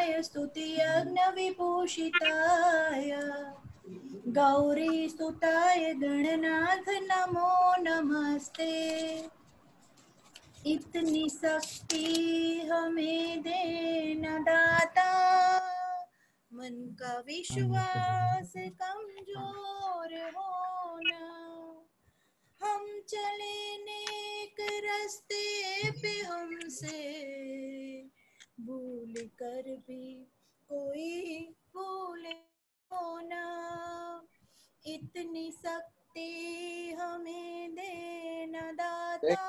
विष्णुपदाय स्तुतियज्ञविभूषिताय गौरीसुताय गणनाथ नमो नमस्ते। इतनी शक्ति हमें देना दाता, मन का विश्वास कमजोर होना। हम चले नेक रास्ते पे हमसे भूल कर भी कोई भूले होना। इतनी शक्ति हमें देना दाता,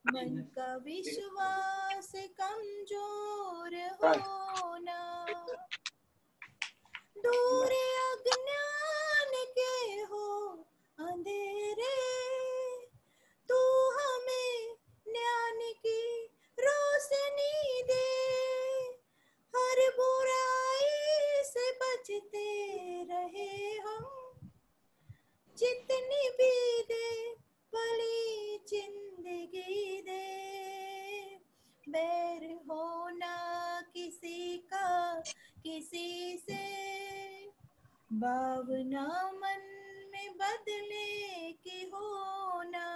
मन का विश्वास कमजोर होना। दूर अज्ञान के हो अंधेरे, तू हमें ज्ञान की रोशनी दे। हर बुराई से बचते रहे हम, जितनी भी दे भली जिंदगी दे। बैर होना किसी का किसी से, भावना मन में बदले की होना।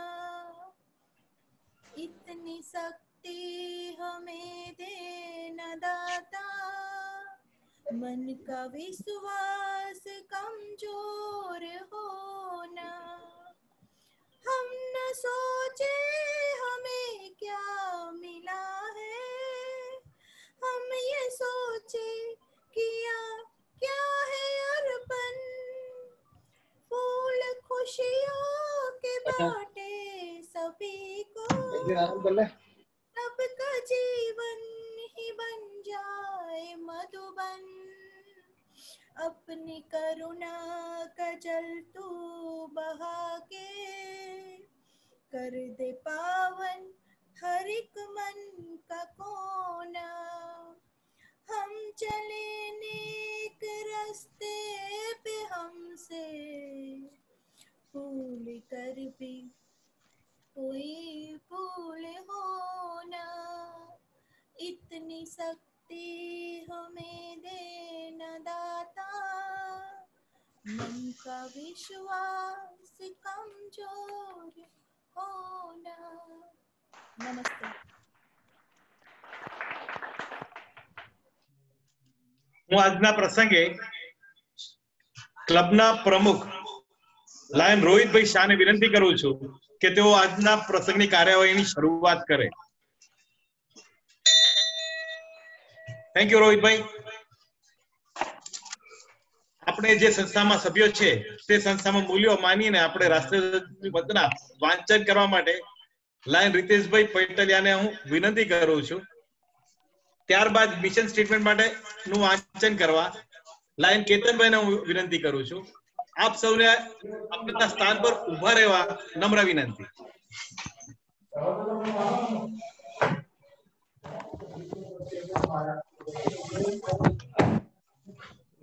इतनी शक्ति हमें देना दाता, मन का विश्वास कमजोर होना। हम न सोचे हमें क्या मिला है, हम ये सोचे किया क्या है अर्पण। फूल खुशियों के बाटे सभी को, सबका जीवन ही बन जाए मधुबन। अपनी करुणा का जल तू बहा के, कर दे पावन हर एक मन का कोना। हम चले नेक रास्ते पे हमसे भूल कर भी कोई भूल होना। इतनी शक्ति हमें देना दाता, मन का विश्वास कमजोर होना। नमस्ते। હું આજના પ્રસંગે ક્લબના પ્રમુખ લાયન રોહિતભાઈ શાહને વિનંતી કરું છું કે તેઓ આજના પ્રસંગની કાર્યવાહીની શરૂઆત કરે. થેન્ક યુ રોહિતભાઈ. આપણે જે સંસ્થામાં સભ્યો છે તે સંસ્થામાં મૂલ્યો માનીને આપણે રાષ્ટ્રીય વંદના વાંચન કરવા માટે લાયન રીતેશભાઈ પટેલિયાને હું વિનંતી કરું છું. ત્યારબાદ મિશન સ્ટેટમેન્ટ માટે નું વાંચન કરવા લાયન કેતનભાઈને હું વિનંતી કરું છું. આપ સૌને આપના સ્થાન પર ઊભા રહેવા નમ્ર વિનંતી.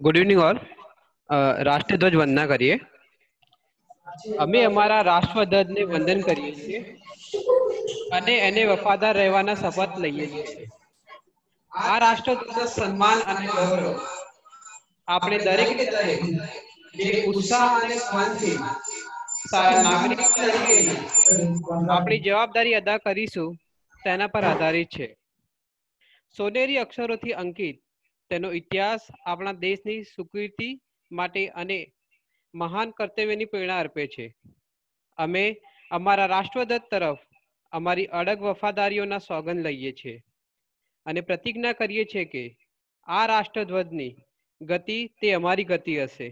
Good evening all. રાષ્ટ્રીય ધ્વજ વંદના કરીએ. અમે અમારા રાષ્ટ્રધ્વજને વંદન કરીએ છીએ અને એને વફાદાર રહેવાના શપથ લઈએ છીએ. આ રાષ્ટ્રધ્વજના સન્માન અને ગૌરવ આપણે દરેક જે ઉત્સાહ અને સ્વાનથી નાગરિક તરીકે આપણી જવાબદારી અદા કરીશું તેના પર આધારિત છે. સોનેરી અક્ષરોથી અંકિત તેનો ઇતિહાસ આપણા દેશની સ્વીકૃતિ માટે અને મહાન કર્તવ્યની પ્રેરણા અર્પે છે. અમે અમારા રાષ્ટ્રધ્વજ તરફ અમારી અડગ વફાદારીઓના સોગંદ લઈએ છીએ અને પ્રતિજ્ઞા કરીએ છીએ કે આ રાષ્ટ્રધ્વજની ગતિ તે અમારી ગતિ હશે,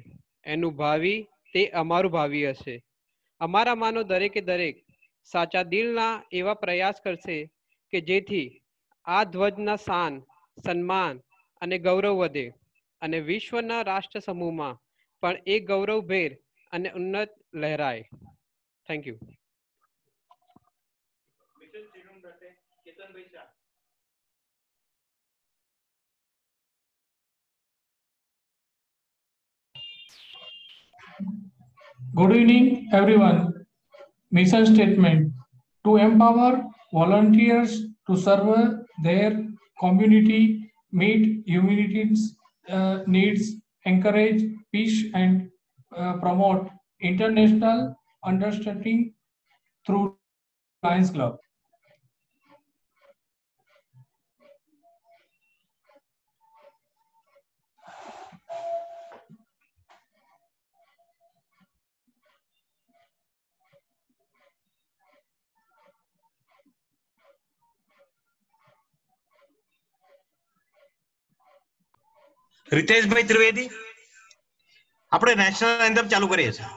એનું ભાવિ તે અમારું ભાવિ હશે. અમારામાંનો દરેકે દરેક સાચા દિલના એવા પ્રયાસ કરશે કે જેથી આ ધ્વજના શાન, સન્માન અને ગૌરવ વધે અને વિશ્વના રાષ્ટ્ર સમૂહમાં પણ એક ગૌરવભેર અને ઉન્નત લહેરાય. Thank you. Good evening, everyone. Mission statement: to empower volunteers to serve their community meet humanity's needs, encourage peace, and promote international understanding through Lions Club. Riteshbhai Trivedi, આપણે નેશનલ એન્થમ ચાલુ કરીએ છીએ.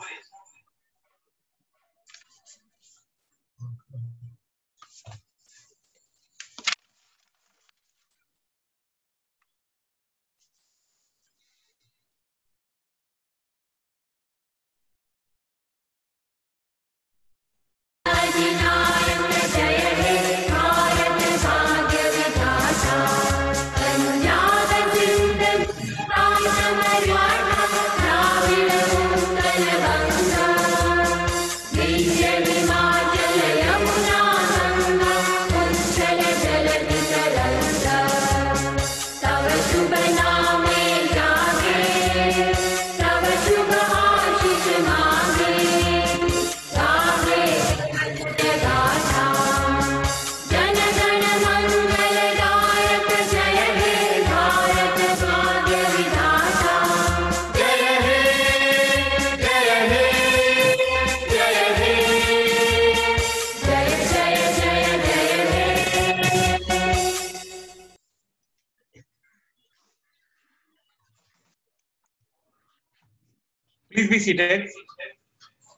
Please be seated.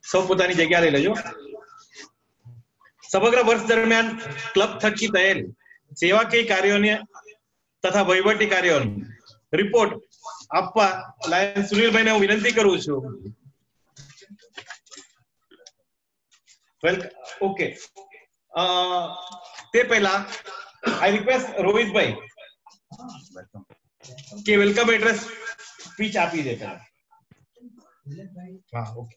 સૌ પોતાની જગ્યા લઈ લેજો. સમગ્ર વર્ષ દરમિયાન ક્લબ થકી થયેલ સેવાકીય કાર્યોને તથા વહીવટી કાર્યોનો રિપોર્ટ આપવા લાયન સુનિલભાઈને હું વિનંતી કરું છું. ઓકે, તે પહેલા આઈ રિક્વેસ્ટ રોહિતભાઈ કે વેલકમ એડ્રેસ સ્પીચ આપી દે. હા, okay.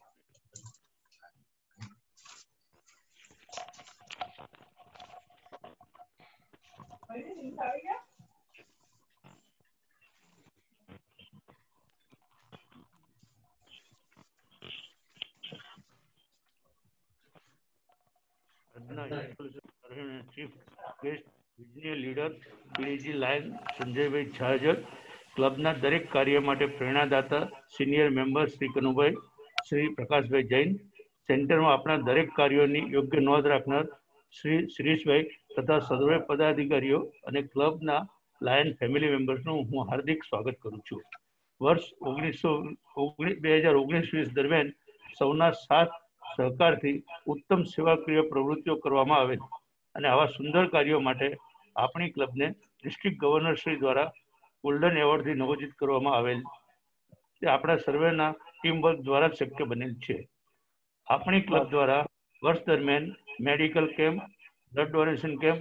Chief guest visionary leader PAG lion સંજયભાઈ છાજર, ક્લબના દરેક કાર્ય માટે પ્રેરણાદાતા સિનિયર મેમ્બર શ્રી કનુભાઈ, શ્રી પ્રકાશભાઈ જૈન, સેન્ટરમાં આપણા દરેક કાર્યોની યોગ્ય નોંધ રાખનાર શ્રી શિરીષભાઈ તથા સર્વે પદાધિકારીઓ અને ક્લબના લાયન ફેમિલી મેમ્બર્સનું હું હાર્દિક સ્વાગત કરું છું. વર્ષ 2019-20 દરમિયાન સૌના સાથ સહકારથી ઉત્તમ સેવાકીય પ્રવૃત્તિઓ કરવામાં આવેલ અને આવા સુંદર કાર્યો માટે આપણી ક્લબને ડિસ્ટ્રિક્ટ ગવર્નર શ્રી દ્વારા ગોલ્ડન એવોર્ડથી નવોજિત કરવામાં આવેલ. તે આપણા સર્વેના ટીમવર્ક દ્વારા જ શક્ય બનેલ છે. આપણી ક્લબ દ્વારા વર્ષ દરમિયાન medical camp, blood donation camp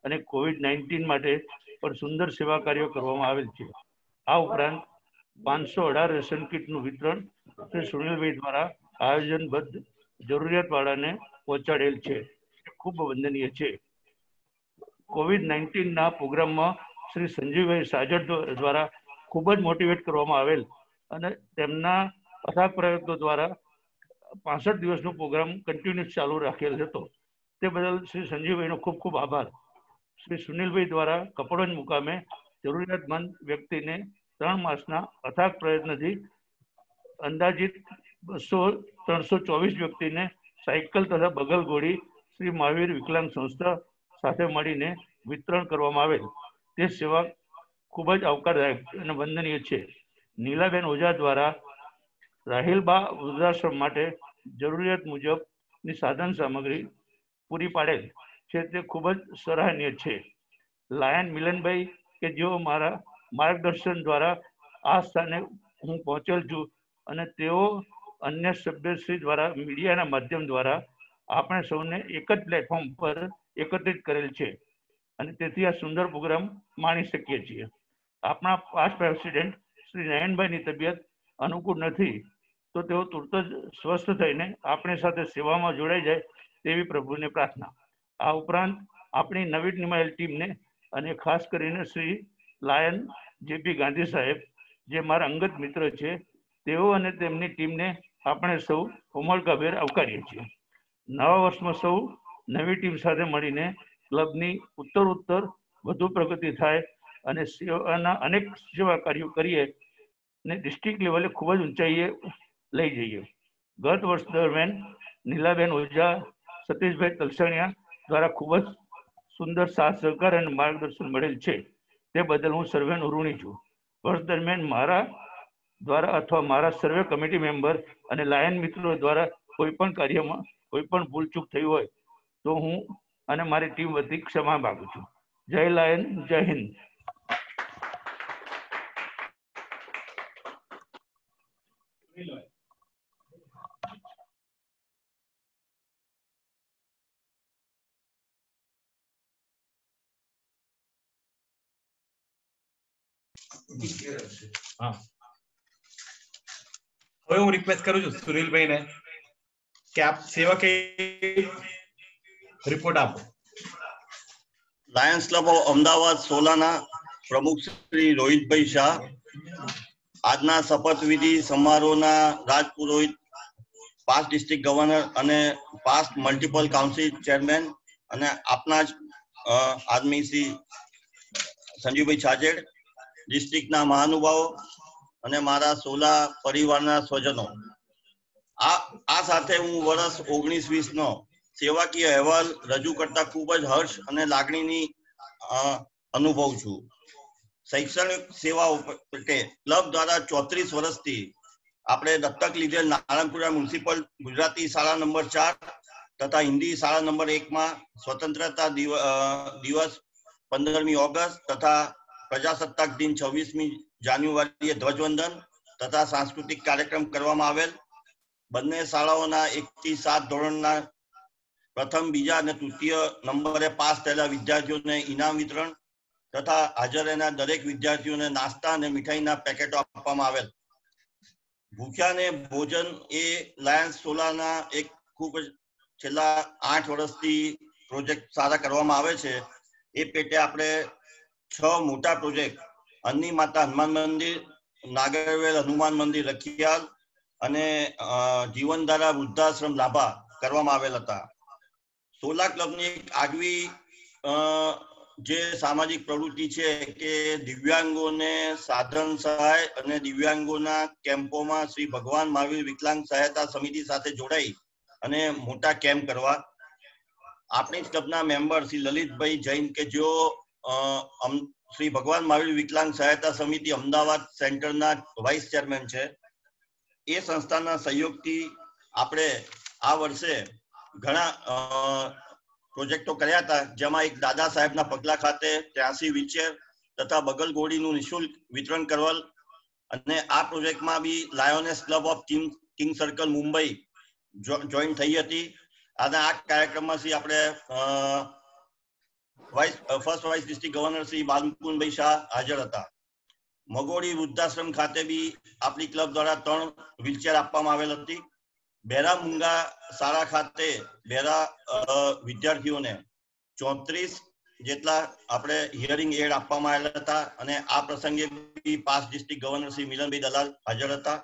અને COVID-19 માટે પણ સુંદર સેવા કાર્યો કરવામાં આવેલ છે. આ ઉપરાંત 518 રેશન કીટનું વિતરણ શ્રી સુનિલભાઈ દ્વારા આયોજનબદ્ધ જરૂરિયાતવાળાને પહોંચાડેલ છે. ખૂબ વંદનીય છે. COVID-19ના પ્રોગ્રામમાં શ્રી સંજીવભાઈ સાજર દ્વારા ખૂબ જ મોટિવેટ કરવામાં આવેલ અને તેમના અથાગ પ્રયત્નો દ્વારા 65 દિવસનો પ્રોગ્રામ કન્ટિન્યુઅસ ચાલુ રાખેલ હતો. તે બદલ શ્રી સંજીવભાઈનો ખૂબ ખૂબ આભાર. શ્રી સુનિલભાઈ દ્વારા કપડવંજ મુકામે જરૂરિયાતમંદ વ્યક્તિને 3 માસના અથાગ પ્રયત્નથી અંદાજિત 324 વ્યક્તિને સાયકલ તથા બગલ ઘોડી શ્રી મહાવીર વિકલાંગ સંસ્થા સાથે મળીને વિતરણ કરવામાં આવેલ. તે સેવા ખૂબ જ આવકારદાયક અને વંદનીય છે. નીલાબેન ઓઝા દ્વારા રાહિલબા વૃદ્ધાશ્રમ માટે જરૂરિયાત મુજબની સાધન સામગ્રી પૂરી પાડેલ છે. તે ખૂબ જ સરાહનીય છે. લાયન મિલનભાઈ કે જેઓ મારા માર્ગદર્શન દ્વારા આ સ્થાને હું પહોંચેલ છું અને તેઓ અન્ય સભ્યશ્રી દ્વારા મીડિયાના માધ્યમ દ્વારા આપણે સૌને એક જ પ્લેટફોર્મ પર એકત્રિત કરેલ છે અને તેથી આ સુંદર પ્રોગ્રામ માણી શકીએ છીએ. આપણા પાસ્ટ પ્રેસિડેન્ટ શ્રી નયનભાઈની તબિયત અનુકૂળ નથી તો તેઓ તુરત જ સ્વસ્થ થઈને આપણી સાથે સેવામાં જોડાઈ જાય તેવી પ્રભુને પ્રાર્થના. આ ઉપરાંત આપણી નવી નિમાયેલ ટીમને અને ખાસ કરીને શ્રી લાયન જેપી ગાંધી સાહેબ, જે મારા અંગત મિત્ર છે, તેઓ અને તેમની ટીમને આપણે સૌ ઉમળકાભેર આવકારીએ છીએ. નવા વર્ષમાં સૌ નવી ટીમ સાથે મળીને ક્લબની ઉત્તરોત્તર વધુ પ્રગતિ થાય અને સેવાના અનેક સેવા કાર્યો કરીએ અને ડિસ્ટ્રિક્ટ લેવલે ખૂબ જ ઊંચાઈએ લઈ જઈએ. ગત વર્ષ દરમિયાન નીલાબેન ઓઝા, સતીશભાઈ તલસાણિયા દ્વારા ખૂબ જ સુંદર સાથ સહકાર અને માર્ગદર્શન મળેલ છે, તે બદલ હું સર્વેનો ઋણી છું. વર્ષ દરમિયાન મારા દ્વારા અથવા મારા સર્વે કમિટી મેમ્બર અને લાયન મિત્રો દ્વારા કોઈ પણ કાર્યમાં કોઈ પણ ભૂલચૂક થઈ હોય તો હું અને મારી ટીમ વતી ક્ષમા માગું છું. જય લાયન, જય હિન્દ. હવે હું રિક્વેસ્ટ કરું છું સુનિલભાઈ ને કે આપ સેવા કે રિપોર્ટ આપો. લાયન્સ ક્લબ ઓફ અમદાવાદ સોલાના પ્રમુખ શ્રી રોહિતભાઈ શાહ, આજના શપથવિધિ સમારોહના રાજપુરોહિત, પાસ્ટ ડિસ્ટ્રિક્ટ ગવર્નર અને પાસ્ટ મલ્ટિપલ કાઉન્સિલ ચેરમેન અને આપના જ આદમી શ્રી સંજીવભાઈ છાજેડ, ડિસ્ટ્રિક્ટના મહાનુભાવો અને મારા સોલા પરિવારના સ્વજનો, આ સાથે હું વર્ષ 19-20 નો સેવાકીય અહેવાલ રજૂ કરતા ખૂબ જ હર્ષ અને લાગણીની અનુભવ છું. શૈક્ષણિક સેવાઓ માટે ક્લબ દ્વારા 34 વર્ષથી આપણે દત્તક લીધેલ નારણપુરા મ્યુનિસિપલ ગુજરાતી શાળા નંબર 4 તથા હિન્દી શાળા નંબર 1 માં સ્વતંત્રતા દિવસ 15મી ઓગસ્ટ તથા પ્રજાસત્તાક દિન 26મી જાન્યુઆરીએ ધ્વજવંદન તથા સાંસ્કૃતિક કાર્યક્રમ કરવામાં આવેલ. બંને શાળાઓના 1 થી 7 ધોરણના પ્રથમ, બીજા અને તૃતીય નંબરે પાસ થયેલા વિદ્યાર્થીઓને ઇનામ વિતરણ તથા હાજર રહેનાર દરેક વિદ્યાર્થીઓને નાસ્તા અને મીઠાઈના પેકેટો આપવામાં આવેલ. ભૂખ્યાને ભોજન એ લાયન્સ સોલાના એક ખૂબ જ છેલ્લા 8 વર્ષથી પ્રોજેક્ટ સારા કરવામાં આવે છે. એ પેટે આપણે 6 મોટા પ્રોજેક્ટ અન્ની માતા હનુમાન મંદિર, નાગરવેલ હનુમાન મંદિર રખિયાલ અને જીવનધારા વૃદ્ધાશ્રમ લાભા કરવામાં આવેલ હતા. સોલા ક્લબની એક આગવી જે સામાજિક પ્રવૃત્તિ છે કે દિવ્યાંગોને સાધન સહાય અને દિવ્યાંગોના કેમ્પોમાં શ્રી ભગવાન મહાવીર વિકલાંગ સહાયતા સમિતિ સાથે જોડાઈ અને મોટા કેમ્પ કરવા. આપણી ક્લબના મેમ્બર શ્રી લલિતભાઈ જૈન કે જેઓ શ્રી ભગવાન મહાવીર વિકલાંગ સહાયતા સમિતિ અમદાવાદ સેન્ટરના વાઇસ ચેરમેન છે, એ સંસ્થાના સહયોગથી આપણે આ વર્ષે ઘણા પ્રોજેક્ટો કર્યા હતા, જેમાં એક દાદા સાહેબના પગલા ખાતે 83 વ્હીલચેર તથા બગલ ઘોડીનું નિઃશુલ્ક વિતરણ કરવલ અને આ પ્રોજેક્ટમાં બી lioness club of king circle Mumbai join થઈ હતી. અને આ કાર્યક્રમમાં આપણે first vice district governor Shri બાલમુકુંદભાઈ શાહ હાજર હતા. મગોડી વૃદ્ધાશ્રમ ખાતે બી આપણી ક્લબ દ્વારા 3 વ્હીલચેર આપવામાં આવેલ હતી. બેરા મુંગા શાળા ખાતે બેરા વિદ્યાર્થીઓને 34 જેટલા આપણે હિયરિંગ એડ આપવામાં આવેલા હતા અને આ પ્રસંગે બી પાસ્ટ ડિસ્ટ્રિક્ટ ગવર્નર શ્રી મિલનભાઈ દલાલ હાજર હતા.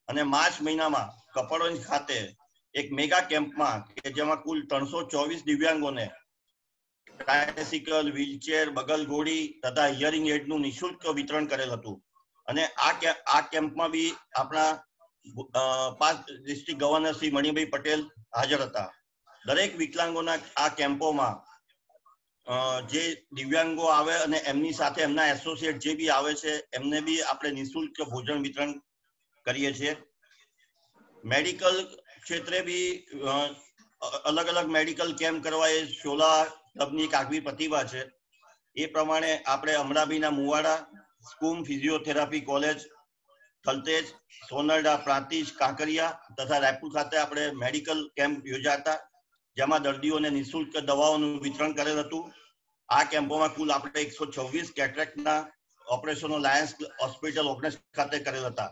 અને માર્ચ મહિનામાં કપડવંજ ખાતે એક મેગા કેમ્પમાં કે જેમાં કુલ 324 દિવ્યાંગોને ટ્રાયસિકલ, વ્હીલચેર, બગલ ઘોડી તથા હિયરિંગ એડનું નિઃશુલ્ક વિતરણ કરેલ હતું. અને આ કેમ્પમાં બી આપણા past district governor Shri Manibhai Patel હાજર હતા. દરેક વિકલાંગોના આ કેમ્પોમાં જે દિવ્યાંગો આવે અને એમની સાથે એમના એસોસિએટ જે બી આવે છે એમને બી આપણે નિઃશુલ્ક ભોજન વિતરણ કરીએ છીએ. મેડિકલ ક્ષેત્રે બી અલગ અલગ મેડિકલ કેમ્પ કરવા એ સોલા ક્લબની એક આગવી પ્રતિભા છે. એ પ્રમાણે આપણે અમરાબીના મુવાડા સ્કૂમ ફિઝિયોથેરાપી કોલેજ, થલતેજ, સોનરડા, પ્રાંતિજ, કાંકરિયા તથા રાયપુર ખાતે આપણે મેડિકલ કેમ્પ યોજ્યા હતા, જેમાં દર્દીઓને નિઃશુલ્ક દવાઓનું વિતરણ કરેલ હતું. આ કેમ્પોમાં કુલ આપણે 126 કેટરેક્ટના ઓપરેશનો લાયન્સ હોસ્પિટલ ઓગણેસ ખાતે કરેલ હતા.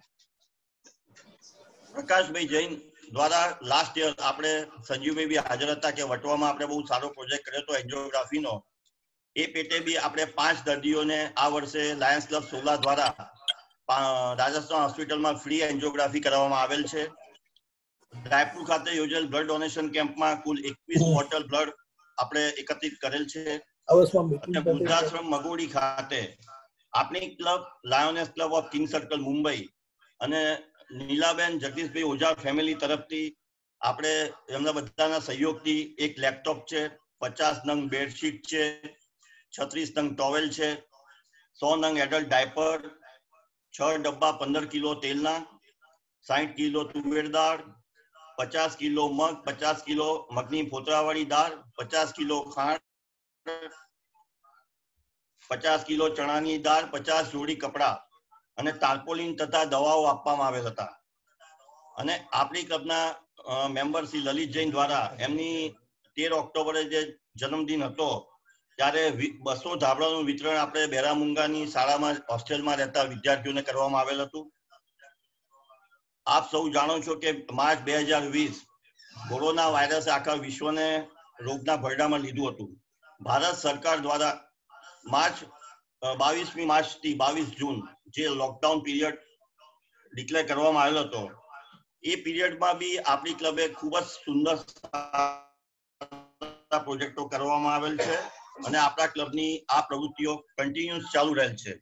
પ્રકાશભાઈ જૈન દ્વારા લાસ્ટ યર આપણે સંજીવભાઈ બી હાજર હતા કે વટવામાં આપણે બહુ સારો પ્રોજેક્ટ કર્યો હતો એન્જિયોગ્રાફીનો. એ પેટે બી આપણે 5 દર્દીઓને આ વર્ષે લાયન્સ ક્લબ સોલા દ્વારા રાજસ્થાન હોસ્પિટલમાં ફ્રી એન્જિયોગ્રાફી કરવામાં આવેલ છે. રાયપુર ખાતે યોજેલ બ્લડ ડોનેશન કેમ્પમાં કુલ 21 બોટલ બ્લડ આપણે એકત્રિત કરેલ છે. અને વૃદ્ધાશ્રમ મગોડી ખાતે આપણી club lioness club of king circle Mumbai અને નીલાબેન જગદીશભાઈ ઓઝા ફેમિલી તરફથી આપણે એમના બધાના સહયોગથી એક લેપટોપ છે, 50 નંગ બેડશીટ છે, 36 નંગ ટોવેલ છે, 100 નંગ એડલ્ટ ડાયપર, 6 ડબ્બા 15 કિલો તેલના, 60 કિલો તુવેર દાળ, 50 કિલો મગ, 50 કિલો મગની ફોતરાવાળી દાળ, 50 કિલો ખાંડ, 50 કિલો ચણાની દાળ, 50 જોડી કપડા અને તાર્પોલિન તથા દવાઓ આપવામાં આવેલ હતા. અને આપણી ક્લબના મેમ્બર શ્રી લલિત જૈન દ્વારા એમની 13 ઓક્ટોબરે જે જન્મદિન હતો ત્યારે 200 ધાબળાનું વિતરણ આપણે બેરામુંગાની શાળામાં હોસ્ટેલમાં રહેતા વિદ્યાર્થીઓને કરવામાં આવેલ હતું. આપ સૌ જાણો છો કે માર્ચ 2020 કોરોના વાયરસે આખા વિશ્વને રોગના ભરડામાં લીધું હતું. ભારત સરકાર દ્વારા માર્ચ 22મી માર્ચથી 22 જૂન જે લોકડાઉન પીરિયડ ડિક્લેર કરવામાં આવેલો હતો એ પીરિયડમાં બી આપણી ક્લબે ખૂબ જ સુંદર પ્રોજેક્ટો કરવામાં આવેલ છે અને આપણા ક્લબની આ પ્રવૃત્તિઓ કન્ટિન્યુઅસ ચાલુ રહેલ છે.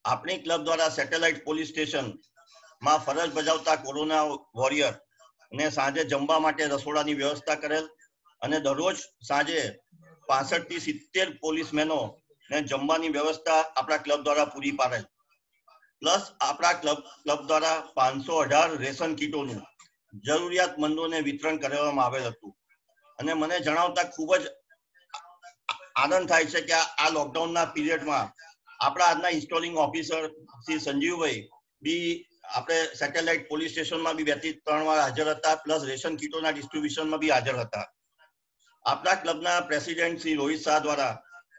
આપણી ક્લબ દ્વારા સેટેલાઇટ પોલીસ સ્ટેશન માં ફરજ બજાવતા કોરોના વોરિયર ને સાંજે જમવા માટે રસોડાની વ્યવસ્થા કરેલ અને દરરોજ સાંજે 65 થી 70 પોલીસમેનો ને જમવાની વ્યવસ્થા આપણા ક્લબ દ્વારા પૂરી પાડેલ. પ્લસ આપણા ક્લબ દ્વારા 518 રેશન કીટોનું જરૂરિયાતમંદોને વિતરણ કરવામાં આવેલ હતું. અને મને જણાવતા ખૂબ જ આનંદ થાય છે કે આ લોકડાઉનના પીરિયડમાં આપણા આજના ઇન્સ્ટોલિંગ ઓફિસર શ્રી સંજીવભાઈ બી આપણે સેટેલાઇટ પોલીસ સ્ટેશનમાં બી 2 થી 3 વાર હાજર હતા, પ્લસ રેશન કીટોના ડિસ્ટ્રીબ્યુશનમાં બી હાજર હતા. આપણા ક્લબના પ્રેસિડેન્ટ શ્રી રોહિત શાહ દ્વારા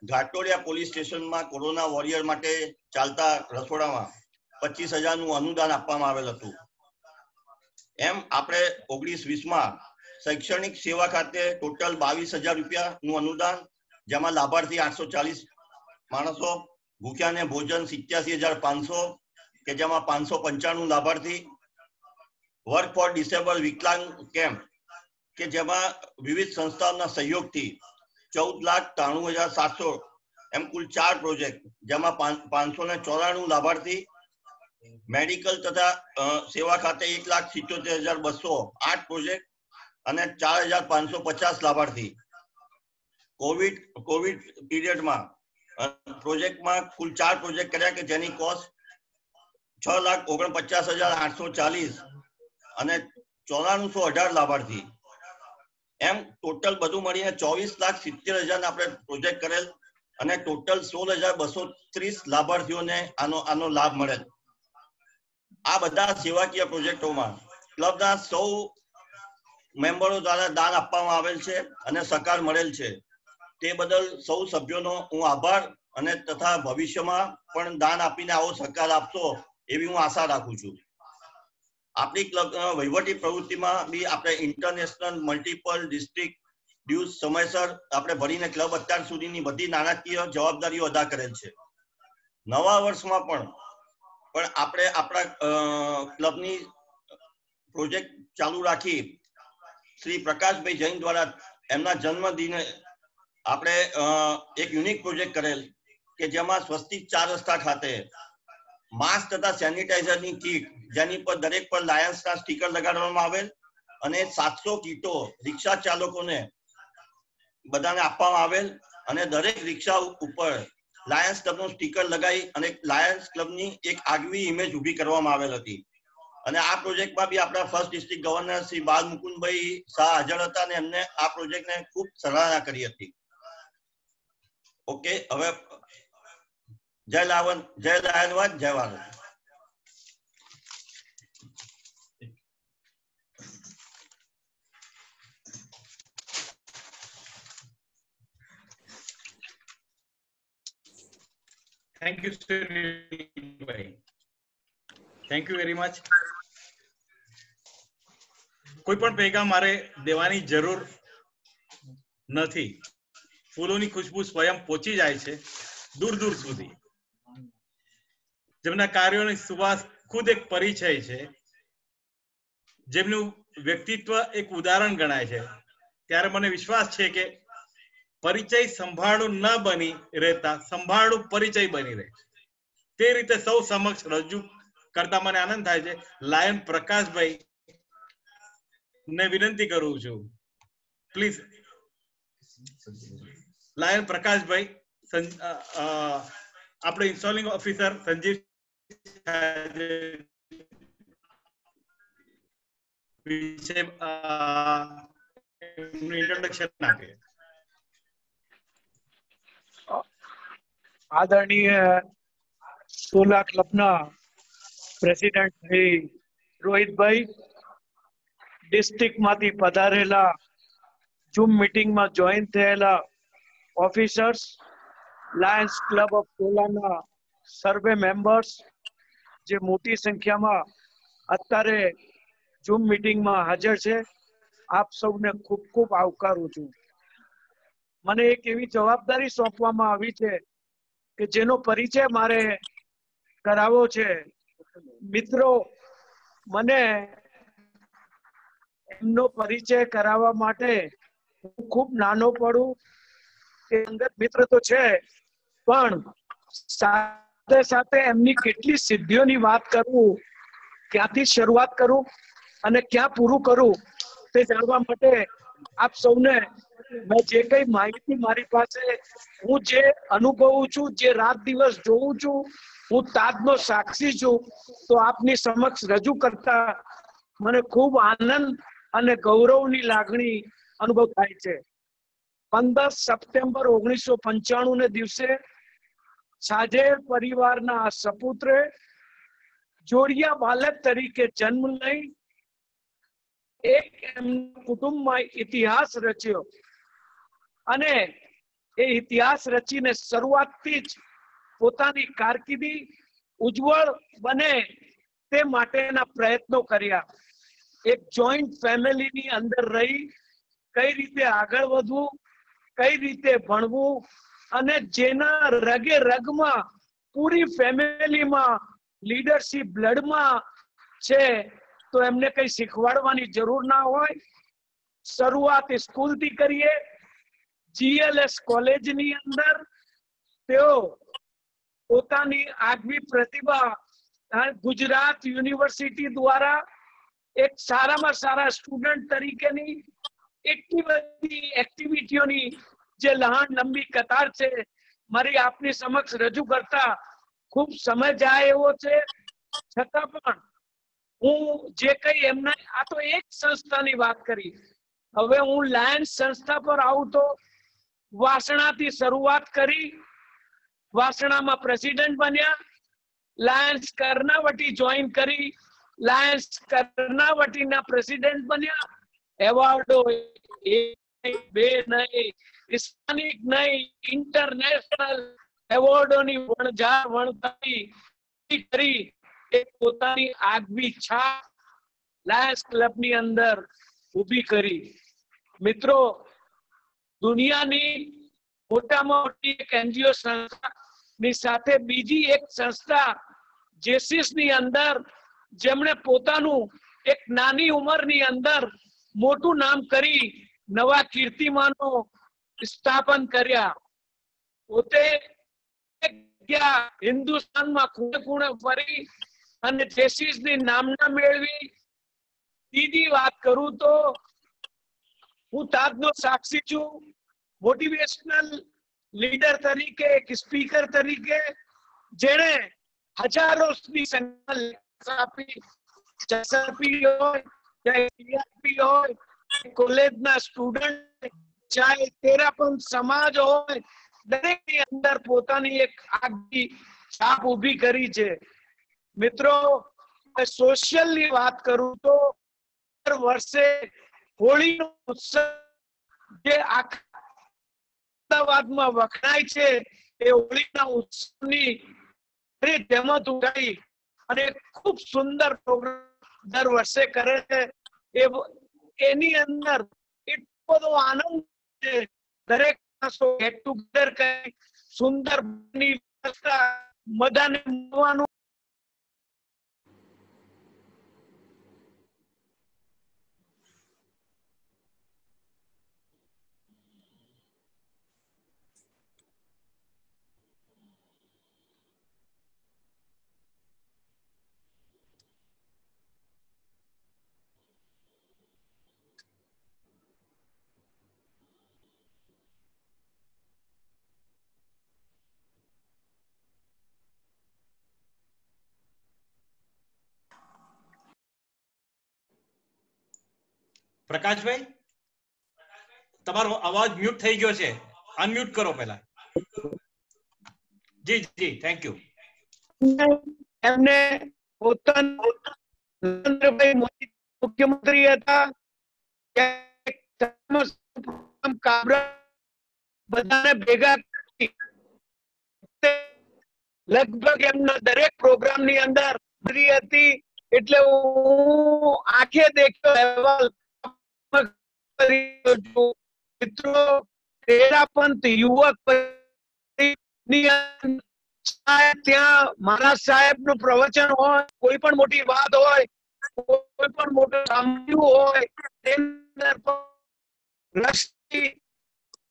ઘાટોડિયા પોલીસ સ્ટેશનમાં કોરોના વોરિયર માટે ચાલતા રસોડામાં 25,000નું અનુદાન આપવામાં આવેલ હતું. એમ આપણે 19-20માં શૈક્ષણિક સેવા ખાતે ટોટલ 22,000 રૂપિયાનું અનુદાન, જેમાં લાભાર્થી 840 માણસો, ભૂખ્યાને ભોજન 87,500 કે જેમાં 595 લાભાર્થી, વર્ક ફોર ડિસેબલ વિકલાંગ કેમ્પ કે જેમાં વિવિધ સંસ્થાઓના સહયોગથી 14,93,700 એમ કુલ 4 પ્રોજેક્ટ, જેમાં 594 લાભાર્થી, મેડિકલ તથા સેવા ખાતે 1,77,200 8 પ્રોજેક્ટ અને 4,550 લાભાર્થી. કોવિડ પીરિયડમાં પ્રોજેક્ટમાં કુલ 4 પ્રોજેક્ટ કર્યા કે જેની કોસ્ટ 6,49,840 અને 9418 લાભાર્થી. એમ ટોટલ બધું મળીને 24,70,000 આપણે પ્રોજેક્ટ કરેલ અને ટોટલ 16,230 લાભાર્થીઓને આનો લાભ મળેલ. આ બધા સેવાકીય પ્રોજેક્ટોમાં ક્લબના સૌ મેમ્બરો દ્વારા દાન આપવામાં આવેલ છે અને સહકાર મળેલ છે. તે બદલ સૌ સભ્યોનો હું આભાર અને તથા ભવિષ્યમાં પણ દાન આપીને આવો સહકાર આપશો એવી હું આશા રાખું છું. આપણી ક્લબ વહીવટી પ્રવૃત્તિમાં બી આપણે ઇન્ટરનેશનલ મલ્ટિપલ ડિસ્ટ્રિક્ટ ડ્યુઝ સમયસર આપણે ભરીને ક્લબ અત્યાર સુધીની બધી નાણાકીય જવાબદારીઓ અદા કરેલ છે. નવા વર્ષમાં પણ આપણે આપણા ક્લબની પ્રોજેક્ટ ચાલુ રાખી શ્રી પ્રકાશભાઈ જૈન દ્વારા એમના જન્મદિને આપણે એક યુનિક પ્રોજેક્ટ કરેલ કે જેમાં સ્વસ્તિક 4 રસ્તા ખાતે માસ્ક તથા સેનિટાઈઝરની કીટ જેની પર દરેક પર લાયન્સના સ્ટીકર લગાડવામાં આવેલ અને 700 કીટો રિક્ષા ચાલકોને બધાને આપવામાં આવેલ અને દરેક રિક્ષા ઉપર લાયન્સ ક્લબનું સ્ટીકર લગાવી અને લાયન્સ ક્લબની એક આગવી ઇમેજ ઊભી કરવામાં આવેલ હતી. અને આ પ્રોજેક્ટમાં બી આપણા ફર્સ્ટ ડિસ્ટ્રિક્ટ ગવર્નર શ્રી બાલ મુકુંદભાઈ શાહ હાજર હતા અને એમને આ પ્રોજેક્ટને ખૂબ સરાહના કરી હતી. ઓકે, હવે જય લાયનવાદ, જય ભારત. થેન્ક યુ સુનિલભાઈ, થેન્ક યુ વેરી મચ. કોઈ પણ પૈસા મારે દેવાની જરૂર નથી. ફૂલોની ખુશ્બુ સ્વયં પહોંચી જાય છે દૂર દૂર સુધી, જેમના કાર્યોની સુવાસ ખુદ એક પરિચય છે, જેમનું વ્યક્તિત્વ એક ઉદાહરણ ગણાય છે, ત્યારે મને વિશ્વાસ છે કે પરિચય સંભાળું ન બની રહેતા સંભાળું પરિચય બની રહે. તે રીતે સૌ સમક્ષ રજૂ કરતા મને આનંદ થાય છે. લાયન પ્રકાશભાઈ ને વિનંતી કરું છું, પ્લીઝ. લાયન પ્રકાશભાઈ, આપણે ઇન્સ્ટોલિંગ ઓફિસર સંજીવ વિશે ઇન્ટ્રોડક્શન આપે. આદરણીય સોલા ક્લબના પ્રેસિડેન્ટ શ્રી રોહિતભાઈ, ડિસ્ટ્રિક્ટમાંથી પધારેલા ઝૂમ મીટિંગમાં જોઈન થયેલા ઓફિસર્સ, લાયન્સ ક્લબ ઓફ સોલાના સર્વે મેમ્બર્સ, જે મોટી સંખ્યામાં અત્યારે ઝૂમ મીટિંગમાં હાજર છે, આપ સૌને ખૂબ ખૂબ આવકારું છું. મને એક એવી જવાબદારી સોંપવામાં આવી છે કે જેનો પરિચય મારે કરાવવો છે. મિત્રો, મને એમનો પરિચય કરાવવા માટે હું ખૂબ નાનો પડું એ અંગત મિત્ર તો છે, પણ સાથે સાથે એમની કેટલી સિદ્ધિઓની વાત કરું, ક્યાંથી શરૂઆત કરું અને ક્યાં પૂરું કરું તે જાણવા માટે આપ સૌને મેં જે કઈ માહિતી મારી પાસે, હું જે અનુભવું છું, જે રાત દિવસ જોઉં છું, હું તાજનો સાક્ષી છું, તો આપની સમક્ષ રજૂ કરતા મને ખૂબ આનંદ અને ગૌરવની લાગણી અનુભવ થાય છે. 15 સપ્ટેમ્બર 1995 ને દિવસે છાજેર પરિવારના આ સપુત્રે જોડિયા બાલક તરીકે જન્મ લઈ એક એમના કુટુંબમાં ઇતિહાસ રચ્યો અને એ ઇતિહાસ રચીને શરૂઆતથી જ પોતાની કારકિર્દી ઉજ્જવળ બને તે માટેના પ્રયત્નો કર્યા. એક જોઈન્ટ ફેમિલીની અંદર રહી કઈ રીતે આગળ વધવું, કઈ રીતે ભણવું, અને જેના રગે રગમાં પૂરી ફેમિલીમાં લીડરશિપ બ્લડમાં છે, તો એમને કઈ શીખવાડવાની જરૂર ના હોય. શરૂઆત સ્કૂલથી કરીએ. GLS કોલેજની અંદર તેઓ પોતાની આગવી પ્રતિભા ગુજરાત યુનિવર્સિટી દ્વારા એક સારામાં સારા સ્ટુડન્ટ તરીકેની એટલી બધી એક્ટિવિટીઓની જે લહાણ લંબી કતાર છે, મારી આપની સમક્ષ રજૂ કરતા ખૂબ સમય જાય એવો છે, છતાં પણ હું જે કઈ એમના, આ તો એક સંસ્થાની વાત કરી, હવે હું લાયન્સ સંસ્થા પર આવું તો વાસણાથી શરૂઆત કરી. વાસણામાં પ્રેસિડેન્ટ બન્યા, લાયન્સ કર્ણાવટી જોઈન કરી, લાયન્સ કર્ણાવટીના પ્રેસિડેન્ટ બન્યા. એવોર્ડો બે નહીં, સ્થાનિક નહીં, ઇન્ટરનેશનલ એવોર્ડોની વણઝાર વણતાઈ કરી એક પોતાની આગવી છાપ લાયન્સ ક્લબની અંદર ઊભી કરી. મિત્રો, દુનિયાની મોટામાં મોટી એક NGO સંસ્થાની સાથે બીજી એક સંસ્થા જેસીસની અંદર, જેમણે પોતાનું એક નાની ઉંમરની અંદર મોટું નામ કરી નવા કીર્તિમાનો સ્થાપન કર્યા. પોતે હિન્દુસ્તાનમાં ખૂણે ખૂણે ફરી અને જેસીસની નામના મેળવી. બીજી વાત કરું તો હું તાજનો સાક્ષી છું. મોટિવેશનલ લીડર તરીકે, એક સ્પીકર તરીકે, જેણે હજારોની સંખ્યા આપી, હોય, હોય, કોલેજના સ્ટુડન્ટ, ચાહે તેરાપંથ સમાજ હોય, દરેકની અંદર પોતાની એક આગવી છાપ ઊભી કરી છે. મિત્રો, સોશિયલની વાત કરું તો દર વર્ષે હોળીનો ઉત્સવ જે અમદાવાદમાં વખણાય છે, એ હોળીના ઉત્સવની જેમત ઉઠાઈ અને ખૂબ સુંદર પ્રોગ્રામ દર વર્ષે કરે છે. એની અંદર એટલો બધો આનંદ છે. દરેક ગેટ ટુગેધર કરી સુંદર બધાને મળવાનું પ્રકાશભાઈ તમારો અવાજ મ્યુટ થઈ ગયો છે, અનમ્યુટ કરો પહેલા. જી જી, થેન્ક યુ. એમને પોતાના નરેન્દ્રભાઈ મોદી મુખ્યમંત્રી હતા બધાને ભેગા કરી લગભગ એમના દરેક પ્રોગ્રામ ની અંદર હતી. એટલે હું આંખે દેખ્યો અહેવાલ મિત્રો તેરાપંથ યુવક ત્યાં મહારાજ સાહેબ નું પ્રવચન હોય, કોઈ પણ મોટી વાત હોય, કોઈ પણ મોટું સાંભળ્યું હોય,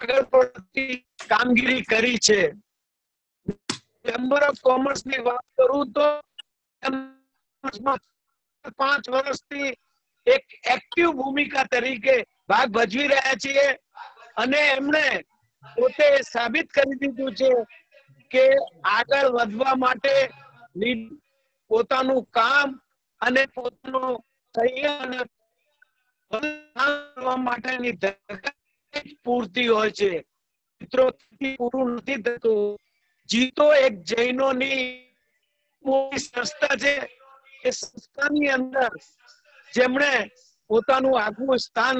આગળ પડતી કામગીરી કરી છે. ચેમ્બર ઓફ કોમર્સ ની વાત કરું તો 5 વર્ષથી એક એક્ટિવ ભૂમિકા તરીકે ભાગ ભજવી રહ્યા છીએ અને એમણે પોતે સાબિત કરી દીધું છે કે આગળ વધવા માટે પોતાનું કામ અને પોતાનું સંયમ અને માટેની પૂરતી હોય છે. મિત્રો પૂરું નથી થતું. જીતો એક જૈનોની મોટી સંસ્થા છે. એ સંસ્થાની અંદર જેમણે પોતાનું આગવું સ્થાન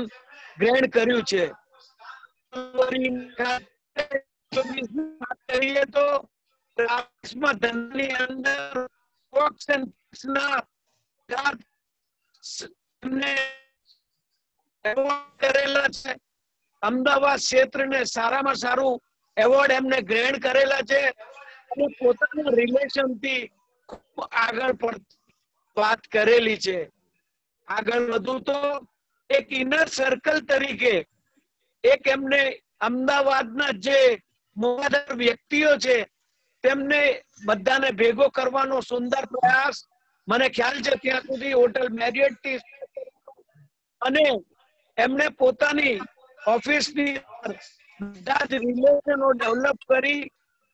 ગ્રહણ કર્યું છે. અમદાવાદ ક્ષેત્રને સારામાં સારું એવોર્ડ એમને ગ્રહણ કરેલા છે અને પોતાના રિલેશન થી ખૂબ આગળ વાત કરેલી છે. આગળ વધુ તો એક ઇનર સર્કલ તરીકે એક એમને અમદાવાદના જે મોટાદાર વ્યક્તિઓ છે તેમને બધાને ભેગો કરવાનો સુંદર પ્રયાસ, મને ખ્યાલ છે ત્યાં સુધી હોટલ મેરિયટ થી અને એમને પોતાની ઓફિસની બધા જ રિલેશનો ડેવલપ કરી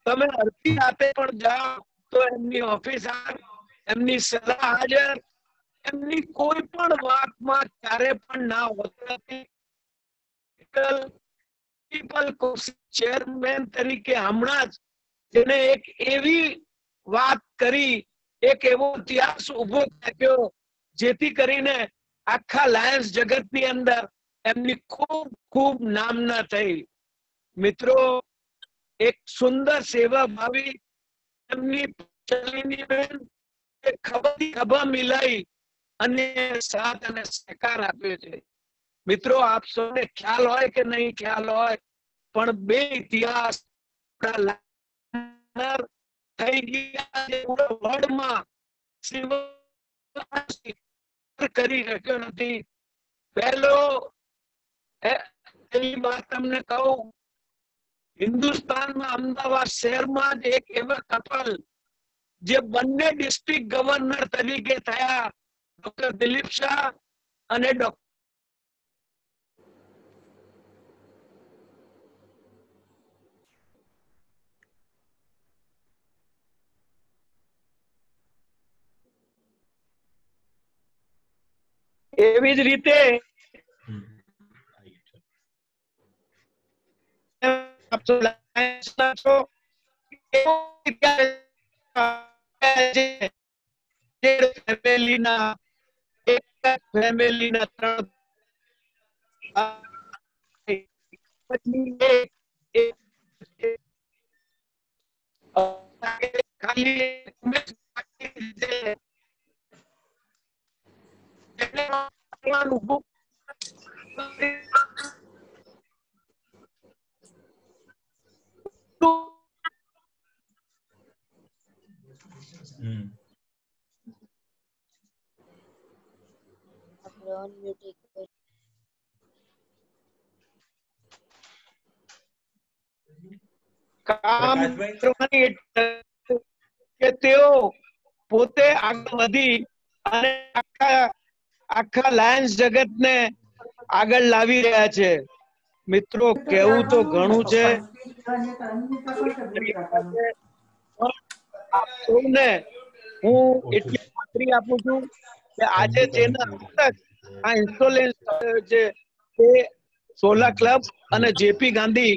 તમે અડધી રાતે પણ જાઓ તો એમની ઓફિસ એમની સલાહ હાજર, એમની કોઈ પણ વાતમાં ક્યારે પણ ના હોતી. ચેરમેન તરીકે હમણાં જ જેને એક એવી વાત કરી, એક એવો ઇતિહાસ ઉભો થયો જેથી કરીને આખા લાયન્સ જગતની અંદર એમની ખૂબ ખૂબ નામના થઈ. મિત્રો એક સુંદર સેવા ભાવી એમની ખભા મિલાઈ અને સાથ અને સહકાર આપ્યો છે. મિત્રો આપ સૌને ખ્યાલ હોય કે નહીં ખ્યાલ હોય પણ બે ઇતિહાસ થઈ ગયા વર્લ્ડમાં કરી શક્યો નથી. પહેલો એની વાત તમને કહું, હિન્દુસ્તાનમાં અમદાવાદ શહેરમાં જ એક એવા કપલ જે બંને ડિસ્ટ્રિક્ટ ગવર્નર તરીકે થયા, ડોક્ટર દિલીપ શાહ અને ડોક્ટર એવી જ રીતે કામ કરવાની કે તેઓ પોતે આગળ વધી અને આખા લાયન્સ જગતને આગળ લાવી રહ્યા છે. મિત્રો, કેવું તો ઘણું છે. આપ સૌને હું એટલી ખાતરી આપું છું કે આજે જેના આ ઇન્સ્ટોલેશન છે તે સોલા ક્લબ અને જેપી ગાંધી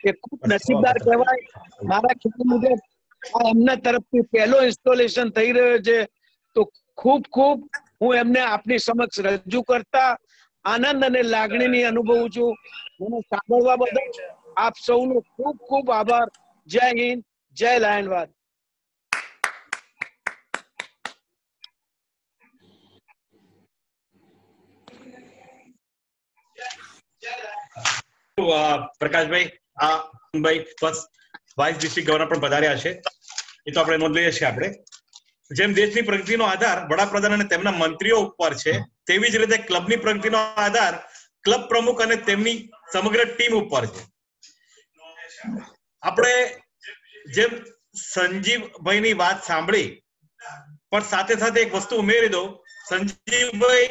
એ ખૂબ નસીબદાર કહેવાય. મારા ખ્યાલ મુજબ આ એમના તરફથી પહેલો ઇન્સ્ટોલેશન થઈ રહ્યો છે. તો ખૂબ ખૂબ હું એમને આપની સમક્ષ રજૂ કરતા આનંદ અને લાગણીની અનુભવું છું. મને સાંભળવા બદલ આપ સૌનો ખૂબ ખૂબ આભાર. જય હિન્દ, જય લાયનવાદ. પ્રકાશભાઈ, ભાઈ ફર્સ્ટ વાઇસ ડિસ્ટ્રિક્ટ ગવર્નર પણ પધાર્યા છે, એ તો આપણે નોંધ લઈએ છીએ. આપણે જેમ દેશની પ્રગતિનો આધાર વડાપ્રધાન અને તેમના મંત્રીઓ ઉપર છે, તેવી જ રીતે ક્લબની પ્રગતિનો આધાર ક્લબ પ્રમુખ અને તેમની સમગ્ર ટીમ ઉપર છે. આપણે જેમ સંજીવભાઈની વાત સાંભળી, પણ સાથે સાથે એક વસ્તુ ઉમેરી દઉં. સંજીવભાઈ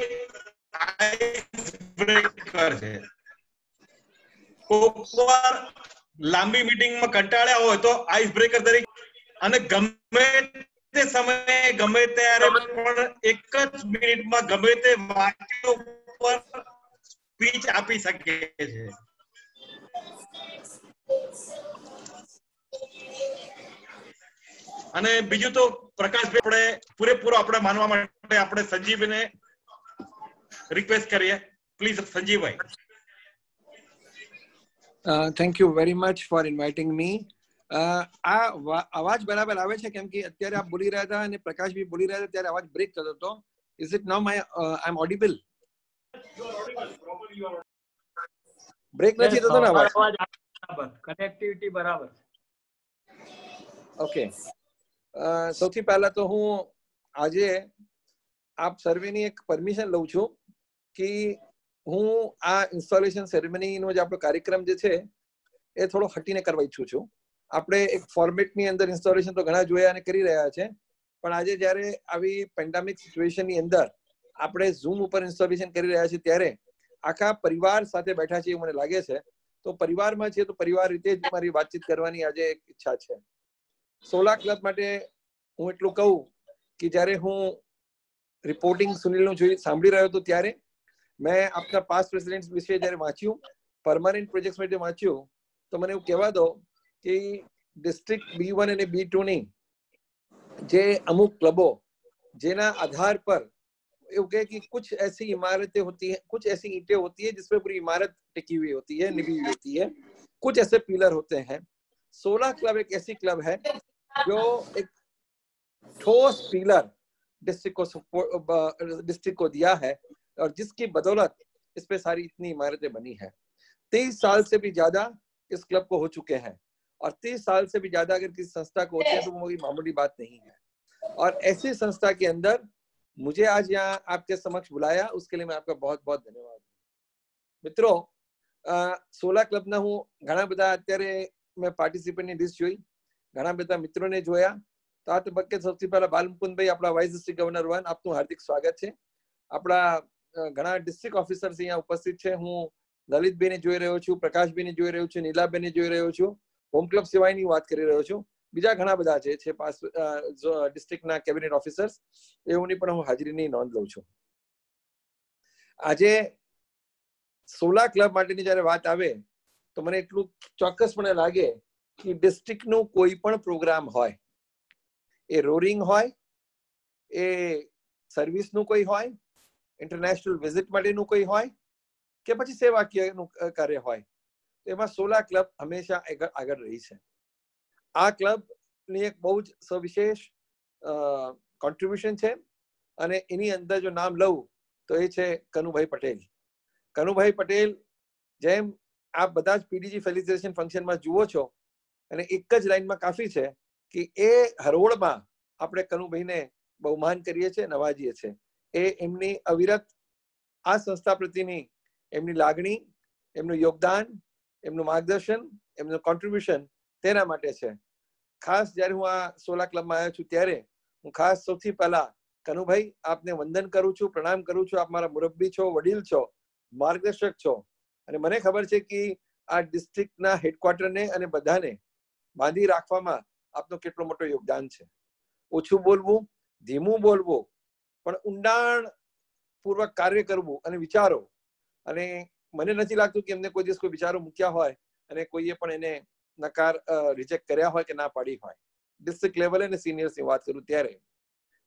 છે. કોકવાર લાંબી મીટિંગમાં કંટાળ્યા હોય તો આઈસ બ્રેકર તરીકે અને ગમે તે સમયે ગમે ત્યારે પણ એક જ મિનિટમાં ગમે તે વાક્ય ઉપર સ્પીચ આપી શકે છે. અને બીજું તો પ્રકાશભાઈ, આપણે પૂરેપૂરો આપણે માનવા માટે આપણે સંજીવને રિક્વેસ્ટ કરીએ. Please સંજીવભાઈ. Thank you very much for inviting me. આ અવાજ બરાબર આવે છે? કેમ કે અત્યારે આપ બોલી રહ્યા હતા અને પ્રકાશ ભી બોલી રહ્યા હતા ત્યારે અવાજ બ્રેક થતો હતો. Is it now I am audible? Break નથી થતો ને અવાજ? બરાબર, કનેક્ટિવિટી બરાબર. ઓકે, સૌથી પહેલા તો હું આજે આપ સર્વેની એક પરમિશન લઉં છું કે હું આ ઇન્સ્ટોલેશન સેરેમનીનો જે આપણો કાર્યક્રમ જે છે એ થોડો હટીને કરવા ઈચ્છું છું. આપણે એક ફોર્મેટની અંદર ઇન્સ્ટોલેશન તો ઘણા જોયા અને કરી રહ્યા છે, પણ આજે જ્યારે આવી પેન્ડેમિક સિચ્યુએશનની અંદર આપણે ઝૂમ ઉપર ઇન્સ્ટોલેશન કરી રહ્યા છીએ ત્યારે આખા પરિવાર સાથે બેઠા છે એવું મને લાગે છે. તો પરિવારમાં છે તો પરિવાર રીતે જ મારી વાતચીત કરવાની આજે એક ઈચ્છા છે. સોલા ક્લબ માટે હું એટલું કહું કે જ્યારે હું રિપોર્ટિંગ સુનિલનું સાંભળી રહ્યો હતો ત્યારે મેં આપના પાસ્ટ પ્રેસિડેન્ટ્સ વિશે જ્યારે વાંચ્યું, પરમાનન્ટ પ્રોજેક્ટ્સ માટે વાંચ્યું, તો મને એવું કહેવા દો કે ડિસ્ટ્રિક્ટ B1 અને B2 ની જે અમુક ક્લબો જેના આધાર પર એવું કહે कि कुछ ऐसी इमारतें होती हैं, कुछ ऐसी ईंटें होती है जिसपे पूरी इमारत टिकी हुई होती है, निभी हुई होती है, कुछ ऐसे पिलर होते हैं. सोला क्लब एक ऐसी क्लब है जो एक ठोस पिलर डिस्ट्रिक्ट को दिया है और जिसकी बदौलत इस पे सारी इतनी इमारतें बनी है. 30 साल से भी ज्यादा इस क्लब को हो चुके हैं और 30 साल से भी ज्यादा अगर किसी संस्था को होते हैं तो वो कोई मामूली बात नहीं है. और ऐसी संस्था के अंदर मुझे आज यहाँ आपके समक्ष बुलाया, उसके लिए मैं आपका बहुत बहुत धन्यवाद. મિત્રો, સોલા ક્લબના હું ઘણા બધા અત્યારે મેં પાર્ટિસિપન્ટની લિસ્ટ જોઈ, ઘણા બધા મિત્રોને જોયા. તો આ તબક્કે સૌથી પહેલા બાલમુકુંદભાઈ, આપણા વાઇસ ડિસ્ટ્રિક્ટ ગવર્નર 1, આપનું હાર્દિક સ્વાગત છે. આપણા ઘણા ડિસ્ટ્રિક્ટ ઓફિસર્સ અહીંયા ઉપસ્થિત છે. હું લલિતભાઈને જોઈ રહ્યો છું, પ્રકાશભાઈને જોઈ રહ્યો છું, નીલાબેનને જોઈ રહ્યો છું, હોમ ક્લબ સિવાયની વાત કરી રહ્યો છું. બીજા ઘણા બધા છે પાસ ડિસ્ટ્રિક્ટના કેબિનેટ ઓફિસર્સ, એઓની પણ હું હાજરીની નોંધ લઉં છું. આજે સોલા ક્લબ માટેની જ્યારે વાત આવે તો મને એટલું ચોક્કસપણે લાગે કે ડિસ્ટ્રિક્ટનું કોઈ પણ પ્રોગ્રામ હોય, એ રોરિંગ હોય, એ સર્વિસનું કોઈ હોય, ઇન્ટરનેશનલ વિઝિટ માટેનું કોઈ હોય કે પછી સેવાકીયનું કાર્ય હોય, તો એમાં સોલા ક્લબ હંમેશા આગળ રહી છે. આ ક્લબની એક બહુ જ સવિશેષ કોન્ટ્રીબ્યુશન છે અને એની અંદર જો નામ લઉં તો એ છે કનુભાઈ પટેલ. કનુભાઈ પટેલ, જેમ આપ બધા જ પીડીજી ફેલિસિટેશન ફંક્શનમાં જુઓ છો અને એક જ લાઈનમાં કાફી છે કે એ હરોળમાં આપણે કનુભાઈને બહુમાન કરીએ છીએ, નવાજીએ છીએ. એ એમની અવિરત આ સંસ્થા પ્રત્યેની એમની લાગણી, એમનું યોગદાન, એમનું માર્ગદર્શન, એમનું કોન્ટ્રીબ્યુશન તેના માટે છે. ખાસ જ્યારે હું આ સોલા ક્લબમાં આવ્યો છું ત્યારે હું ખાસ સૌથી પહેલા કનુભાઈ આપને વંદન કરું છું, પ્રણામ કરું છું. આપ મારા મુરબ્બી છો, વડીલ છો, માર્ગદર્શક છો. અને મને ખબર છે કે આ ડિસ્ટ્રિક્ટના હેડક્વાર્ટરને અને બધાને બાંધી રાખવામાં આપનો કેટલો મોટો યોગદાન છે. ઓછું બોલવું, ધીમું બોલવું, પણ ઊંડાણ પૂર્વક કાર્ય કરવું અને વિચારો. અને મને નથી લાગતું કે એમને કોઈ દિવસ કોઈ વિચારો મૂક્યા હોય અને કોઈએ પણ એને નકાર રિજેક્ટ કર્યા હોય કે ના પાડી હોય. ડિસ્ટ્રિક્ટ લેવલે અને સિનિયર્સની વાત કરું ત્યારે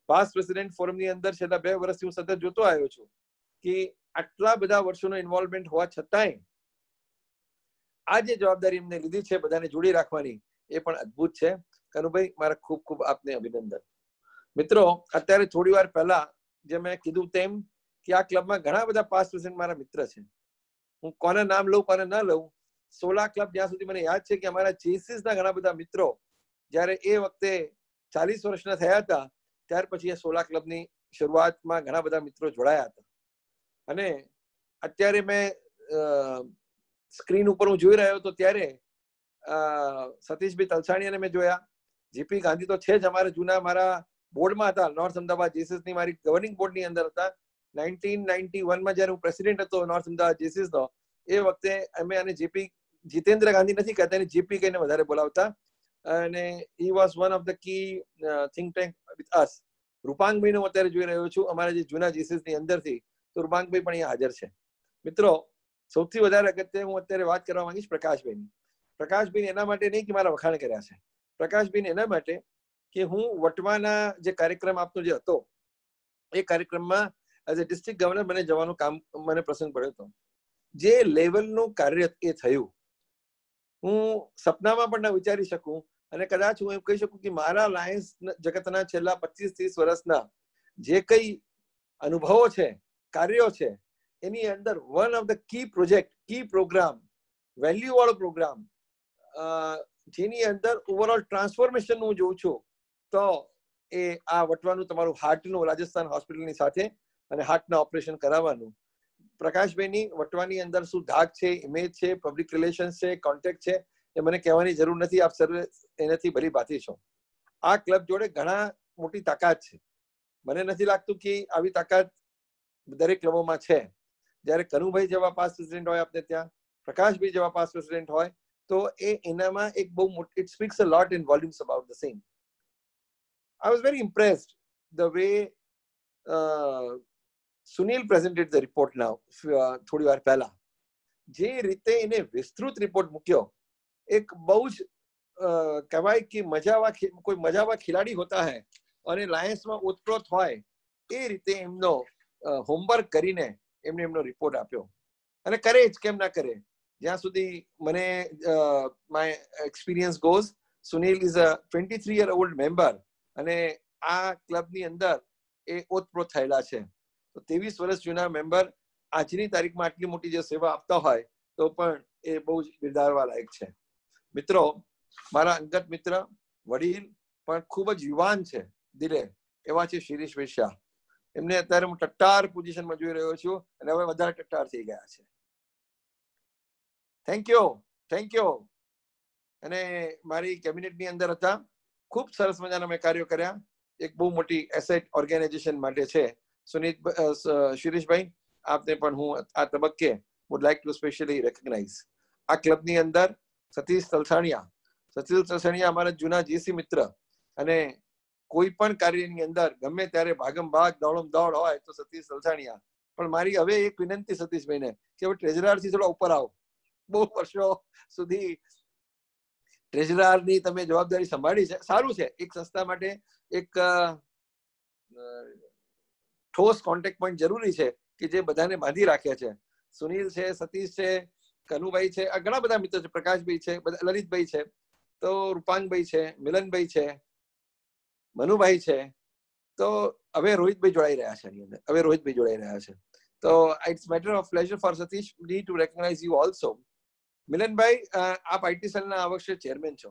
પાસ્ટ પ્રેસિડેન્ટ ફોરમની અંદર છેલ્લા 2 વર્ષથી હું સતત જોતો આવ્યો છું કે આટલા બધા વર્ષોનો ઇન્વોલ્વમેન્ટ હોવા છતાંય આ જે જવાબદારી એમને લીધી છે બધાને જોડી રાખવાની, એ પણ અદ્ભુત છે. કનુભાઈ, મારા ખૂબ ખૂબ આપને અભિનંદન. મિત્રો, અત્યારે થોડી વાર પહેલા જે મેં કીધું તેમ કે આ ક્લબમાં ઘણા બધા પાસ્ટ પ્રેસિડેન્ટ મારા મિત્ર છે. હું કોને નામ લઉં કોને ન લઉં, સોલા ક્લબ જ્યાં સુધી મને યાદ છે કે અમારા જેસીસના ઘણા બધા મિત્રો જ્યારે એ વખતે 40 વર્ષના થયા હતા ત્યાર પછી એ સોલા ક્લબની શરૂઆતમાં ઘણા બધા મિત્રો જોડાયા હતા. અને અત્યારે મેં સ્ક્રીન ઉપર હું જોઈ રહ્યો હતો ત્યારે સતીશભાઈ તલસાણીયાને મેં જોયા. જીપી ગાંધી તો છે જ, અમારા જૂના મારા બોર્ડમાં હતા, નોર્થ અમદાવાદ જેસીસની મારી ગવર્નિંગ બોર્ડની અંદર હતા. 1991માં જ્યારે હું પ્રેસિડેન્ટ હતો નોર્થ અમદાવાદ જેસીસનો, એ વખતે અમે આને જીપી જીતેન્દ્ર ગાંધી નથી કહેતા, એને જીપી કહીને વધારે બોલાવતા. અને he was one of the key think tank with us. રૂપાંગભાઈને હું અત્યારે જોઈ રહ્યો છું અમારા જે જૂના જેસીસની અંદરથી, તો રૂપાંગભાઈ પણ અહીંયા હાજર છે. મિત્રો, સૌથી વધારે અગત્ય હું અત્યારે વાત કરવા માંગીશ પ્રકાશભાઈની. પ્રકાશભાઈ એના માટે નહીં કે મારા વખાણ કર્યા છે, પ્રકાશભાઈ એના માટે કે હું વટવાના જે કાર્યક્રમ આપનો જે હતો એ કાર્યક્રમમાં એઝ અ ડિસ્ટ્રિક્ટ ગવર્નર મને જવાનું કામ મને પ્રસંગ પડ્યો હતો. જે લેવલનું કાર્ય એ થયું હું સપનામાં પણ ન વિચારી શકું. અને કદાચ હું એમ કહી શકું કે મારા લાયન્સ જગતના છેલ્લા 25-30 વર્ષના જે કઈ અનુભવો છે, કાર્યો છે, એની અંદર one of the key project, key program, value વાળો પ્રોગ્રામ જેની અંદર ઓવરઓલ ટ્રાન્સફોર્મેશન હું જોઉં છું તો એ આ વટવાનું તમારું હાર્ટનું રાજસ્થાન હોસ્પિટલની સાથે અને હાર્ટના ઓપરેશન કરાવવાનું. પ્રકાશભાઈની વટવાની અંદર શું ધાક છે, ઇમેજ છે, પબ્લિક રિલેશન્સ છે, કોન્ટેક્ટ છે, એ મને કહેવાની જરૂર નથી. આપ સર્વે એનાથી ભલી ભાતી છો. આ ક્લબ જોડે ઘણા મોટી તાકાત છે. મને નથી લાગતું કે આવી તાકાત દરેક ક્લબોમાં છે. જ્યારે કનુભાઈ જેવા પાસ્ટ પ્રેસિડેન્ટ હોય આપણે ત્યાં, પ્રકાશભાઈ જેવા પાસ્ટ પ્રેસિડેન્ટ હોય, તો એ એનામાં એક બહુ મોટી, it speaks a lot in volumes about the same. I was very impressed the way Sunil presented the report now થોડી વાર પહેલા. જે રીતે એને વિસ્તૃત રિપોર્ટ મૂક્યો, એક બહુ જ કહેવાય કે કોઈ મજાવા ખિલાડી હોતા હૈ અને લાયન્સમાં ઓતપ્રોત હોય એ રીતે એમનો હોમવર્ક કરીને એમને એમનો રિપોર્ટ આપ્યો. અને કરે જ, કેમ ના કરે. જ્યાં સુધી મને my experience goes, Sunil is a 23-year-old member અને આ ક્લબની અંદર એ ઓતપ્રોત થયેલા છે. તો 23 વર્ષ જૂના મેમ્બર આજની તારીખમાં આટલી મોટી જે સેવા આપતા હોય તો પણ એ બહુ જ બિરદાવવા લાયક છે. મિત્રો, મારા અંગત મિત્ર, વડીલ પણ ખૂબ જ યુવાન છે દિલે, એવા છે શિરીષભાઈ શાહ. એમને અત્યારે હું ટટ્ટાર પોઝિશનમાં જોઈ રહ્યો છું અને હવે વધારે ટટ્ટાર થઈ ગયા છે. Thank you. અને મારી કેબિનેટની અંદર હતા, ખૂબ સરસ મજાના મેં કાર્યો કર્યા. એક બહુ મોટી એસેટ ઓર્ગેનાઇઝેશન માટે છે. શિરીષભાઈ, આપને પણ હું આ તબક્કે would like to specially recognize. આ ક્લબની અંદર સતીશ તલસાણીયા અમારા જૂના જીસી મિત્ર, અને કોઈ પણ કાર્યની અંદર ગમે ત્યારે ભાગમ ભાગ દોડમ દોડ હોય તો સતીશ તલસાણીયા. પણ મારી હવે એક વિનંતી સતીશભાઈને કે હવે ટ્રેઝરરથી થોડા ઉપર આવો. બહુ વર્ષો સુધી ટ્રેઝરરની તમે જવાબદારી સંભાળી છે, સારું છે. એક સંસ્થા માટે એક ઠોસ કોન્ટેક્ટ પોઈન્ટ જરૂરી છે કે જે બધાને બાંધી રાખ્યા છે. સુનિલ છે, સતીશ છે, કનુભાઈ છે, આ ઘણા બધા મિત્રો છે, પ્રકાશભાઈ છે, લલિતભાઈ છે, તો રૂપાંગભાઈ છે, મિલનભાઈ છે, મનુભાઈ છે, તો હવે રોહિતભાઈ જોડાઈ રહ્યા છે. તો it's matter of pleasure for Satish D to recognise you also. મિલનભાઈ, આપ આઈટી સેલના આ વર્ષે ચેરમેન છો.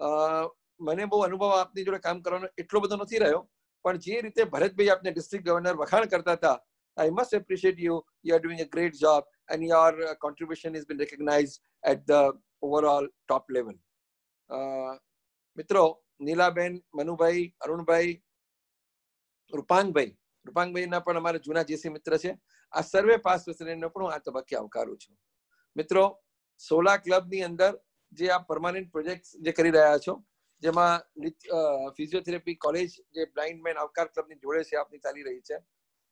મને બહુ અનુભવ આપની જોડે કામ કરવાનો એટલો બધો નથી રહ્યો, પણ જે રીતે ભરતભાઈ આપને ડિસ્ટ્રિક્ટ ગવર્નર વખાણ કરતા હતા, I must appreciate you. You are doing a great job and your contribution has been recognized at the overall top level. મિત્રો, નીલાબેન, મનુભાઈ, અરુણભાઈ, રૂપાંગભાઈના પણ અમારા જૂના જેસી મિત્ર છે. આ સર્વે પાસ પ્રેસિડેન્ટનો પણ હું આ તબક્કે આવકારું છું. મિત્રો, 16 ક્લબની અંદર જે આ પરમાનન્ટ પ્રોજેક્ટ જે કરી રહ્યા છો, જેમાં ફિઝિયોથેરાપી કોલેજ જે બ્લાઇન્ડ મેન આવકાર ક્લબની જોડે છે આપની ચાલી રહી છે,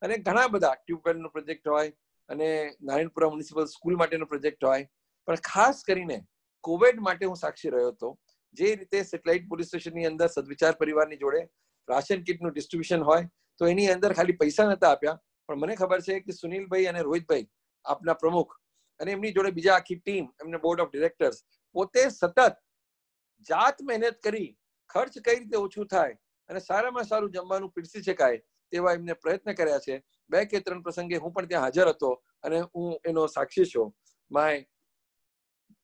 અને ઘણા બધા ટ્યુબવેલનો પ્રોજેક્ટ હોય અને નારાયણપુરા મ્યુનિસિપલ સ્કૂલ માટેનો પ્રોજેક્ટ હોય, પણ ખાસ કરીને કોવિડ માટે હું સાક્ષી રહ્યો હતો. જે રીતે સેટેલાઇટ પોલીસ સ્ટેશનની અંદર સદવિચાર પરિવારની જોડે રાશન કીટનું ડિસ્ટ્રીબ્યુશન હોય, તો એની અંદર ખાલી પૈસા નતા આપ્યા, પણ મને ખબર છે કે સુનિલભાઈ અને રોહિતભાઈ આપના પ્રમુખ અને એમની જોડે બીજા આખી ટીમ, એમને બોર્ડ ઓફ ડિરેક્ટર્સ પોતે સતત જાત મહેનત કરી ખર્ચ કઈ રીતે ઓછું થાય અને સારામાં સારું જમવાનું પીરસી શકાય તેવા એમને પ્રયત્ન કર્યા છે. 2 કે 3 પ્રસંગે હું પણ ત્યાં હાજર હતો અને હું એનો સાક્ષી છું. My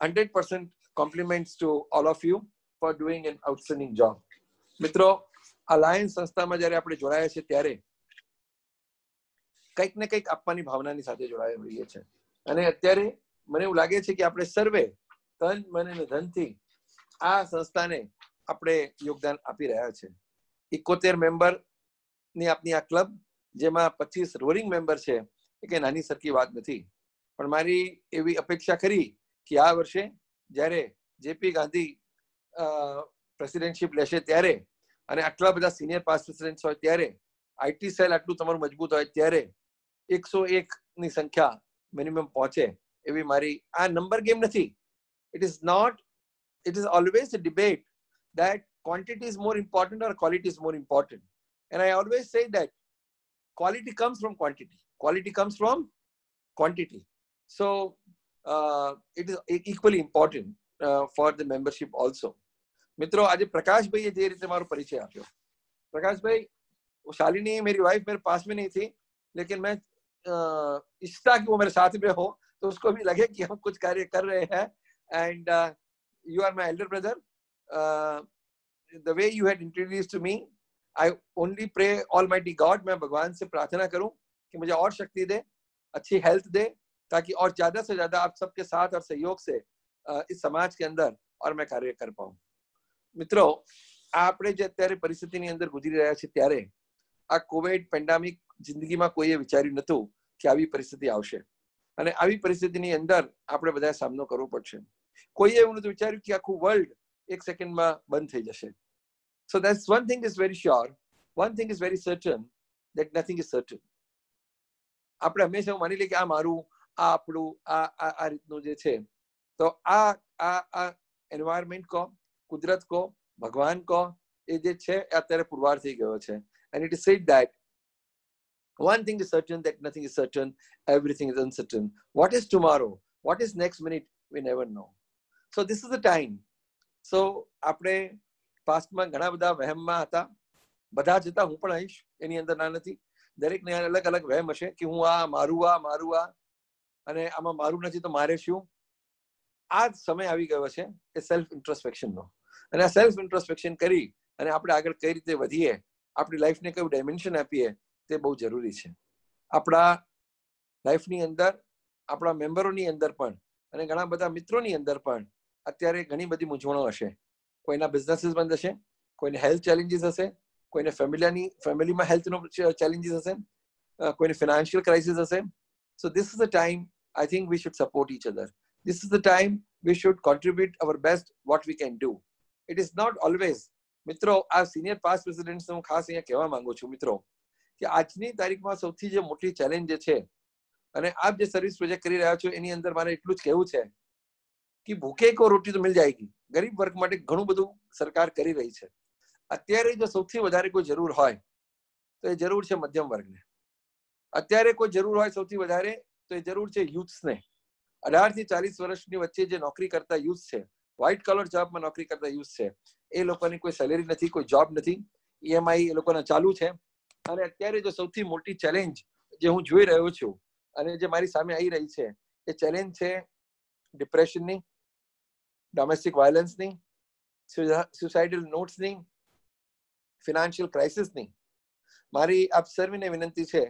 100% compliments to all of you for doing an outstanding job. મિત્રો, આ લાયન્સ સંસ્થામાં જ્યારે આપણે જોડાયા છે ત્યારે કંઈક ને કંઈક આપવાની ભાવનાની સાથે જોડાયા હોઈએ છે, અને અત્યારે મને એવું લાગે છે કે આપણે સર્વે તન, મન અને ધનથી આ સંસ્થાને આપણે યોગદાન આપી રહ્યા છે. 71 મેમ્બરની આપની આ ક્લબ, જેમાં 25 રોલિંગ મેમ્બર છે, એ કે નાની સરખી વાત નથી. પણ મારી એવી અપેક્ષા ખરી કે આ વર્ષે જ્યારે જેપી ગાંધી પ્રેસિડેન્ટશિપ લેશે ત્યારે, અને આટલા બધા સિનિયર પાસ પ્રેસિડેન્ટ હોય ત્યારે, આઈટી સેલ આટલું તમારું મજબૂત હોય ત્યારે 101ની સંખ્યા મિનિમમ પહોંચે એવી મારી. આ નંબર ગેમ નથી. It is always a debate that quantity is more important or quality is more important. And I always say that quality comes from quantity. Quality comes from quantity. So it is equally important for the membership also. મિત્રો, આજે પ્રકાશભાઈએ જે રીતે મારો પરિચય આપ્યો, પ્રકાશભાઈ, शालिनी मेरी wife मेरे पास में नहीं थी, लेकिन मैं इच्छा कि वो मेरे साथ में हो तो उसको भी लगे कि हम कुछ कार्य कर रहे हैं. And you are my elder brother. The way you had introduced to me, I only pray Almighty God, मैं भगवान से प्रार्थना करूं कि मुझे और शक्ति दे, अच्छी हेल्थ दे, ताकि और ज्यादा से ज्यादा आप सबके साथ और सहयोग से इस समाज के अंदर और मैं कार्य कर पाऊं. મિત્રો, આપણે જે અત્યારે પરિસ્થિતિની અંદર ગુજરી રહ્યા છે ત્યારે આ કોવિડ પેન્ડેમિક જિંદગીમાં કોઈએ વિચાર્યું નહોતું કે આવી પરિસ્થિતિ આવશે, અને આવી પરિસ્થિતિની અંદર આપણે બધાએ સામનો કરવો પડશે. કોઈએ એવું નહોતું વિચાર્યું કે આખું વર્લ્ડ 1 સેકન્ડમાં બંધ થઈ જશે. So that's one thing is very sure, one thing is very certain, that nothing is certain. આપણે હંમેશા માની લઈએ કે આ મારું, આ આપણું, આ રીતનું જે છે, તો આ એન્વાયરમેન્ટ કો, કુદરત કો, ભગવાન કો, એ જે છે એ અત્યારે પુરવાર થઈ ગયો છે. And it is said that one thing is certain, that nothing is certain, everything is uncertain. What is tomorrow? What is next minute? We never know. So this is the time. So આપણે પાસ્ટમાં ઘણા બધા વહેમમાં હતા, બધા જ હતા, હું પણ આવીશ, એની અંદર ના નથી. દરેકને અલગ અલગ વહેમ હશે કે હું આ મારું અને આમાં મારું નથી તો મારે શું. આ સમય આવી ગયો છે એ સેલ્ફ ઇન્ટ્રોસ્પેક્શનનો, અને આ સેલ્ફ ઇન્ટ્રોસ્પેક્શન કરી અને આપણે આગળ કઈ રીતે વધીએ, આપણી લાઈફને કયું ડાયમેન્શન આપીએ, તે બહુ જરૂરી છે. આપણા લાઈફની અંદર, આપણા મેમ્બરોની અંદર પણ અને ઘણા બધા મિત્રોની અંદર પણ અત્યારે ઘણી બધી મૂંઝવણો હશે. કોઈના બિઝનેસીસ બંધ હશે, કોઈને હેલ્થ ચેલેન્જીસ હશે, કોઈને ફેમિલીમાં હેલ્થનો ચેલેન્જીસ હશે, કોઈને ફિનાન્શિયલ ક્રાઇસિસ હશે. So this is the time I think we should support each other. This is the time we should contribute our best what we can do. It is not always. મિત્રો, આ senior pass પ્રેસિડેન્ટ્સને હું ખાસ અહીંયા કહેવા માંગુ છું મિત્રો, કે આજની તારીખમાં સૌથી જે મોટી ચેલેન્જ જે છે, અને આપ જે સર્વિસ પ્રોજેક્ટ કરી રહ્યા છો એની અંદર મારે એટલું જ કહેવું છે કે ભૂખે કો રોટી તો મિલ જાયગી. ગરીબ વર્ગ માટે ઘણું બધું સરકાર કરી રહી છે. અત્યારે જો સૌથી વધારે કોઈ જરૂર હોય તો એ જરૂર છે મધ્યમ વર્ગને. અત્યારે કોઈ જરૂર હોય સૌથી વધારે તો એ જરૂર છે યુથ્સને. 18 થી 40 વર્ષની વચ્ચે જે નોકરી કરતા યુથ છે, વ્હાઇટ કલર જોબમાં નોકરી કરતા યુથ છે, એ લોકોની કોઈ સેલેરી નથી, કોઈ જોબ નથી, EMI એ લોકોના ચાલુ છે. અને અત્યારે જો સૌથી મોટી ચેલેન્જ જે હું જોઈ રહ્યો છું અને જે મારી સામે આવી રહી છે, એ ચેલેન્જ છે ડિપ્રેશનની, ડોમેસ્ટિક વાયલન્સની, સુસાઇડલ નોટ્સની, ફિનાન્શિયલ ક્રાઇસિસની. મારી આપ સર્વેને વિનંતી છે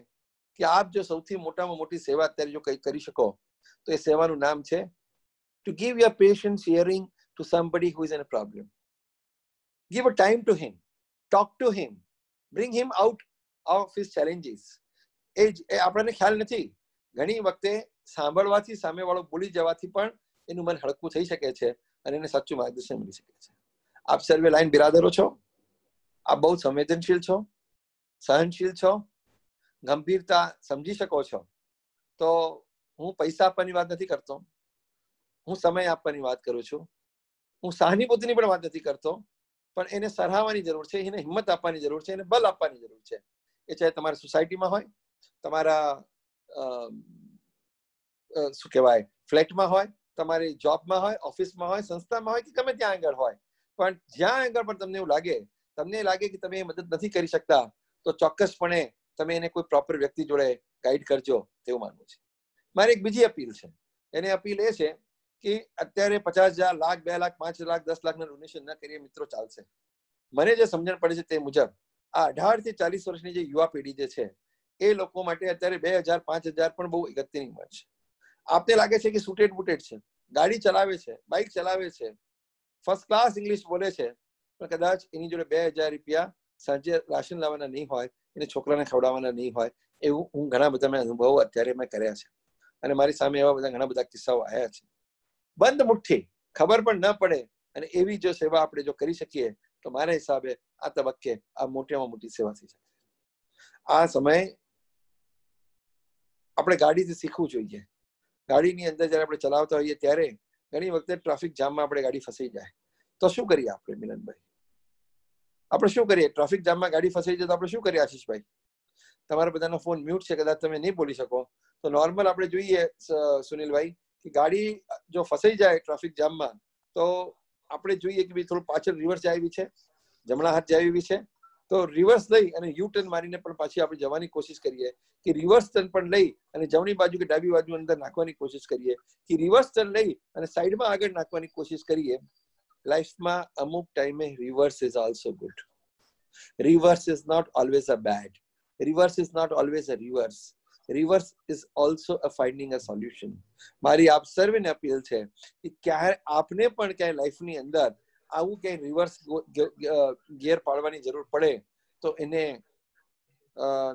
કે આપ જો સૌથી મોટામાં મોટી સેવા અત્યારે જો કંઈ કરી શકો તો એ સેવાનું નામ છે to give your patience hearing to somebody who is in a problem. Give a time to him, talk to him, bring him out of his challenges. એ આપણને ખ્યાલ નથી, ઘણી વખતે સાંભળવાથી સામેવાળો બોલી જવાથી પણ એનું મન હળકું થઈ શકે છે અને એને સાચું માર્ગદર્શન મળી શકે છે. આપ સર્વે લાઈન બિરાદરો છો, આપ બહુ સંવેદનશીલ છો, સહનશીલ છો, ગંભીરતા સમજી શકો છો. તો હું પૈસા આપવાની વાત નથી કરતો, હું સમય આપવાની વાત કરું છું, હું સહાનુભૂતિની પણ વાત નથી કરતો, પણ એને સરાહવાની જરૂર છે, એને હિંમત આપવાની જરૂર છે, એને બલ આપવાની જરૂર છે. એ ચાહે તમારા સોસાયટીમાં હોય, તમારા શું કહેવાય ફ્લેટમાં હોય, તમારી જોબમાં હોય, ઓફિસમાં હોય, સંસ્થામાં હોય કે ગમે ત્યાં આગળ હોય, પણ જ્યાં આગળ પણ તમને એવું લાગે, તમને લાગે કે તમે મદદ નથી કરી શકતા, તો ચોક્કસપણે તમે એને કોઈ પ્રોપર વ્યક્તિ જોડે ગાઈડ કરજો, તેવું માનવું છે. મારી એક બીજી અપીલ છે. એની અપીલ એ છે કે અત્યારે 50,000, લાખ, 2 લાખ, 5 લાખ, 10 લાખના ડોનેશન ન કરીએ મિત્રો, ચાલશે. મને જે સમજણ પડે છે તે મુજબ આ 18 થી 40 વર્ષની જે યુવા પેઢી જે છે એ લોકો માટે અત્યારે 2,000, 5,000 પણ બહુ અગત્યની ઉંમર છે. આપને લાગે છે કે સુટેડ બુટેડ છે, ગાડી ચલાવે છે, બાઇક ચલાવે છે, ફર્સ્ટ ક્લાસ ઇંગ્લિશ બોલે છે, પણ કદાચ એની જોડે 2,000 રૂપિયા સાંજે રાશન લાવવાના નહીં હોય, એને છોકરાને ખવડાવવાના નહીં હોય, એવું હું ઘણા બધા મેં અનુભવો અત્યારે મેં કર્યા છે અને મારી સામે એવા બધા ઘણા બધા કિસ્સાઓ આવ્યા છે. બંધ મુઠ્ઠી, ખબર પણ ન પડે અને એવી જો સેવા આપણે જો કરી શકીએ તો મારા હિસાબે આ તબક્કે આ મોટામાં મોટી સેવા થઈ શકે. આ સમય આપણે ગાડીથી શીખવું જોઈએ. ગાડીની અંદર જયારે આપણે ચલાવતા હોઈએ ત્યારે ઘણી વખતે ટ્રાફિક જામમાં આપણે ગાડી ફસાઈ જાય તો શું કરીએ આપણે મિલનભાઈ? આપણે શું કરીએ? ટ્રાફિક જામમાં ગાડી ફસાઈ જાય તો આપણે શું કરીએ આશીષભાઈ? તમારા બધાનો ફોન મ્યુટ છે, કદાચ તમે નહીં બોલી શકો તો નોર્મલ આપણે જોઈએ સુનિલભાઈ કે ગાડી જો ફસાઈ જાય ટ્રાફિક જામમાં તો આપણે જોઈએ કે ભાઈ થોડું પાછળ રિવર્સ આવી છે, જમણા હાથ આવી છે, તો રિવર્સ લઈ અને યુ ટર્ન મારીને પણ પાછી આપણે જવાની કોશિશ કરીએ, કે રિવર્સ ટર્ન પણ લઈ અને જમણી બાજુ કે ડાબી બાજુ અંદર નાખવાની કોશિશ કરીએ, કે રિવર્સ ટર્ન લઈ અને સાઈડમાં આગળ નાખવાની કોશિશ કરીએ. લાઈફમાં અમુક ટાઈમે reverse is also good. Reverse is not always a bad. Reverse is not always a reverse. Reverse is also a finding a solution. મારી આપ સર્વેને અપીલ છે કે ક્યારે આપને પણ ક્યાંય લાઈફની અંદર આવું ક્યાંય રિવર્સ ગિયર પાડવાની જરૂર પડે તો એને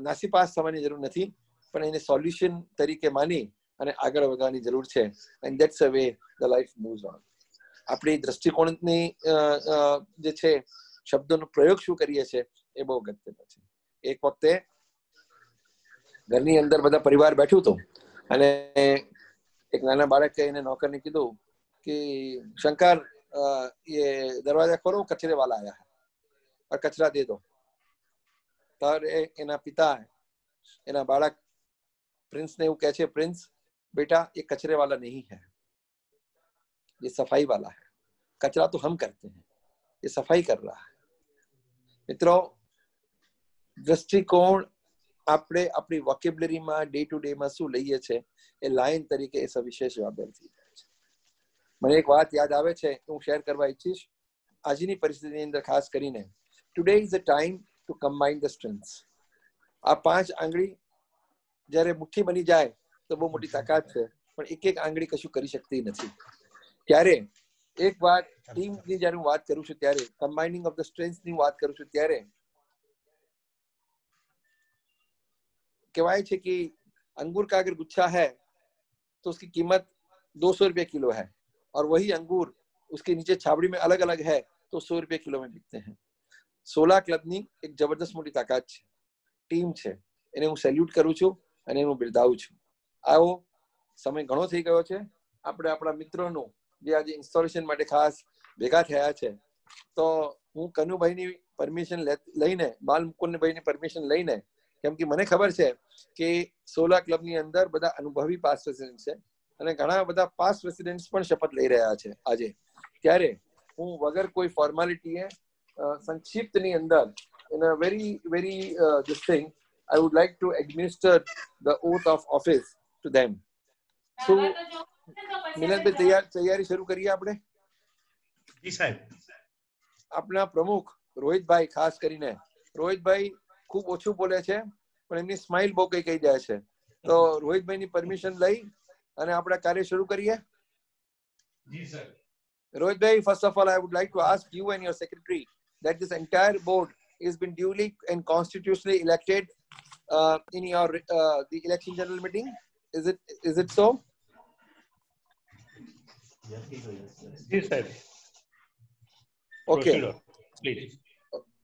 નાસીપાસ થવાની જરૂર નથી, પણ એને સોલ્યુશન તરીકે માની અને આગળ વધવાની જરૂર છે. And that's a way the life moves on. આપણી દ્રષ્ટિકોણની જે છે શબ્દોનો પ્રયોગ શું કરીએ છીએ એ બહુ અગત્યનો છે. એક વખતે ઘરની અંદર બધા પરિવાર બેઠું હતું અને એક નાના બાળકે એને નોકરને કીધું કે શંકર ये दरवाजा खोलो, कचरे वाला आया है और कचरा दे दो. तर એના પિતા એના બાળક પ્રિન્સને એવું કહે છે, પ્રિન્સ बेटा ये कचरे वाला नहीं है, ये सफाई वाला है. कचरा तो हम करते हैं, ये सफाई कर रहा है. મિત્રો, દ્રષ્ટિકોણ આપણે આપણી વોકેબ્યુલરીમાં ડે ટુ ડે માં શું લઈએ છે એ લાઈન તરીકે એ સવિશેષ જવાબદારી થઈ જાય છે. મને એક વાત યાદ આવે છે, હું શેર કરવા ઈચ્છીશ. આજની પરિસ્થિતિની અંદર ખાસ કરીને today is a time to combine the strengths. આ 5 આંગળી જ્યારે મુઠ્ઠી બની જાય તો બહુ મોટી તાકાત છે, પણ એક એક આંગળી કશું કરી શકતી નથી. ત્યારે એક વાત ટીમની જ્યારે હું વાત કરું છું ત્યારે, કમ્બાઇનિંગ ઓફ ધ સ્ટ્રેન્થ્સની વાત કરું છું ત્યારે કહેવાય છે કે अंगूर का अगर गुच्छा है तो उसकी कीमत 200 रुपये किलो है और वही अंगूर उसके नीचे छाबड़ी में अलग अलग है तो 100 रुपये किलो में बिकते हैं. 16 ક્લબની એક જબરદસ્ત મોટી તાકાત છે, ટીમ છે, એને હું સેલ્યુટ કરું છું અને હું બિરદાવું છું. આવો સમય ઘણો થઈ ગયો છે. આપણે આપણા મિત્રોનું જે આજે ઇન્સ્ટોલેશન માટે ખાસ ભેગા થયા છે, તો હું કનુભાઈની પરમિશન લઈને, બાલ મુકુંદભાઈની પરમિશન લઈને, કેમ કે મને ખબર છે કે 16 ક્લબની અંદર બધા અનુભવી પાસ્ટ રેસિડેન્ટ છે અને ઘણા બધા પાસ્ટ રેસિડેન્ટ્સ પણ શપથ લઈ રહ્યા છે આજે. ત્યારે હું વગર કોઈ ફોર્માલિટીએ સંક્ષિપ્તની અંદર in a very this thing I would like to administer the oath of office to them. So મિલનભાઈ તૈયારી શરૂ કરીએ આપણે? જી સાહેબ. આપણા પ્રમુખ રોહિતભાઈ, ખાસ કરીને રોહિતભાઈ ખૂબ ઓછું બોલે છે પણ એમની સ્માઇલ બહુ કઈ કહી જાય છે. તો રોહિતભાઈની પરમિશન લઈ અને આપણે કાર્ય શરૂ કરીએ. જી sir. Rohitbhai, first of all, I would like to ask you and your secretary that this entire board has been duly and constitutionally elected in your the election general meeting. Is it so? Yes, sir. Okay. Please.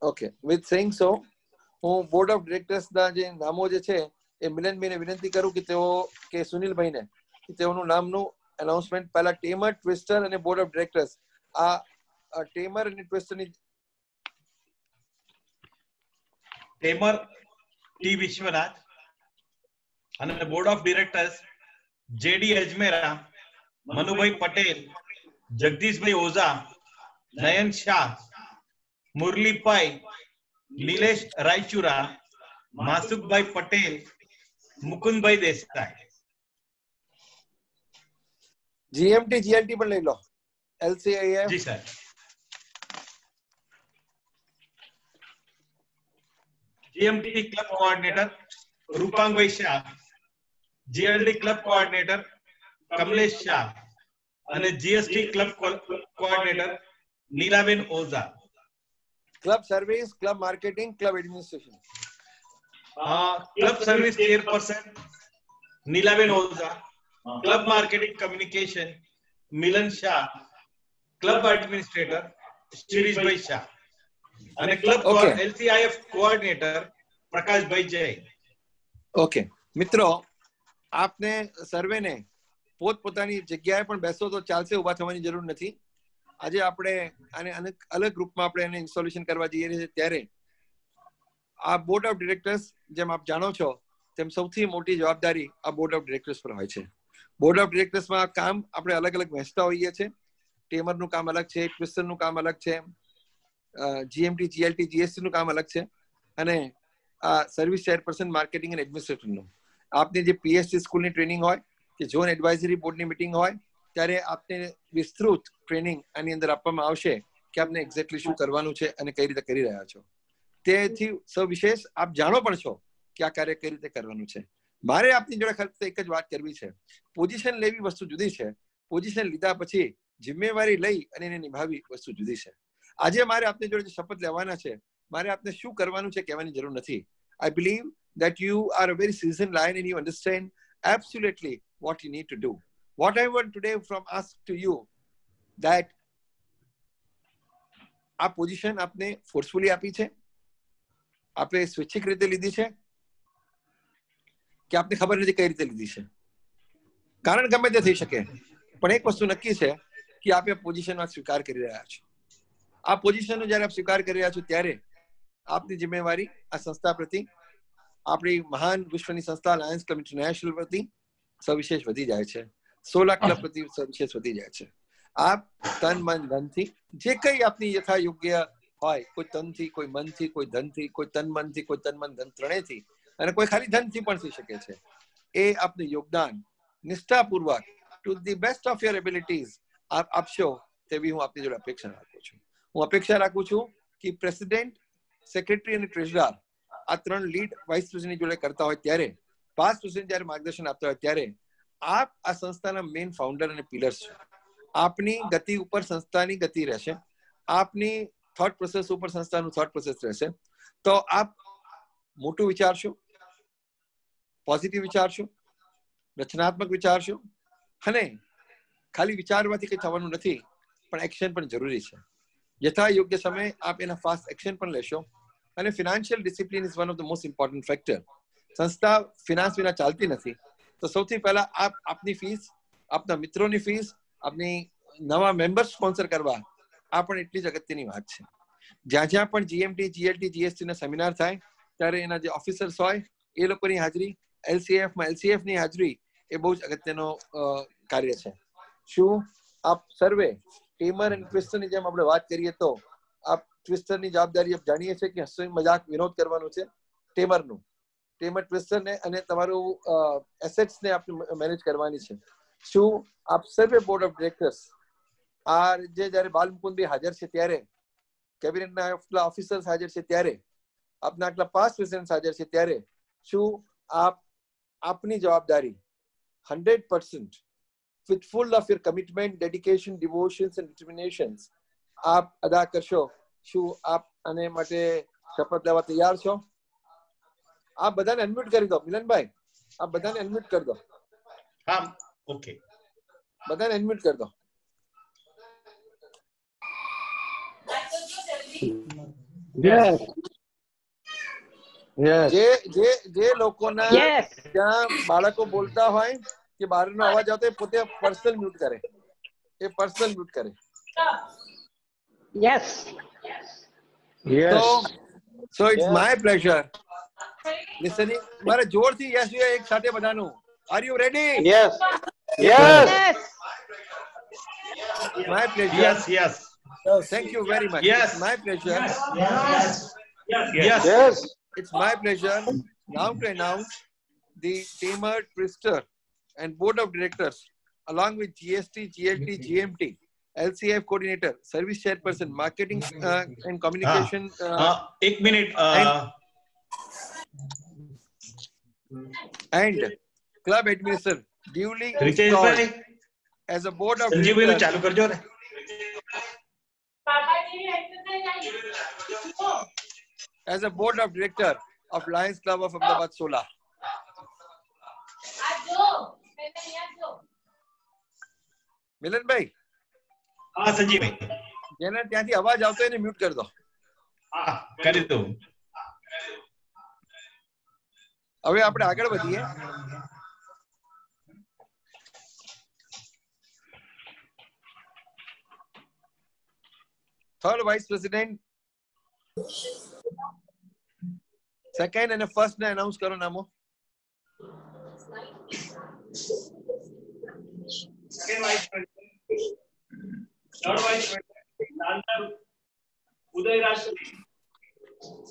Okay. With saying so, હું board of directors ના જે નામો જે છે એ મિલનભાઈને વિનંતી કરું કે તેઓ કે સુનિલભાઈને કે તેઓનું નામનું અનાઉન્સમેન્ટ પહેલા ટેમર, ટ્વિસ્ટર અને બોર્ડ ઓફ ડિરેક્ટર્સ, આ ટેમર અને ટ્વિસ્ટરની ટેમર ટી વિશ્વનાથ અને board of directors JD Ajmera, મનુભાઈ પટેલ, જગદીશભાઈ ઓઝા, નયન શાહ, મુરલીભાઈ, નિલેશ રાયચુરા, માસુકભાઈ પટેલ, મુકુંદભાઈ દેસાઈ. જીએમટી જીએલટી પણ લઈ લો. એલસીઆઈએફ. જી સર. જીએમટી ક્લબ કોઓર્ડિનેટર રૂપાંગભાઈ Shah, GLD club coordinator Kamlesh Shah અને જીએસટી ક્લબ કોઓર્ડિનેટર નીલાબેન Ojha. Club service, club marketing, club administration. Club service chairperson Nilaben Ojha, club marketing communication Milan Shah, club administrator શિરીષભાઈ શાહ અને ક્લબ એલસીઆઈએફ કોઓર્ડિનેટર પ્રકાશભાઈ જૈન. ઓકે મિત્રો, આપને સર્વેને પોતપોતાની જગ્યાએ પણ બેસો તો ચાલશે, ઉભા થવાની જરૂર નથી. આજે આપણે આને અલગ ગ્રુપમાં આપણે એને ઇન્સ્ટોલેશન કરવા જઈએ છીએ ત્યારે આ બોર્ડ ઓફ ડિરેક્ટર્સ, જેમ આપ જાણો છો તેમ સૌથી મોટી જવાબદારી આ બોર્ડ ઓફ ડિરેક્ટર્સ પર હોય છે. બોર્ડ ઓફ ડિરેક્ટર્સમાં કામ આપણે અલગ અલગ વહેંચતા હોઈએ છીએ. ટેમરનું કામ અલગ છે, ટ્વિસ્ટરનું કામ અલગ છે, જીએમટી, જીએલટી, જીએસટી નું કામ અલગ છે અને આ સર્વિસ ચેરપર્સન માર્કેટિંગ અને એડમિનિસ્ટ્રેશનનું. આપની જે પીએસસી સ્કૂલની ટ્રેનિંગ હોય કે ઝોન એડવાઇઝરી બોર્ડની મીટિંગ હોય ત્યારે આપને વિસ્તૃત ટ્રેનિંગ આની અંદર આપવામાં આવશે કે આપને એક્ઝેક્ટલી શું કરવાનું છે અને કઈ રીતે કરી રહ્યા છો. તેથી સવિશેષ આપ જાણો પણ છો કે આ કાર્ય કઈ રીતે કરવાનું છે. મારે આપની જોડે ખાલી એક જ વાત કરવી છે. પોઝિશન લેવી વસ્તુ જુદી છે, પોઝિશન લીધા પછી જિમ્મેવારી લઈ અને એને નિભાવવી વસ્તુ જુદી છે. આજે મારે આપની જોડે જે શપથ લેવાના છે, મારે આપને શું કરવાનું છે કહેવાની જરૂર નથી. I believe that you are a very seasoned lion and you understand absolutely what you need to do. What I want today from ask to you that આ પોઝિશન આપને ફોર્સફુલી આપી છે, આપણે સ્વૈચ્છિક રીતે લીધી છે કે આપને ખબર નથી કઈ રીતે લીધી છે. કારણ ગમે તે થઈ શકે, પણ એક વસ્તુ નક્કી છે કે આપે પોઝિશનમાં સ્વીકાર કરી રહ્યા છો. આ પોઝિશનનો જ્યારે આપ સ્વીકાર કરી રહ્યા છો ત્યારે આપની જિમ્મેવારી આ સંસ્થા પ્રતિ, આપણી મહાન વિશ્વની સંસ્થા લાયન્સ ક્લબ ઇન્ટરનેશનલ પ્રતિ સવિશેષ વધી જાય છે. 16 ક્લબ પ્રતિ સવિશેષ વધી જાય છે. આપ તન મન ધનથી જે કઈ આપની યથા યોગ્ય હોય, કોઈ તનથી, કોઈ મનથી, કોઈ ધનથી, કોઈ તન મનથી, કોઈ તન મન ધન ત્રણેયથી અને કોઈ ખાલી ધનથી પણ થઈ શકે છે, એ આપનું યોગદાન નિષ્ઠાપૂર્વક to the best of your abilities આપ આપશો તેવી હું આપની જોડે અપેક્ષા રાખું છું. હું અપેક્ષા રાખું છું કે પ્રેસિડેન્ટ, સેક્રેટરી અને ટ્રેઝરર આ ત્રણ લીડ વાઇસ પ્રેસિડેન્ટ જોડે કરતા હોય ત્યારે, પાસ પ્રેસિડેન્ટ જ્યારે માર્ગદર્શન આપતા હોય ત્યારે આપ આ સંસ્થાના મેઇન ફાઉન્ડર અને પિલર્સ છો. આપની ગતિ ઉપર સંસ્થાની ગતિ રહેશે, આપની થોટ પ્રોસેસ ઉપર સંસ્થાનું થોટ પ્રોસેસ રહેશે. તો આપ મોટું વિચારશો, પોઝિટિવ વિચારશો, રચનાત્મક વિચારશો અને ખાલી વિચારવાથી કંઈ થવાનું નથી, પણ એક્શન પણ જરૂરી છે. યથા યોગ્ય સમય આપ એના ફાસ્ટ એક્શન પણ લેશો અને financial discipline is one of the most important factor. સંસ્થા ફિનાન્સ વિના ચાલતી નથી. તો સૌથી પહેલા આપ આપની ફીસ, આપના મિત્રોની ફીસ, આપની નવા મેમ્બર્સ સ્પોન્સર કરવા આ પણ એટલી જ અગત્યની વાત છે. જ્યાં જ્યાં પણ જીએમટી, જીએલટી, જીએસટી ના સેમિનાર થાય ત્યારે એના જે ઓફિસર્સ હોય એ લોકોની હાજરી, એલસીએફ ની હાજરી એ બહુ જ અગત્યનો કાર્ય છે. શું આપ સર્વે ટેમર અને ટ્વિસ્ટરની જેમ આપણે વાત કરીએ તો આપ ટ્વિસ્ટરની જવાબદારી આપ જાણીએ છીએ કે હસી મજાક વિનોદ કરવાનું છે. ટેમર ટ્વિસ્ટરને અને તમારું એસેટ્સને આપણે મેનેજ કરવાની છે. શું આપ સર્વે બોર્ડ ઓફ ડિરેક્ટર્સ આ જે જયારે બાલમુકુંદભાઈ હાજર છે ત્યારે કેબિનેટના આટલા ઓફિસર્સ હાજર છે ત્યારે, આપના આટલા પાસ્ટ પ્રેસિડેન્ટ હાજર છે ત્યારે શું આપ આપની જવાબદારી 100% with full of your commitment, dedication, devotions and determinations આપ અદા કરશો? શું આપ આને માટે શપથ લેવા તૈયાર છો? આપ બધાને અનમ્યુટ કરી દો. મિલનભાઈ, આપ બધાને અનમ્યુટ કરી દો. હા, ઓકે, બધાને અનમ્યુટ કરી દો. જે લોકોના ત્યાં બાળકો બોલતા હોય કે બહારનો અવાજ આવતો હોય પોતે પર્સનલ મ્યુટ કરે. એ પર્સનલ મ્યુટ કરે. Yes. So it's my pleasure listening. મારે જોરથી યસ એક સાથે બધાનું. Are you ready? Yes. Yes. My pleasure. yes, yes, Thank you very much. Yes. It's my pleasure. yes, Yes. It's my pleasure now to announce the Tamer Priester and Board of Directors, along with GST, GLT, GMT, LCF Coordinator, Service Chairperson, Marketing and Communication. એક minute and Club Administrator duly રિતેશભાઈ, installed as a Board of સંજીવભાઈનું Directors. ચાલુ કરજો ને. As a Board of Director of Lions Club of Ahmedabad, Sola. મિલનભાઈ, હા સંજીવભાઈ, જેને ત્યાંથી અવાજ આવતો એને મ્યુટ કરી દો. હા કરી દઉં. હવે આપણે આગળ વધીએ. થર્ડ વાઇસ પ્રેસિડેન્ટ, સેકન્ડ અને ફર્સ્ટ ને અનાઉન્સ કરો નામો. Second vice president, third vice president, Nandar Uday Rashmi,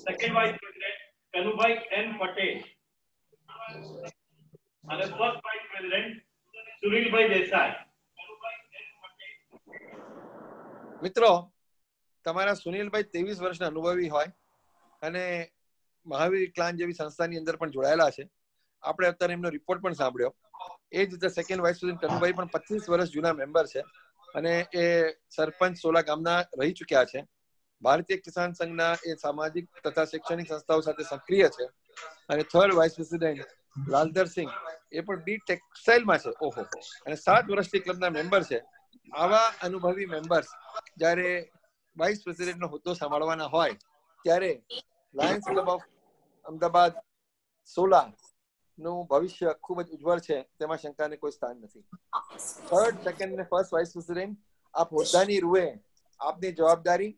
second vice president, Kanubhai N. Patel, and the first vice president, Sunilbhai Desai. મિત્રો, તમારા સુનિલભાઈ 23 વર્ષના અનુભવી હોય અને મહાવીર ક્લાન જેવી સંસ્થાની અંદર પણ જોડાયેલા છે. આપણે અત્યારે એમનો રિપોર્ટ પણ સાંભળ્યો. એ જ રીતે સેકન્ડ વાઇસ પ્રેસિડેન્ટ કનુભાઈ પણ 25 વર્ષ જૂના મેમ્બર છે અને એ સરપંચ સોલા ગામના રહી ચૂક્યા છે. ભારતીય કિસાન સંઘના એ સામાજિક તથા શૈક્ષણિક સંસ્થાઓ સાથે સક્રિય છે. અને થર્ડ વાઇસ પ્રેસિડેન્ટ લાલધરસિંહ એ પણ બી ટેક્સટાઇલમાં છે. ઓહો, અને 7 વર્ષથી ક્લબના મેમ્બર છે. આવા અનુભવી મેમ્બર્સ જ્યારે વાઇસ પ્રેસિડેન્ટનો હોદ્દો સંભાળવાના હોય ત્યારે Lions club of Ahmedabad Sola નું ભવિષ્ય ખૂબ જ ઉજ્જવળ છે, તેમાં શંકાને કોઈ સ્થાન નથી. થર્ડ, સેકન્ડ અને ફર્સ્ટ વાઇસ પ્રેસિડેન્ટ આપ હોદ્દાની રૂએ આપની જવાબદારી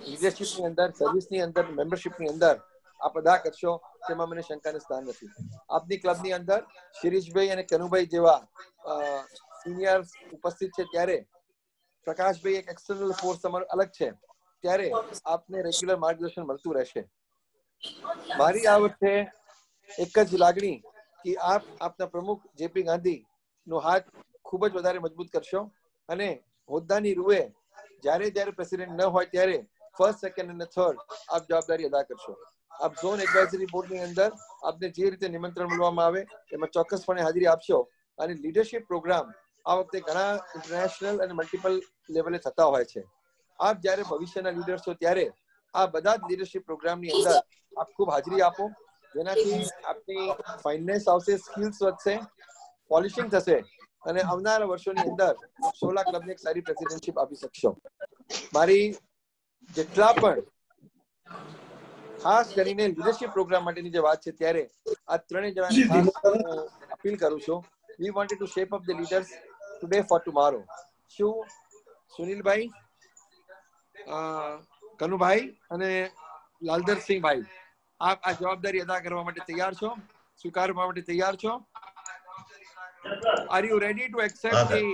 લીડરશિપની અંદર, સર્વિસની અંદર, મેમ્બરશિપની અંદર આપ અદા કરશો, તેમાં મને શંકાને સ્થાન નથી. આપની ક્લબની અંદર શિરીષભાઈ અને કનુભાઈ જેવા સિનિયર ઉપસ્થિત છે ત્યારે પ્રકાશભાઈ એક એક્સટર્નલ ફોર્સ તમારો અલગ છે ત્યારે આપને રેગ્યુલર માર્ગદર્શન મળતું રહેશે. મારી આ વખતે એક જ લાગણી કે આપ આપના પ્રમુખ જેપી ગાંધી નો હાથ ખૂબ જ વધારે મજબૂત કરશો અને હોદ્દાની રૂએ જ્યારે જ્યારે પ્રેસિડેન્ટ ન હોય ત્યારે ફર્સ્ટ, સેકન્ડ અને થર્ડ આપ જવાબદારી અદા કરશો. આપ ઝોન એડવાઇઝરી બોર્ડની અંદર આપને જે રીતે નિમંત્રણ મળવામાં આવે એમાં ચોક્કસપણે હાજરી આપશો. અને લીડરશિપ પ્રોગ્રામ આ વખતે ઘણા ઇન્ટરનેશનલ અને મલ્ટિપલ લેવલે થતા હોય છે. આપ જ્યારે ભવિષ્યના લીડર છો ત્યારે આ બધા જ લીડરશિપ પ્રોગ્રામની અંદર આપ ખૂબ હાજરી આપો, જેનાથી આપની ફાઇનનેસ આવશે, સ્કિલ્સ વધશે, પોલિશિંગ થશે અને આવનારા વર્ષોની અંદર સોલા ક્લબને એક સારી પ્રેસિડેન્ટશિપ આપી શકશો. મારી જેટલા પણ ખાસ કરીને લીડરશિપ પ્રોગ્રામ માટેની જે વાત છે ત્યારે આ ત્રણેય જણાને ખાસ અપીલ કરું છું. We wanted to shape up the leaders today for tomorrow. શું સુનિલભાઈ, કનુભાઈ અને લાલધરસિંહભાઈ આપ આ જવાબદારી અદા કરવા માટે તૈયાર છો? સ્વીકારવા માટે તૈયાર છો? Are you ready to accept the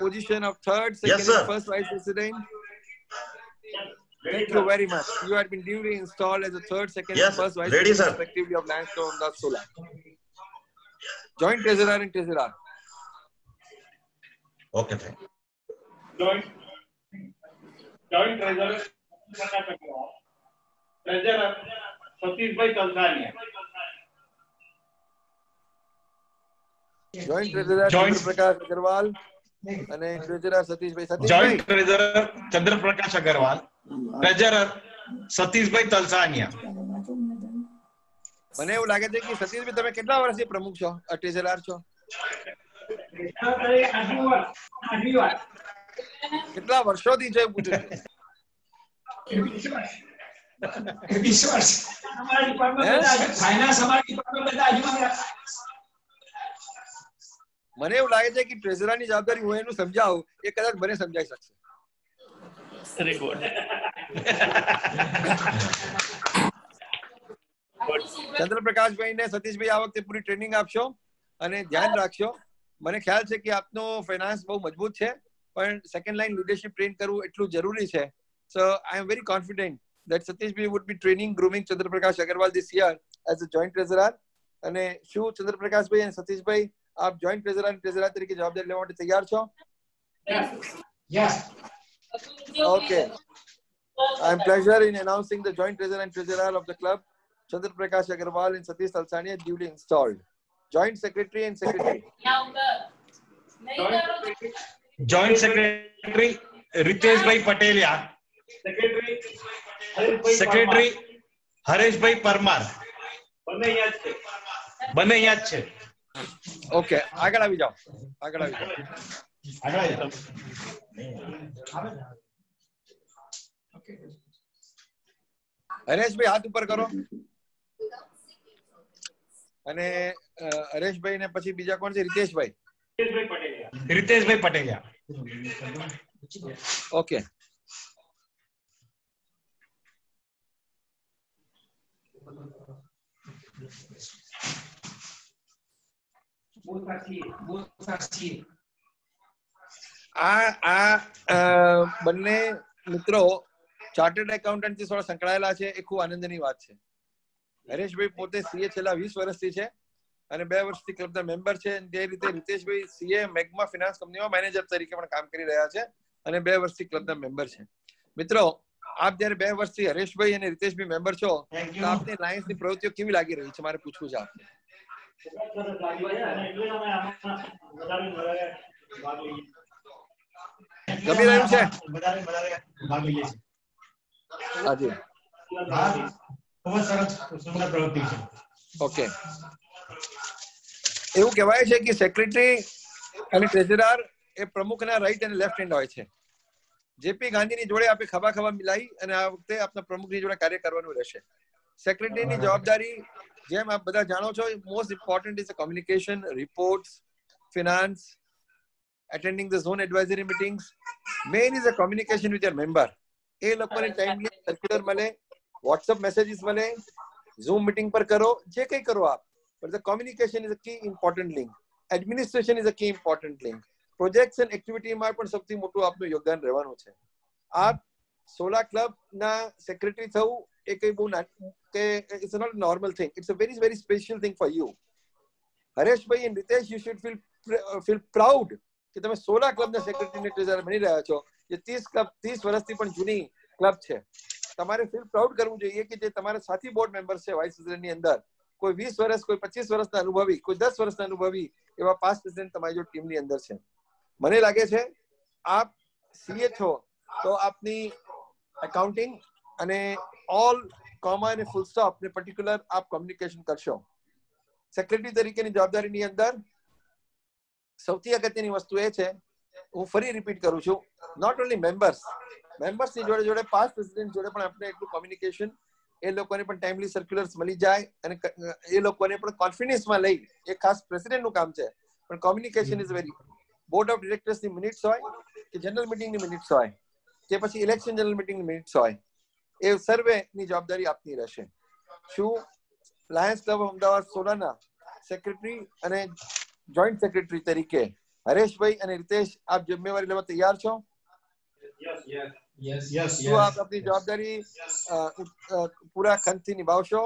position of third, second and first vice president? Thank you very much. You have been duly installed as a third, second and first vice president respectively of Lions Club of Sola. Joint treasurer and treasurer. Okay, thank you. Joint treasurer treasurer सतीशभाई Talsania. Joint treasurer Chandraprakash Agarwal અને treasurer સતીશભાઈ. Joint treasurer Chandraprakash Agarwal, treasurer સતીશભાઈ તલસાનિયા. મને એવું લાગે છે કે સતીશભાઈ તમે કેટલા વર્ષથી પ્રમુખ છો, ટ્રેઝરર છો? કેટલા વર્ષોથી છે પૂછું છું? 20 વર્ષ. અમારા ડિપાર્ટમેન્ટ ફાઇનાન્સ અમારા ડિપાર્ટમેન્ટ બધા આજુબાજુ. મને એવું લાગે છે કે ટ્રેઝરરની જવાબદારી હું એનું સમજાવું એ કદાચ મને સમજાઈ શકશે. ચંદ્રપ્રકાશભાઈ ને સતીશભાઈ આ વખતે પૂરી ટ્રેનિંગ આપશો અને ધ્યાન રાખશો. મને ખ્યાલ છે કે આપનો ફાઇનાન્સ બહુ મજબૂત છે, પણ સેકન્ડ લાઇન લીડરશિપ ટ્રેન કરવું એટલું જરૂરી છે. So I am very confident that Satishbhai would be training, grooming Chandraprakash Agarwal this year as a joint treasurer. અને શું ચંદ્રપ્રકાશભાઈ અને સતીશભાઈ આપ જોઈન્ટ ટ્રેઝરર અને ટ્રેઝરર તરીકે જવાબદારી લેવા માટે તૈયાર છો? Yes. Okay. I am pleasure in announcing the joint treasurer and treasurer of the club, Chandraprakash Agarwal and Satish Talsania, duly installed. Joint secretary and secretary. Joint secretary રિતેશભાઈ Patelia, secretary Hareshbhai Parmar. બંને અહીંયા જ છે. ઓકે, આગળ આવી જાઓ. આગળ આવી જાઓ. હરેશભાઈ હાથ ઉપર કરો. અને હરેશભાઈ ને પછી બીજા કોણ છે? રિતેશભાઈ. રિતેશભાઈ પટેલિયા. ઓકે. બંને મિત્રો ચાર્ટર્ડ એકાઉન્ટન્ટ થી થોડા સંકળાયેલા છે, એ ખૂબ આનંદની વાત છે. હરેશભાઈ પોતે સીએ છેલ્લા 20 વર્ષથી છે અને 2 વર્ષથી ક્લબના મેમ્બર છે. તે રીતે રિતેશભાઈ સીએ મેગ્મા ફિનાન્સ કંપનીમાં મેનેજર તરીકે પણ કામ કરી રહ્યા છે અને 2 વર્ષથી ક્લબના મેમ્બર છે. મિત્રો આપ જયારે 2 વર્ષથી હરેશભાઈ અને રિતેશભાઈ મેમ્બર છો તો આપને લાયન્સની પ્રવૃત્તિઓ કેવી લાગી રહી છે મારે પૂછવું છે આપને? ગમી રહ્યું છે? હાજી. ઓકે. એવું કહેવાય છે કે સેક્રેટરી અને ટ્રેઝરર એ પ્રમુખના રાઈટ અને લેફ્ટ હેન્ડ હોય છે. જેપી ગાંધીની જોડે આપણે ખભા મિલાવી અને આ વખતે આપણા પ્રમુખની જોડે કાર્ય કરવાનું રહેશે. સેક્રેટરીની જવાબદારી જેમ આપ બધા જાણો છો, most important is communication, reports, finance, attending the zone advisory meetings. Main is a communication with your member. એ લોકોને ટાઈમલી સર્ક્યુલર મળે, WhatsApp મેસેજીસ મળે, Zoom મીટિંગ પર કરો, જે કંઈ કરો આપ. But the communication is a key important link. Administration is a key important link. Projects and activity માં પણ સૌથી મોટું આપનું યોગદાન રહેવાનું છે. આપ 16 ક્લબના સેક્રેટરી થવું એ કઈ બહુ કે it's not a normal thing. It's a very very special thing for you. Hareshbhai and Ritesh, you should feel proud કે તમે 16 ક્લબના સેક્રેટરી અને ટ્રેઝરર બની રહ્યા છો. જે 30 વર્ષથી પણ જૂની ક્લબ છે. તમારે ફીલ પ્રાઉડ કરવું જોઈએ કે જે તમારા સાથી બોર્ડ મેમ્બર છે વાઇસ પ્રેસિડેન્ટની અંદર, કોઈ 20 વર્ષ, કોઈ 25 વર્ષના અનુભવી, કોઈ 10 વર્ષના અનુભવી એવા 5 પ્રેસિડેન્ટ તમારી જો ટીમની અંદર છે. મને લાગે છે આપ સીએ છો તો આપની એકાઉન્ટિંગ અને ઓલ કોમા અને ફૂલ સ્ટોપ ને પર્ટિક્યુલર આપ કોમ્યુનિકેશન કરશો. સેક્રેટરી તરીકેની જવાબદારીની અંદર સૌથી અગત્યની વસ્તુ એ છે, હું ફરી રિપીટ કરું છું, નોટ ઓનલી મેમ્બર્સની જોડે જોડે 5 પ્રેસિડેન્ટ જોડે પણ આપણે એટલું કોમ્યુનિકેશન, એ લોકોને પણ ટાઈમલી સર્ક્યુલર્સ મળી જાય અને એ લોકોને પણ કોન્ફિડન્સમાં લઈ, એ ખાસ પ્રેસિડેન્ટનું કામ છે, પણ communication is very. Board of ડિરેક્ટર્સની મિનિટ્સ હોય કે જનરલ મિટિંગની મિનિટ્સ હોય કે પછી ઇલેક્શન જનરલ મિટિંગની મિનિટ્સ હોય, એ સર્વેની જવાબદારી આપની રહેશે. શું લાયન્સ ક્લબ અમદાવાદ 16ના સેક્રેટરી અને જોઈન્ટ સેક્રેટરી તરીકે હરેશભાઈ અને રિતેશ આપ જિમ્મેવારી લેવા તૈયાર છો? શું આપ આપની જવાબદારી પૂરા ખંતથી નિભાવશો?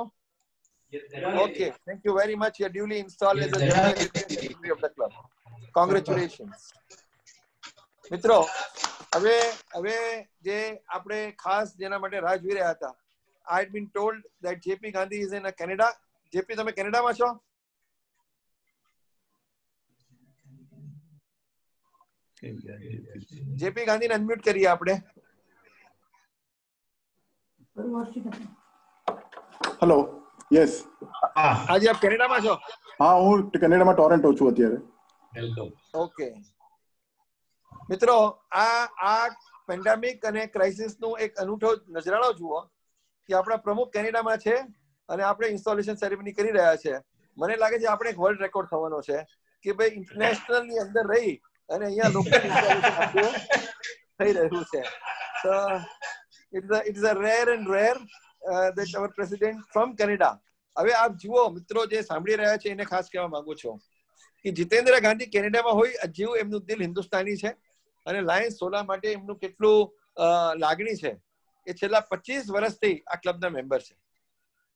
Okay, thank you very much. You are duly installed as a joint secretary of the club. Congratulations. મિત્રો હવે હવે જે આપણે ખાસ જેના માટે રાહ જોઈ રહ્યા હતા, I had been told that JP Gandhi is in Canada. JP તમે કેનેડામાં છો? JP ગાંધીને અનમ્યુટ કરીએ આપણે. Hello, yes. આજે આપ કેનેડામાં છો? હા, હું કેનેડામાં ટોરેન્ટો છું અત્યારે. વેલકમ. ઓકે મિત્રો, આ પેન્ડેમિક અને ક્રાઇસિસનું એક અનૂઠો નજરાણો જુઓ કે આપણા પ્રમુખ કેનેડામાં છે અને આપણે ઇન્સ્ટોલેશન સેરેમની કરી રહ્યા છે. મને લાગે છે આપણે એક વર્લ્ડ રેકોર્ડ થવાનો છે કે ભાઈ ઇન્ટરનેશનલ ની અંદર રહી અને અહીંયા લોકલ ઇન્સ્ટોલેશન આપણું થઈ રહ્યું છે. So it is a rare and rare that our president from Canada. હવે આપ જુઓ મિત્રો, જે સાંભળી રહ્યા છે એને ખાસ કહેવા માંગુ છું કે જીતેન્દ્ર ગાંધી કેનેડામાં હોય હજુ એમનું દિલ હિન્દુસ્તાની છે અને લાયન્સ સોલા માટે એમનું કેટલું લાગણી છે. એ છેલ્લા 25 વર્ષથી આ ક્લબના મેમ્બર છે.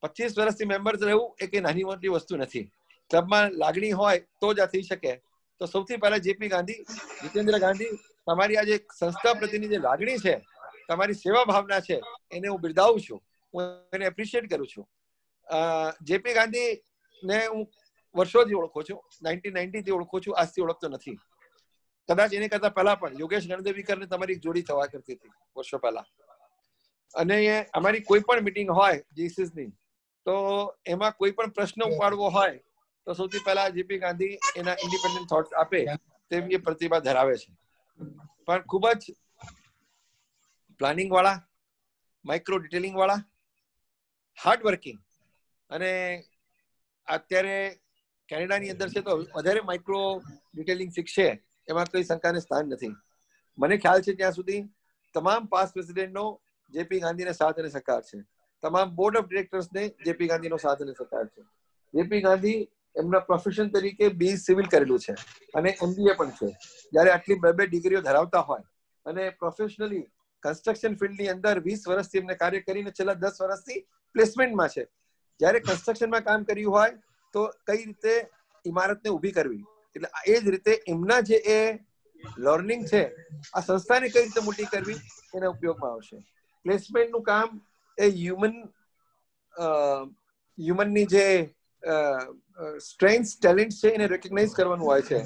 25 વર્ષથી મેમ્બર રહેવું એ કઈ નાની મોટી વસ્તુ નથી. ક્લબમાં લાગણી હોય તો જ આ થઈ શકે. તો સૌથી પહેલા જેપી ગાંધી, જીતેન્દ્ર ગાંધી, તમારી આ જે સંસ્થા પ્રત્યેની જે લાગણી છે, તમારી સેવા ભાવના છે, એને હું બિરદાવું છું, હું એને એપ્રિશિએટ કરું છું. જેપી ગાંધી ને હું વર્ષોથી ઓળખું છું, 1990 થી ઓળખું છું, આજથી ઓળખતો નથી. કદાચ એને કરતા પહેલા પણ યોગેશ ગણદેવીકર ને તમારી જોડી થવા કરતી હતી વર્ષો પહેલા. અને અમારી કોઈ પણ મીટિંગ હોય જીસીસની, તો એમાં કોઈ પણ પ્રશ્ન ઉપાડવો હોય તો સૌથી પહેલા જેપી ગાંધી એના ઇન્ડિપેન્ડન્ટ થોટ્સ આપે તેવી એ પ્રતિભા ધરાવે છે. પણ ખૂબ જ પ્લાનિંગ વાળા, માઇક્રો ડિટેલિંગ વાળા, હાર્ડ વર્કિંગ, અને અત્યારે કેનેડાની અંદર છે તો વધારે માઇક્રો ડિટેલિંગ શીખશે એમાં કોઈ શંકાને સ્થાન નથી. મને ખ્યાલ છે ત્યાં સુધી તમામ પાસ્ટ પ્રેસિડેન્ટનો જેપી ગાંધીને સાથ અને સહકાર છે. તમામ બોર્ડ ઓફ ડિરેક્ટર્સને જેપી ગાંધીનો સાથ અને સહકાર છે. જેપી ગાંધી એમના પ્રોફેશન તરીકે BE સિવિલ કરેલું છે અને MBA પણ છે. જ્યારે આટલી 2 ડિગ્રીઓ ધરાવતા હોય અને પ્રોફેશનલી કન્સ્ટ્રક્શન ફિલ્ડની અંદર 20 વર્ષથી એમને કાર્ય કરીને છેલ્લા 10 વર્ષથી પ્લેસમેન્ટમાં છે. જ્યારે કન્સ્ટ્રક્શનમાં કામ કર્યું હોય તો કઈ રીતે ઇમારતને ઊભી કરવી, એટલે એ જ રીતે એમના જે એ લર્નિંગ છે, આ સંસ્થાને કઈ રીતે મોટી કરવી એના ઉપયોગમાં આવશે. પ્લેસમેન્ટનું કામ એ હ્યુમનની જે સ્ટ્રેન્થ ટેલેન્ટ છે એને રેકગ્નાઇઝ કરવાનું હોય છે.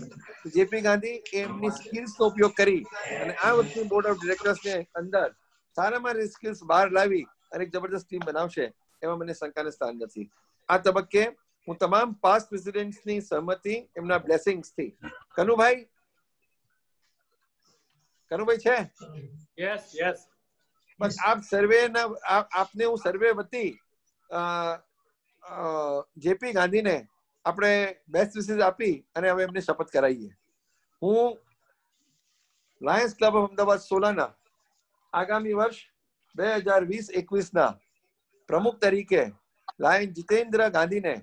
જેપી ગાંધી એમની સ્કિલ્સનો ઉપયોગ કરી અને આ વર્ષની બોર્ડ ઓફ ડિરેક્ટર્સને અંદર સારામાં સ્કિલ્સ બહાર લાવી અને એક જબરદસ્ત ટીમ બનાવશે એમાં મને શંકાને સ્થાન નથી. આ તબક્કે હું તમામ પાસ્ટ પ્રેસિડેન્ટ્સની સહમતિ, એમના બ્લેસિંગ્સથી, કનુભાઈ છે? Yes yes. બસ આપ સર્વેના આપને હું સર્વે વતી જેપી ગાંધીને આપણે બેસ્ટ વિશેસ આપી અને હવે એમને શપથ કરાવીએ. હું લાયન્સ ક્લબ ઓફ અમદાવાદ સોલાના આગામી વર્ષ 2020-21ના પ્રમુખ તરીકે લાયન જીતેન્દ્ર ગાંધીને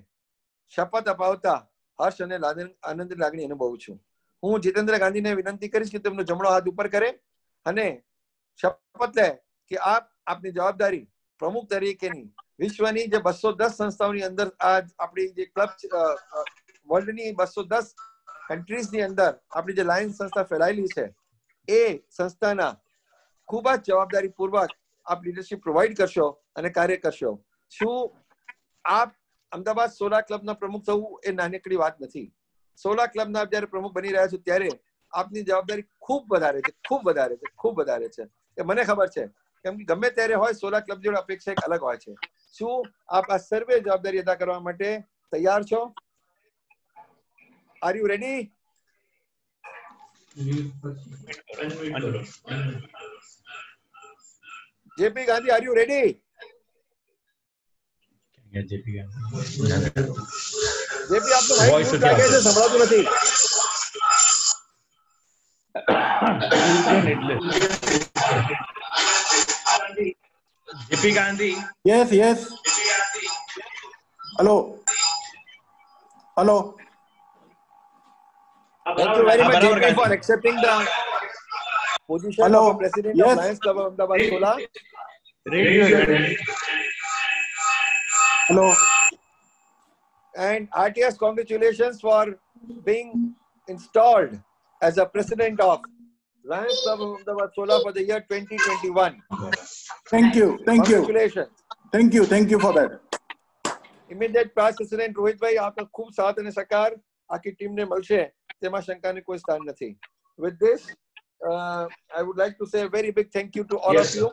શપથ અપાવતા હર્ષ અને આનંદની લાગણી અનુભવું છું. હું જીતેન્દ્ર ગાંધીને વિનંતી કરીશ કે તેમનો જમણો હાથ ઉપર કરે અને શપથ લે કે આપની જવાબદારી પ્રમુખ તરીકેની વિશ્વની જે 210 સંસ્થાઓની અંદર આ આપણી જે ક્લબ વર્લ્ડની 210 કન્ટ્રીઝની અંદર આપણી જે લાયન્સ સંસ્થા ફેલાયેલી છે એ સંસ્થાના ખૂબ જ જવાબદારીપૂર્વક આપ લીડરશિપ પ્રોવાઈડ કરશો અને કાર્ય કરશો. શું આપ અમદાવાદ સોલા ક્લબના પ્રમુખ થવું એ નાનકડી વાત નથી. સોલા ક્લબના આપ જયારે પ્રમુખ બની રહ્યા છો ત્યારે આપની જવાબદારી ખૂબ વધારે છે. એ મને ખબર છે, કેમ કે ગમે ત્યારે હોય સોલા ક્લબ જોડે અપેક્ષા એક અલગ હોય છે. શું આપ આ સર્વે જવાબદારી અદા કરવા માટે તૈયાર છો? Are you ready? JP Gandhi, are you ready? JP આપનું માઇક મ્યુટ લાગે છે, સંભળાતું નથી. JP Gandhi. Yes. Hello. Thank you very much, JP, for accepting the position of a president of Lions Club of Ahmedabad Sola. Hello. And RTS, congratulations for being installed as a president of Lions Club of Ahmedabad, Sola for the year 2021. Thank you. Congratulations. Thank you for that. Immediate past president રોહિતભાઈ આપનો ખૂબ સાથ અને સહકાર આખી ટીમને મળશે તેમાં શંકાને કોઈ સ્થાન નથી. With this, I would like to say a very big thank you to all of you.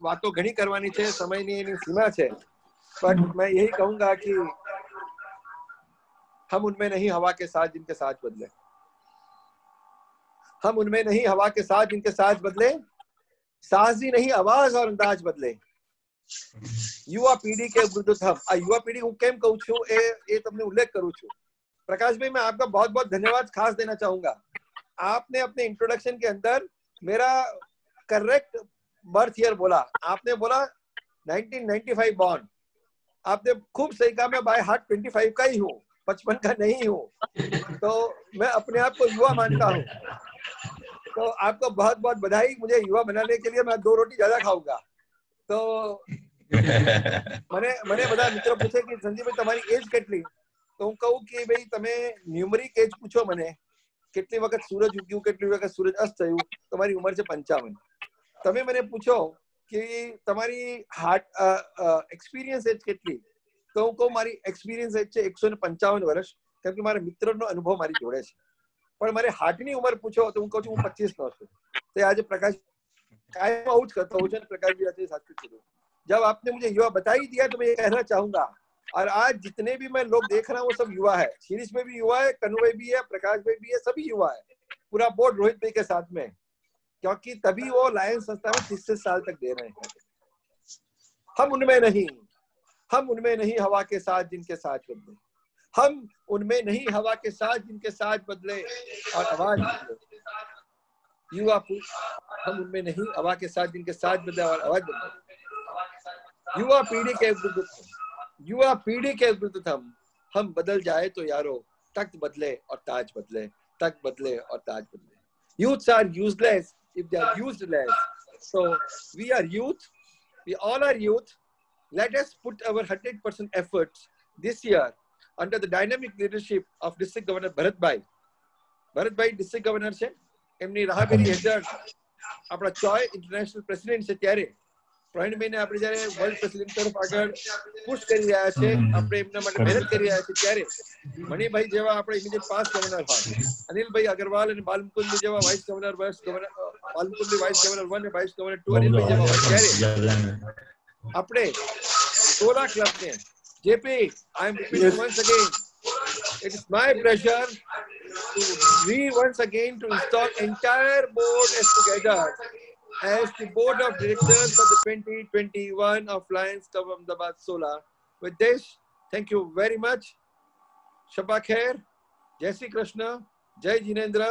વાતો ઘણી કરવાની છે, સમયની એની સીમા છે, but मैं यही कहूंगा कि हम उनमें नहीं हवा के साथ जिनके साथ बदले, हम उनमें नहीं हवा के साथ जिनके साथ बदले, साज ही नहीं आवाज और अंदाज बदले. युवा पीढ़ी के विरुद्ध हम आ युवा पीढ़ी હું કેમ કહું છું એ તમને ઉલ્લેખ કરું છું. प्रकाश भाई, मैं आपका बहुत बहुत धन्यवाद खास देना चाहूंगा. आपने अपने इंट्रोडक्शन के अंदर मेरा करेक्ट बर्थ ईयर बोला. आपने बोला 1995 बॉर्न. आपने खूब सही कहा. मैं बाय हार्ट 25 का ही हूँ, 55 का नहीं हूँ. तो मैं अपने आप को युवा मानता हूँ. तो आपको बहुत बहुत बधाई. मुझे युवा बनाने के लिए मैं 2 रोटी ज्यादा खाऊंगा. तो મને બધા મિત્રો પૂછે કે સંજીવભાઈ તમારી એજ કેટલી, તો હું કહું કે ભાઈ તમે ન્યુમરિક એજ પૂછો મને, કેટલી વખત સૂરજ ઉગ્યું, કેટલી વખત સૂરજ અસ્ત થયું, તમારી ઉંમર છે 55. તમે મને પૂછો કે તમારી હાર્ટ એક્સપિરિયન્સ એજ કેટલી, તો હું કહું મારી એક્સપિરિયન્સ એજ છે 155 વર્ષ, કેમ કે મારા મિત્રનો અનુભવ મારી જોડે છે. પણ મારે હાર્ટની ઉંમર પૂછો તો હું કહું છું હું 25 નો છું. તો આજે પ્રકાશ કાયમ આવું જ કરતો હું છું. प्रकाश जी આજે साथ में जब आपने मुझे युवा बता ही दिया तो मैं ये कहना चाहूंगा, और आज जितने भी मैं लोग देख रहा हूँ वो सब युवा है. शीरीष में भी युवा है, कन्नू भाई भी है, प्रकाश भाई भी है, सभी युवा है. पूरा बोर्ड रोहित भाई के साथ में, क्योंकि तभी वो लायंस संस्था में 30 साल तक दे रहे हैं. हम उनमें नहीं हवा के साथ जिनके साथ बदले, हम उनमें नहीं हवा के साथ जिनके साथ बदले और आवाज बदले. युवा हम उनमें नहीं हवा के साथ जिनके साथ बदले और आवाज बदले. युवा पीढ़ी के विरुद्ध हम बदल जाए तो यारो तख्त बदले और ताज बदले, तख्त बदले और ताज बदले. Youths are useless if they are used less. So we are youth, we all are youth. Let us put our 100% efforts this year under the dynamic leadership of District Governor Bharat Bhai. District Governor છે, એમની રાહબરી હેઠળ આપણા ચોય international president છે, ત્યારે પ્રવીણભાઈને આપણે જયારે world president તરફ આગળ પુશ કરી રહ્યા છે, આપણે એમના માટે મહેનત કરી રહ્યા છે, ત્યારે મણિભાઈ જેવા આપણે ઇમિડિયેટ પાસ ગવર્નર હોય, અનિલભાઈ અગ્રવાલ અને બાલમુકુંદ જેવા vice governor, Balmukund vice governor 1 અને વાઇસ ગવર્નર 2 અનિલભાઈ જેવા હોય, ત્યારે આપણે સોલા ક્લબને JP I am repeating once again, it is my pleasure to once again to install entire board as together as the board of directors for the 2021 of Lions Club Ahmedabad Sola. With this, thank you very much. Shabba Khair, Jai Shri Krishna, Jai Jinendra,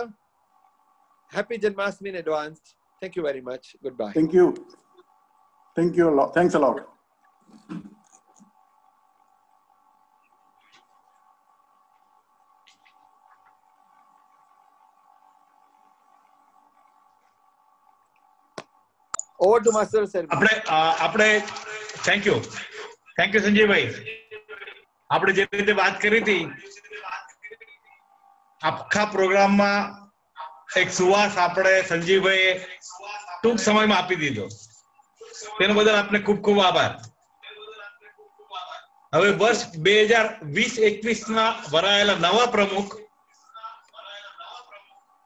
Happy Janmashtami in advance. Thank you very much. Goodbye. Thank you a lot. Thanks a lot. Over to Master Sir. આપણે thank you સંજયભાઈ. આપણે જે રીતે વાત કરી હતી, આખા પ્રોગ્રામમાં એક સુવાસ આપણે સંજીવભાઈએ ટૂંક સમયમાં આપી દીધો, તેનો બદલ આપને ખૂબ ખૂબ આભાર. હવે વર્ષ 2020-21 વરાયેલા નવા પ્રમુખ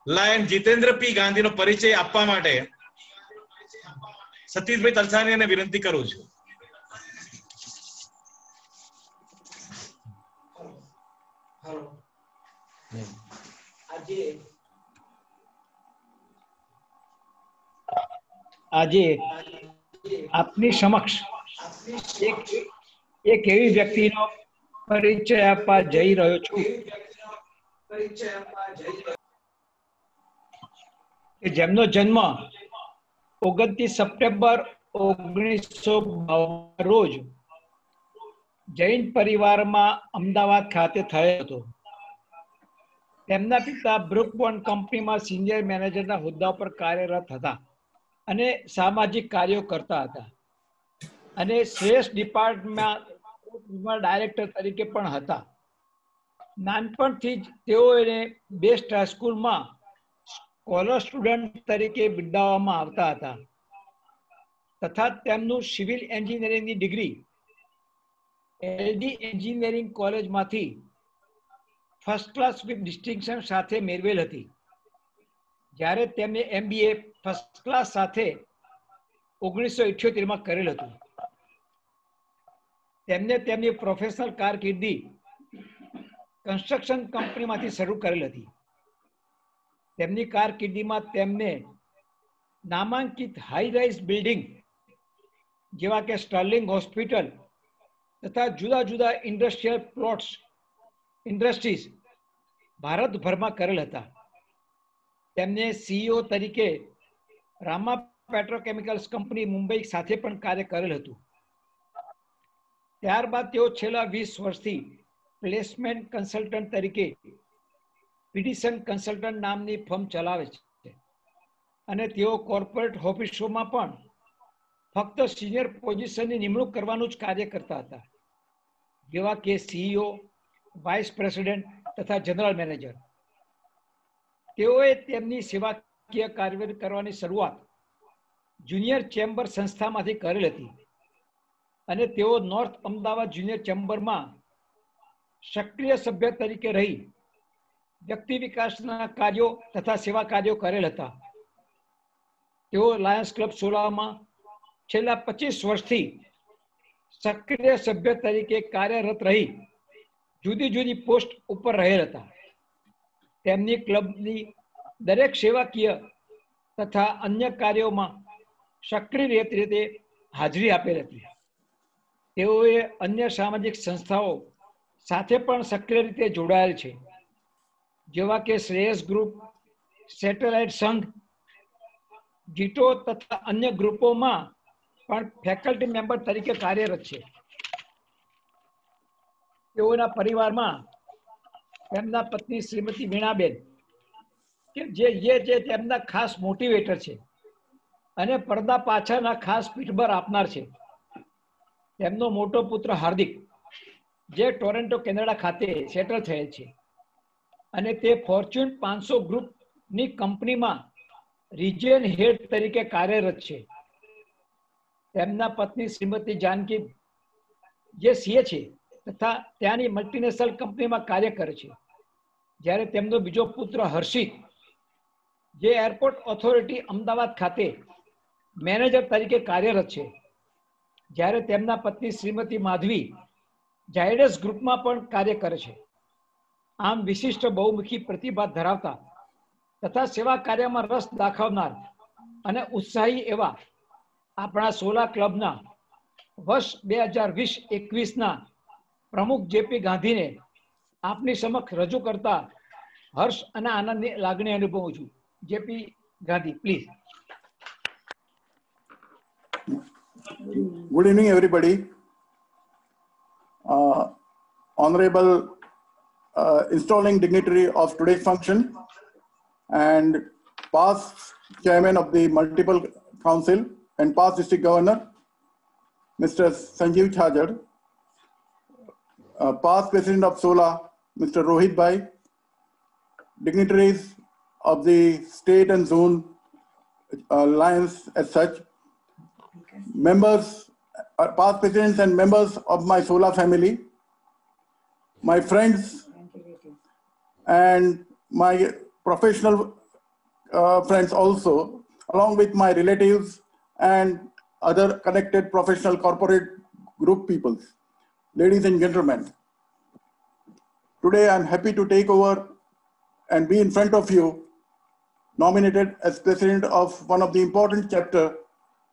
લાયન જીતેન્દ્ર પી ગાંધીનો પરિચય આપવા માટે સતીશભાઈ તલસાણીને વિનંતી કરું છું. આજે આપની સમક્ષ એક એવી વ્યક્તિનો પરિચય આપવા જઈ રહ્યો છું કે જેમનો જન્મ 29 સપ્ટેમ્બર 1952 રોજ જૈન પરિવારમાં અમદાવાદ ખાતે થયો હતો. તેમના પિતા બ્રુકબોન્ડ કંપનીમાં સિનિયર મેનેજરના હોદ્દા પર કાર્યરત હતા અને સામાજિક કાર્યો કરતા હતા, અને શ્રેષ્ઠ ડિપાર્ટમેન્ટમાં ડાયરેક્ટર તરીકે પણ હતા. નાનપણથી જ તેઓએ બેસ્ટ હાઈસ્કૂલમાં સ્કોલર સ્ટુડન્ટ તરીકે બિરદાવવામાં આવતા હતા તથા તેમનું સિવિલ એન્જિનિયરિંગની ડિગ્રી એલડી એન્જિનિયરિંગ કોલેજમાંથી ફર્સ્ટ ક્લાસ વિથ ડિસ્ટિંક્શન સાથે મેળવેલ હતી, જ્યારે તેમને MBA ફર્સ્ટ ક્લાસ સાથે 1978માં કરેલ હતું. તેમને તેમની પ્રોફેશનલ કારકિર્દી કન્સ્ટ્રક્શન કંપનીમાંથી શરૂ કરેલ હતી. તેમની કારકિર્દીમાં તેમને નામાંકિત હાઈ રાઇઝ બિલ્ડિંગ જેવા કે સ્ટર્લિંગ હોસ્પિટલ તથા જુદા જુદા ઇન્ડસ્ટ્રીયલ પ્લોટ્સ ઇન્ડસ્ટ્રીઝ ભારતભરમાં કરેલ હતા. તેમને CEO તરીકે રામા પેટ્રોકેમિકલ્સ કંપની મુંબઈ સાથે પણ કાર્ય કરેલ હતું. ત્યારબાદ તેઓ છેલ્લા 20 વર્ષથી પ્લેસમેન્ટ કન્સલ્ટન્ટ તરીકે પીડીસન કન્સલ્ટન્ટ નામની ફર્મ ચલાવે છે અને તેઓ કોર્પોરેટ ઓફિસોમાં પણ ફક્ત સિનિયર પોઝિશનની નિમણૂક કરવાનું જ કાર્ય કરતા હતા, જેવા કે CEO, વાઇસ પ્રેસિડેન્ટ તથા જનરલ મેનેજર. તેઓએ તેમની સેવાકીય કાર્યવાહી કરવાની શરૂઆત જુનિયર ચેમ્બર સંસ્થામાંથી કરેલ હતી અને તેઓ નોર્થ અમદાવાદ જુનિયર ચેમ્બરમાં સક્રિય સભ્ય તરીકે રહી વ્યક્તિ વિકાસના કાર્યો તથા સેવા કાર્યો કરેલ હતા. તેઓ લાયન્સ ક્લબ સોલામાં છેલ્લા 25 વર્ષથી સક્રિય સભ્ય તરીકે કાર્યરત રહી જુદી જુદી પોસ્ટ ઉપર રહેલ હતા. તેમની ક્લબની દરેક સેવાકીય તથા અન્ય કાર્યોમાં સક્રિય રીતે હાજરી આપેલ હતી. તેઓએ અન્ય સામાજિક સંસ્થાઓ સાથે પણ સક્રિય રીતે જોડાયેલ છે, જેવા કે શ્રેયસ ગ્રુપ, સેટેલાઇટ સંઘ, જીટો તથા અન્ય ગ્રુપોમાં પણ ફેકલ્ટી મેમ્બર તરીકે કાર્યરત છે. તેઓના પરિવારમાં તેમના પત્ની શ્રીમતી વીણાબેન કે જે તેમના ખાસ મોટિવેટર છે અને પડદા પાછળના ખાસ પીઠબળ આપનાર છે. તેમનો મોટો પુત્ર હાર્દિક, જે ટોરેન્ટો કેનેડા ખાતે સેટલ થયેલ છે અને તે ફોર્ચ્યુન 500 ગ્રુપની કંપનીમાં રિજિયન હેડ તરીકે કાર્યરત છે. તેમના પત્ની શ્રીમતી જાનકી, જે CA છે તથા ત્યાંની મલ્ટીનેશનલ કંપનીમાં કાર્ય કરે છે, જ્યારે તેમનો બીજો પુત્ર હર્ષિત, જે એરપોર્ટ ઓથોરિટી અમદાવાદ ખાતે મેનેજર તરીકે કાર્યરત છે, જ્યારે તેમના પત્ની શ્રીમતી માધવી ઝાયડસ ગ્રુપમાં પણ કાર્ય કરે છે. આમ વિશિષ્ટ બહુમુખી પ્રતિભા ધરાવતા તથા સેવા કાર્યમાં રસ દાખવનાર અને ઉત્સાહી એવા આપણા સોલા ક્લબના વર્ષ 2020-21ના પ્રમુખ જેપી ગાંધીને આપની સમક્ષ રજૂ કરતા હર્ષ અને આનંદની લાગણી અનુભવું છું. JP Gandhi, please. Good evening, everybody. Honorable installing dignitary of today's function and past chairman of the multiple council and past district governor, Mr. Sanjeev Chhajar, past president of SOLA, Mr. Rohit Bhai, dignitaries of the state and zone alliance as such, members, past presidents and members of my SOLA family, my friends and my professional friends also, along with my relatives and other connected professional corporate group peoples. Ladies and gentlemen, today I'm happy to take over and be in front of you, nominated as president of one of the important chapter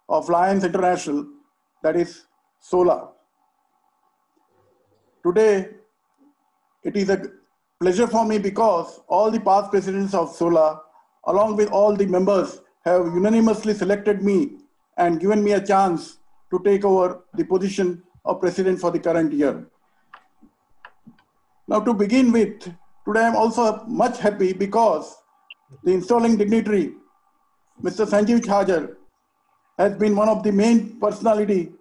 of Lions International, that is SOLA. Today, it is a pleasure for me because all the past presidents of SOLA, along with all the members, have unanimously selected me and given me a chance to take over the position of president for the current year. Now, to begin with, today I'm also much happy because the installing dignitary, Mr. Sanjeev Chhajar, has been one of the main personality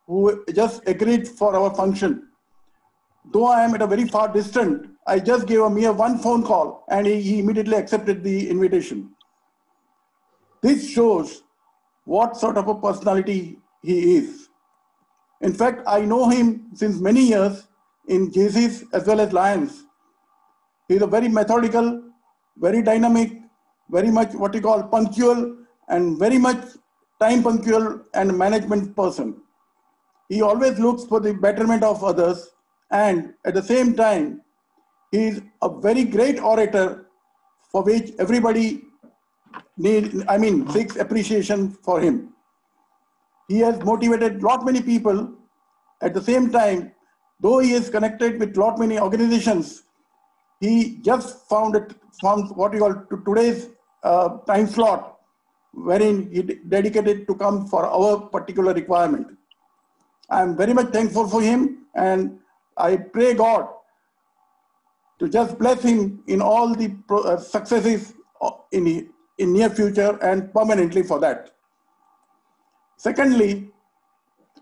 who just agreed for our function. Though I am at a very far distance, I just gave a mere one phone call and he immediately accepted the invitation. This shows what sort of a personality he is. In fact, I know him since many years in JCs as well as Lions. He's a very methodical, very dynamic, very much what you call punctual, and very much time punctual and management person. He always looks for the betterment of others, and at the same time, he is a very great orator for which everybody seeks appreciation for him. He has motivated lot many people. At the same time, though he is connected with lot many organizations, he just found what you call today's time slot, wherein he dedicated to come for our particular requirement. I am very much thankful for him, and I pray God to just bless him in all the successes in near future and permanently for that. Secondly,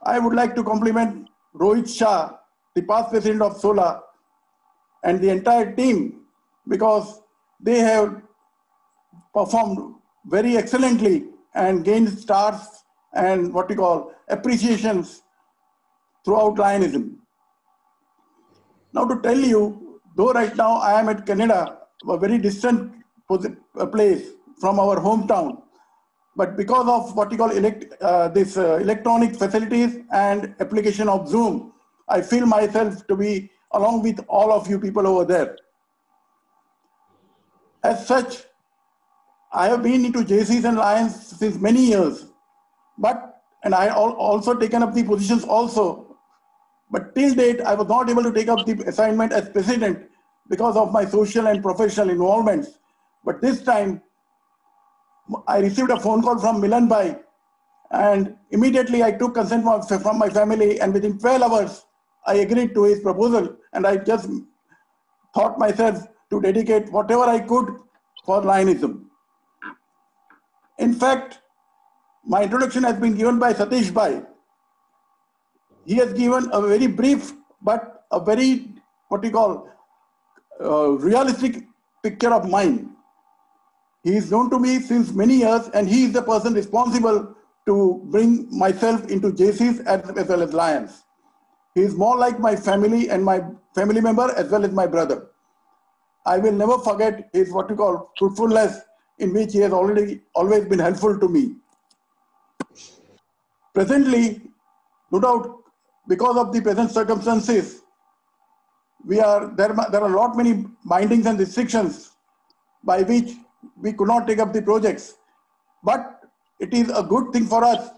I would like to compliment Rohit Shah, the past president of SOLA, and the entire team, because they have performed very excellently and gained stars and what we call appreciations throughout Lionism. Now to tell you, though right now I am at Canada, a very distant place from our hometown, but because of what you call electronic facilities and application of Zoom, I feel myself to be along with all of you people over there. As such, I have been into JCs and Lions since many years, and I also taken up the positions also, but till date I was not able to take up the assignment as president because of my social and professional involvements. But this time, I received a phone call from Milan Bhai, and immediately I took consent from my family, and within 12 hours, I agreed to his proposal, and I just thought myself to dedicate whatever I could for Lionism. In fact, my introduction has been given by Satish Bhai. He has given a very brief, but a very, realistic picture of mine. He is known to me since many years, and he is the person responsible to bring myself into JCs as well as Lions. He is more like my family and my family member as well as my brother. I will never forget his truthfulness, in which he has always been helpful to me. Presently, no doubt, because of the present circumstances, there are a lot many bindings and restrictions by which we could not take up the projects. But it is a good thing for us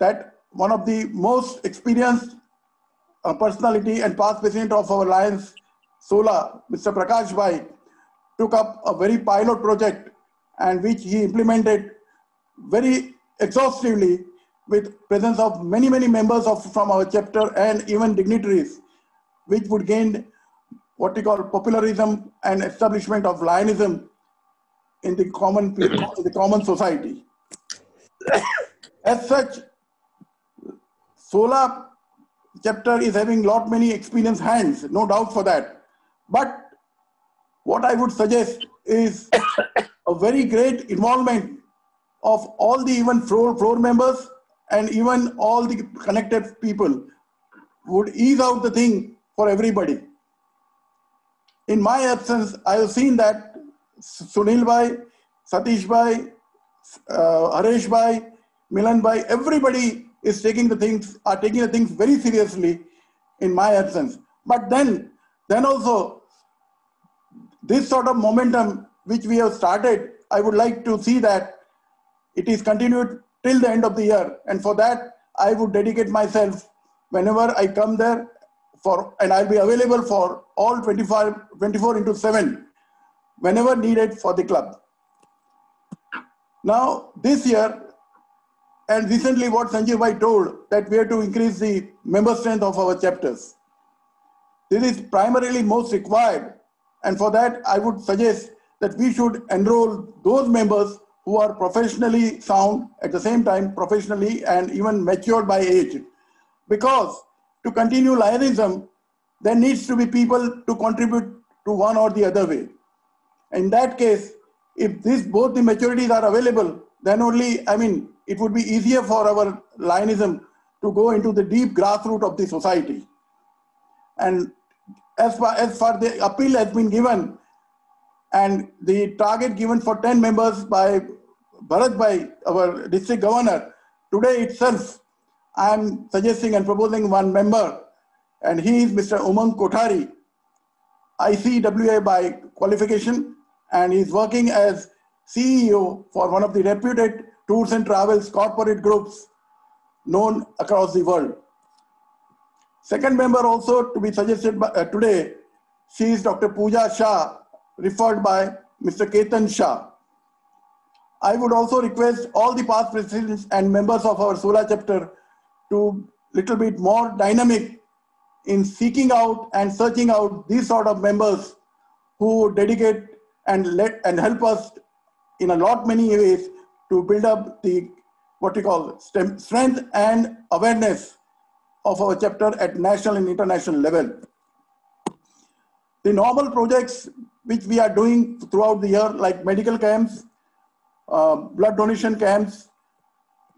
that one of the most experienced personality and past president of our Lions SOLA, Mr. Prakash Bhai, took up a very pilot project, and which he implemented very exhaustively with presence of many members from our chapter and even dignitaries, which would gain what we call popularism and establishment of Lionism in the common society. As such, SOLA chapter is having many experienced hands, no doubt for that. But what I would suggest is a very great involvement of all the even floor members and even all the connected people would ease out the thing for everybody. In my absence, I have seen that Sunil Bhai, Satish Bhai, Haresh Bhai, Milan Bhai, everybody is taking the things very seriously in my absence. But then also, this sort of momentum which we have started, I would like to see that it is continued till the end of the year. And for that, I would dedicate myself whenever I come there and I'll be available for all 24/7, whenever needed for the club. Now, this year, and recently what Sanjeev Bhai told, that we have to increase the member strength of our chapters. This is primarily most required. And for that, I would suggest that we should enroll those members who are professionally sound, at the same time professionally and even matured by age. Because to continue Lionism, there needs to be people to contribute to one or the other way. In that case, if both the maturities are available, then only, I mean, it would be easier for our Lionism to go into the deep grassroots of the society. And as far the appeal has been given, and the target given for 10 members by Bharat Bhai, our district governor, today itself, I am suggesting and proposing one member, and he is Mr. Umang Kothari, ICWA by qualification, and he is working as CEO for one of the reputed tours and travels corporate groups known across the world. Second member also to be suggested by, today, she is Dr. Pooja Shah, referred by Mr. Ketan Shah. I would also request all the past presidents and members of our Sola chapter to little bit more dynamic in seeking out and searching out these sort of members who dedicate and help us in a lot many ways to build up the what we call strength and awareness of our chapter at national and international level. The normal projects which we are doing throughout the year, like medical camps, blood donation camps,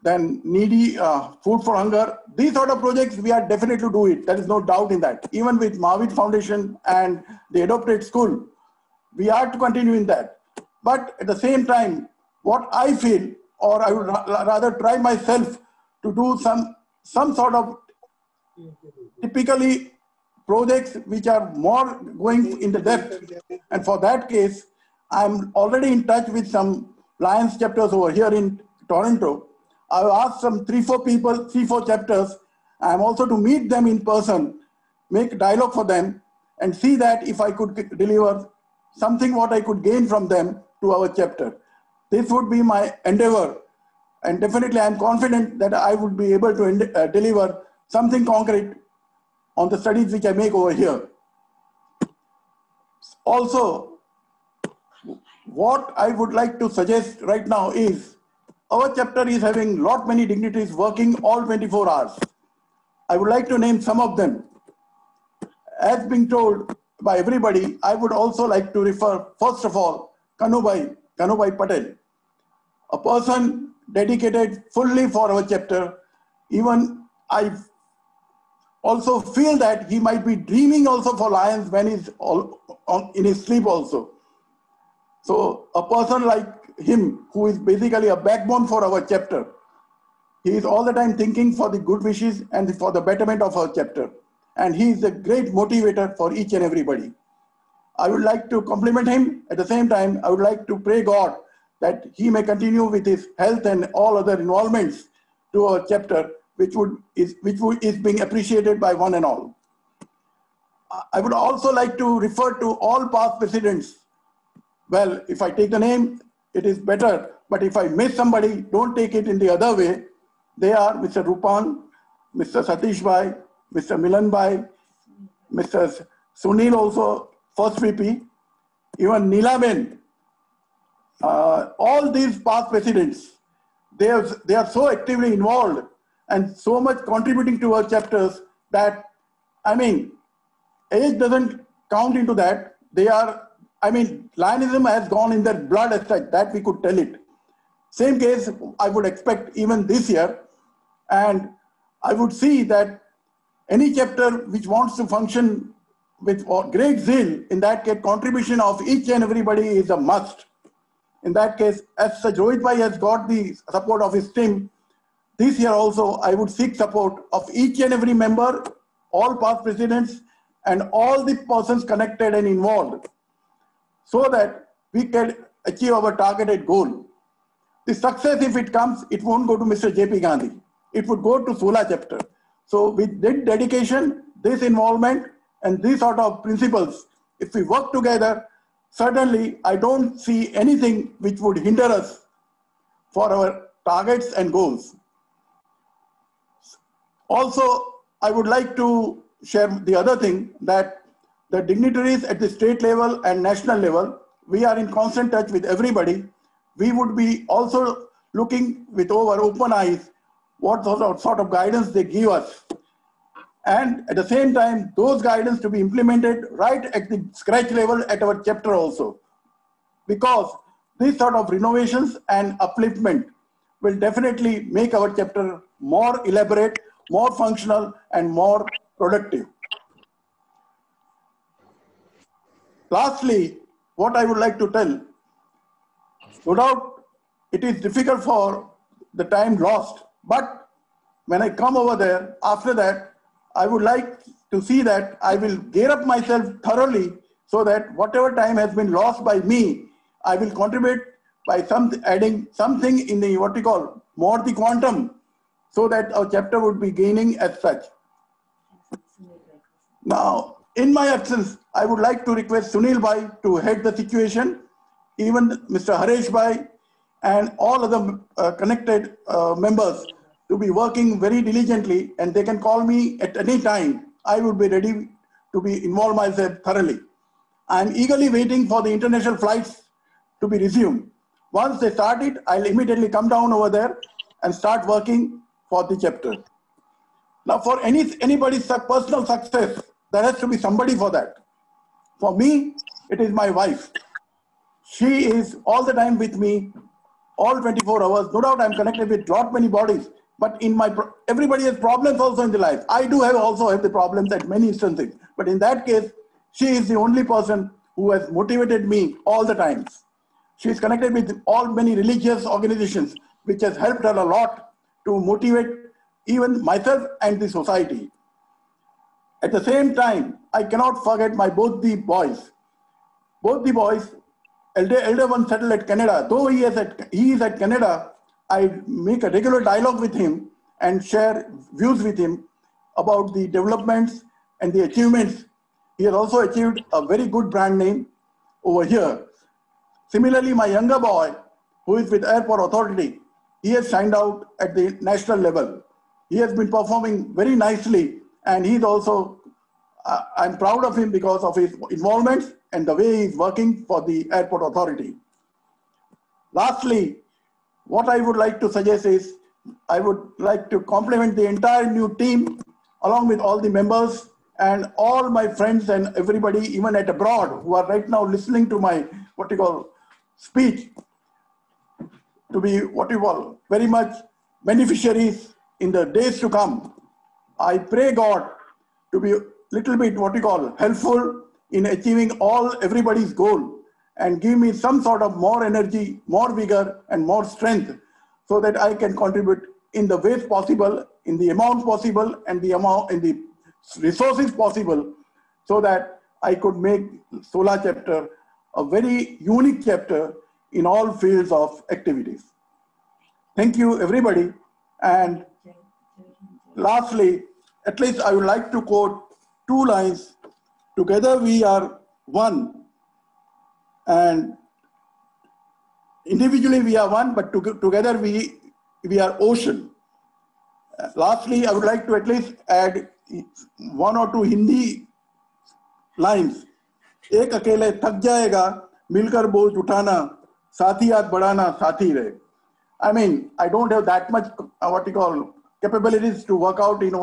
then needy food for hunger, these sort of projects we are definitely do it. There is no doubt in that. Even with Mahavir Foundation and the adopted school, we are to continue in that. But at the same time, what I feel, or I would rather try myself to do some sort of typically projects which are more going in the depth. And for that case, I'm already in touch with some Lions chapters over here in Toronto. I've asked some 3-4 chapters. I'm also to meet them in person, make dialogue for them, and see that if I could deliver something what I could gain from them to our chapter. This would be my endeavor. And definitely I'm confident that I would be able to deliver something concrete on the studies which I make over here. Also, what I would like to suggest right now is our chapter is having lot many dignitaries working all 24 hours. I would like to name some of them. As being told by everybody, I would also like to refer, first of all, Kanubai Patel, a person dedicated fully for our chapter. Even I also feel that he might be dreaming also for Lions when he's in his sleep also. So a person like him, who is basically a backbone for our chapter, he is all the time thinking for the good wishes and for the betterment of our chapter. And he is a great motivator for each and everybody. I would like to compliment him. At the same time, I would like to pray God that he may continue with his health and all other involvements to our chapter, which is being appreciated by one and all. I would also like to refer to all past presidents. Well, if I take the name, it is better. But if I miss somebody, don't take it in the other way. They are Mr. Rupan, Mr. Satish Bhai, Mr. Milan Bhai, Mr. Sunil also, first VP, even Neelaben. All these past presidents, they are so actively involved and so much contributing to our chapters that, I mean, age doesn't count into that. They are, I mean, Lionism has gone in their blood as such, that we could tell it. Same case I would expect even this year. And I would see that any chapter which wants to function with great zeal, in that case, contribution of each and everybody is a must. In that case, as such, Rohit Bhai has got the support of his team. This year also, I would seek support of each and every member, all past presidents, and all the persons connected and involved, so that we can achieve our targeted goal. The success, if it comes, it won't go to Mr. J.P. Gandhi. It would go to Sola chapter. So with this dedication, this involvement, and these sort of principles, if we work together, certainly I don't see anything which would hinder us for our targets and goals. Also, I would like to share the other thing, that the dignitaries at the state level and national level, we are in constant touch with everybody. We would be also looking with our open eyes what sort of guidance they give us. And at the same time, those guidance to be implemented right at the scratch level at our chapter also. Because these sort of renovations and upliftment will definitely make our chapter more elaborate, more functional, and more productive. Lastly, what I would like to tell, no doubt it is difficult for the time lost, but when I come over there, after that, I would like to see that I will gear up myself thoroughly so that whatever time has been lost by me, I will contribute by adding something in the what we call more the quantum, so that our chapter would be gaining as such. Now, in my absence, I would like to request Sunil Bhai to head the situation, even Mr. Haresh Bhai and all other connected members to be working very diligently, and they can call me at any time. I would be ready to be involved myself thoroughly. I am eagerly waiting for the international flights to be resumed. Once they start it, I'll immediately come down over there and start working for the chapter. Now, for anybody's personal success, there has to be somebody for that. For me, it is my wife. She is all the time with me, all 24 hours. No doubt I'm connected with lot many bodies, but everybody has problems also in the life. I do also have the problems at many instances, but in that case, she is the only person who has motivated me all the times. She is connected with many religious organizations, which has helped her a lot to motivate even myself and the society. At the same time, I cannot forget both the boys. Both the boys, elder one settled at Canada. Though he is at Canada, I make a regular dialogue with him and share views with him about the developments and the achievements. He has also achieved a very good brand name over here. Similarly, my younger boy, who is with Airport Authority, he has shined out at the national level. He has been performing very nicely, and he's also, I'm proud of him because of his involvement and the way he's working for the Airport Authority. Lastly, what I would like to suggest is, I would like to compliment the entire new team, along with all the members and all my friends and everybody, even at abroad, who are right now listening to my, speech, to be very much beneficiaries in the days to come. I pray God to be little bit helpful in achieving everybody's goal, and give me some sort of more energy, more vigor, and more strength, so that I can contribute in the ways possible, in the amount possible, and in the resources possible, so that I could make Sola chapter a very unique chapter in all fields of activities. Thank you, everybody. And lastly, at least I would like to quote 2 lines. Together we are one, and individually we are one, but together we are ocean. Lastly, I would like to at least add 1 or 2 Hindi lines. एक अकेले थक जाएगा, मिलकर बोझ उठाना, साथी हाथ बढ़ाना, साथी रहे. I mean, I don't have that much capabilities to work out in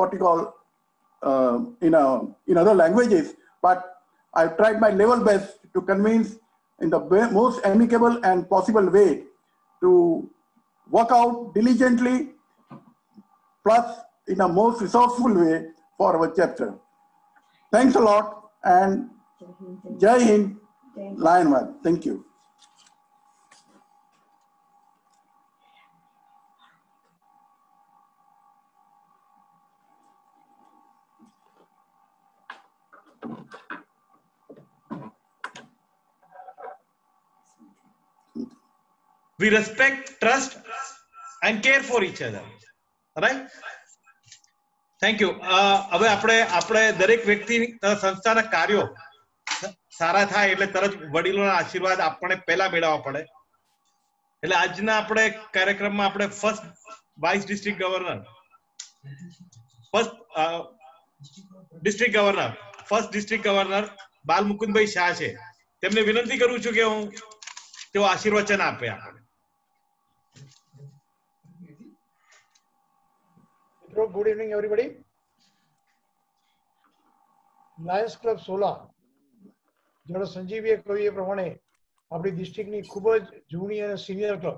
in other languages, but I've tried my level best to convince in the most amicable and possible way to work out diligently, plus in a most resourceful way for our chapter. Thanks a lot, and Jai Hind, Lionwell. Thank you. We respect, trust, and care for each other. Right? Thank you. હવે આપણે દરેક વ્યક્તિ સંસ્થાના કાર્યો સારા થાય એટલે તરત વડીલોના આશીર્વાદ આપણે પહેલા મેળવવા પડે. એટલે આજના આપણે કાર્યક્રમમાં આપણે ફર્સ્ટ વાઇસ ડિસ્ટ્રિક્ટ ગવર્નર બાલ મુકુંદભાઈ શાહ છે. તેમને વિનંતી કરું છું કે હું તેઓ આશીર્વચન આપે આપણે. Good evening, everybody. Lions Club Sola, જેનો સંજીવીએ કહ્યું એ પ્રમાણે આપણી ડિસ્ટ્રિક્ટની ખૂબ જ જૂની અને સિનિયર ક્લબ.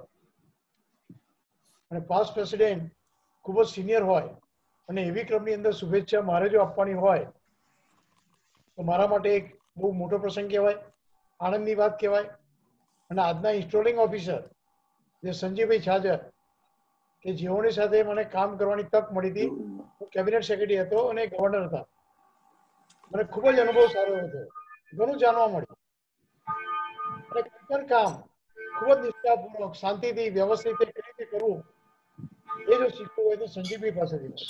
અને પાસ્ટ પ્રેસિડેન્ટ ખૂબ જ સિનિયર હોય અને એવી ક્લબની અંદર શુભેચ્છા મારે જો આપવાની હોય તો મારા માટે એક બહુ મોટો પ્રસંગ કહેવાય, આનંદની વાત કહેવાય. અને આજના ઇન્સ્ટોલિંગ ઓફિસર જે સંજીવભાઈ છાજર કે જેઓની સાથે મને કામ કરવાની તક મળી હતી, હું કેબિનેટ સેક્રેટરી હતો અને ગવર્નર હતા. મને ખૂબ જ અનુભવ સારો હતો, ઘણું જાણવા મળ્યું અને કોઈ પણ કામ ખૂબ જ નિષ્ઠાપૂર્વક શાંતિથી વ્યવસ્થિત કઈ રીતે કરવું એ જો શીખવું હોય તો સંજીવભાઈ પાસેથી મળે.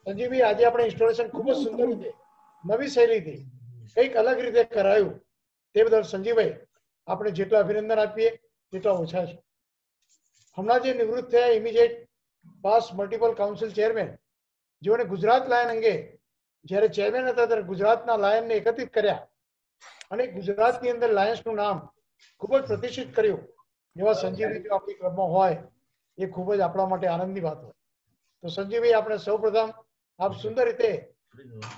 સંજીવભાઈ આજે આપણે ઇન્સ્ટોલેશન ખૂબ જ સુંદર રીતે નવી શૈલીથી કંઈક અલગ રીતે કરાયું, તે બદલ સંજીવભાઈ આપણે જેટલા અભિનંદન આપીએ તેટલા ઓછા છે. હમણાં જે નિવૃત્ત થયા immediate pass multiple council chairman, જેઓને ગુજરાત લાયન અંગે જ્યારે ચેરમેન હતા ત્યારે ગુજરાતના લાયનને એકત્રિત કર્યા અને ગુજરાતની અંદર લાયન્સનું નામ ખૂબ જ પ્રતિષ્ઠિત કર્યું, એવા સંજીવભાઈ જો આપણી ક્લબમાં હોય એ ખૂબ જ આપણા માટે આનંદની વાત હોય. તો સંજીવભાઈ, આપણે સૌપ્રથમ આપ સુંદર રીતે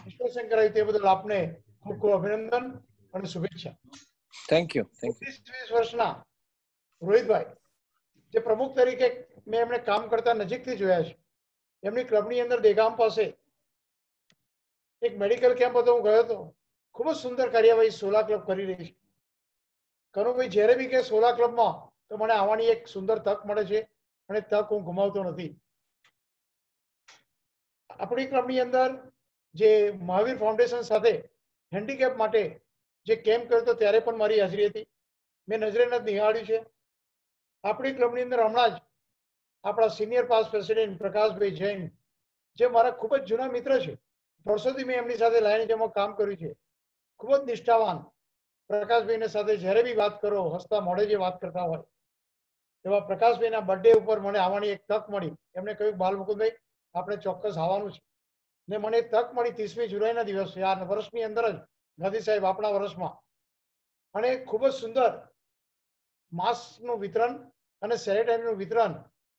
ઇન્સ્ટોલેશન કરાવ્યું તે બદલ આપને ખૂબ ખૂબ અભિનંદન અને શુભેચ્છા. Thank you. 20 વર્ષના રોહિતભાઈ જે પ્રમુખ તરીકે મેં એમને કામ કરતા નજીકથી જોયા છે. એમની ક્લબની અંદર દેગામ પાસે એક મેડિકલ કેમ્પ હતો, હું ગયો હતો. ખૂબ જ સુંદર કાર્યવાહી સોલા ક્લબ કરી રહી છે. કનુભાઈ જ્યારે બી કે સોલા ક્લબમાં તો મને આવવાની એક સુંદર તક મળે છે અને તક હું ગુમાવતો નથી. આપણી ક્લબની અંદર જે મહાવીર ફાઉન્ડેશન સાથે હેન્ડીકેપ માટે જે કેમ્પ કર્યો હતો ત્યારે પણ મારી હાજરી હતી. મેં નજરે નજર નિહાળ્યું છે. આપણી ક્લબની અંદર હમણાં જ આપણા senior pass president Prakashbhai Jain, જે મારા ખૂબ જ જૂના મિત્ર છે, વર્ષોથી મેં એમની સાથે લાયનિઝમમાં કામ કર્યું છે, ખૂબ જ નિષ્ઠાવાન પ્રકાશભાઈને સાથે જ્યારે બી વાત કરો હસતા મોઢે જે વાત કરતા હોય એવા પ્રકાશભાઈના બર્થડે ઉપર મને આવવાની એક તક મળી. એમણે કહ્યું, બાલમુકુંદભાઈ આપણે ચોક્કસ આવવાનું છે ને મને તક મળી 30મી જુલાઈના દિવસે, આ વર્ષની અંદર જ ગાંધી સાહેબ આપણા વર્ષમાં. અને ખૂબ જ સુંદર માસ્કનું વિતરણ અને સેનેટાઈઝરનું વિતરણ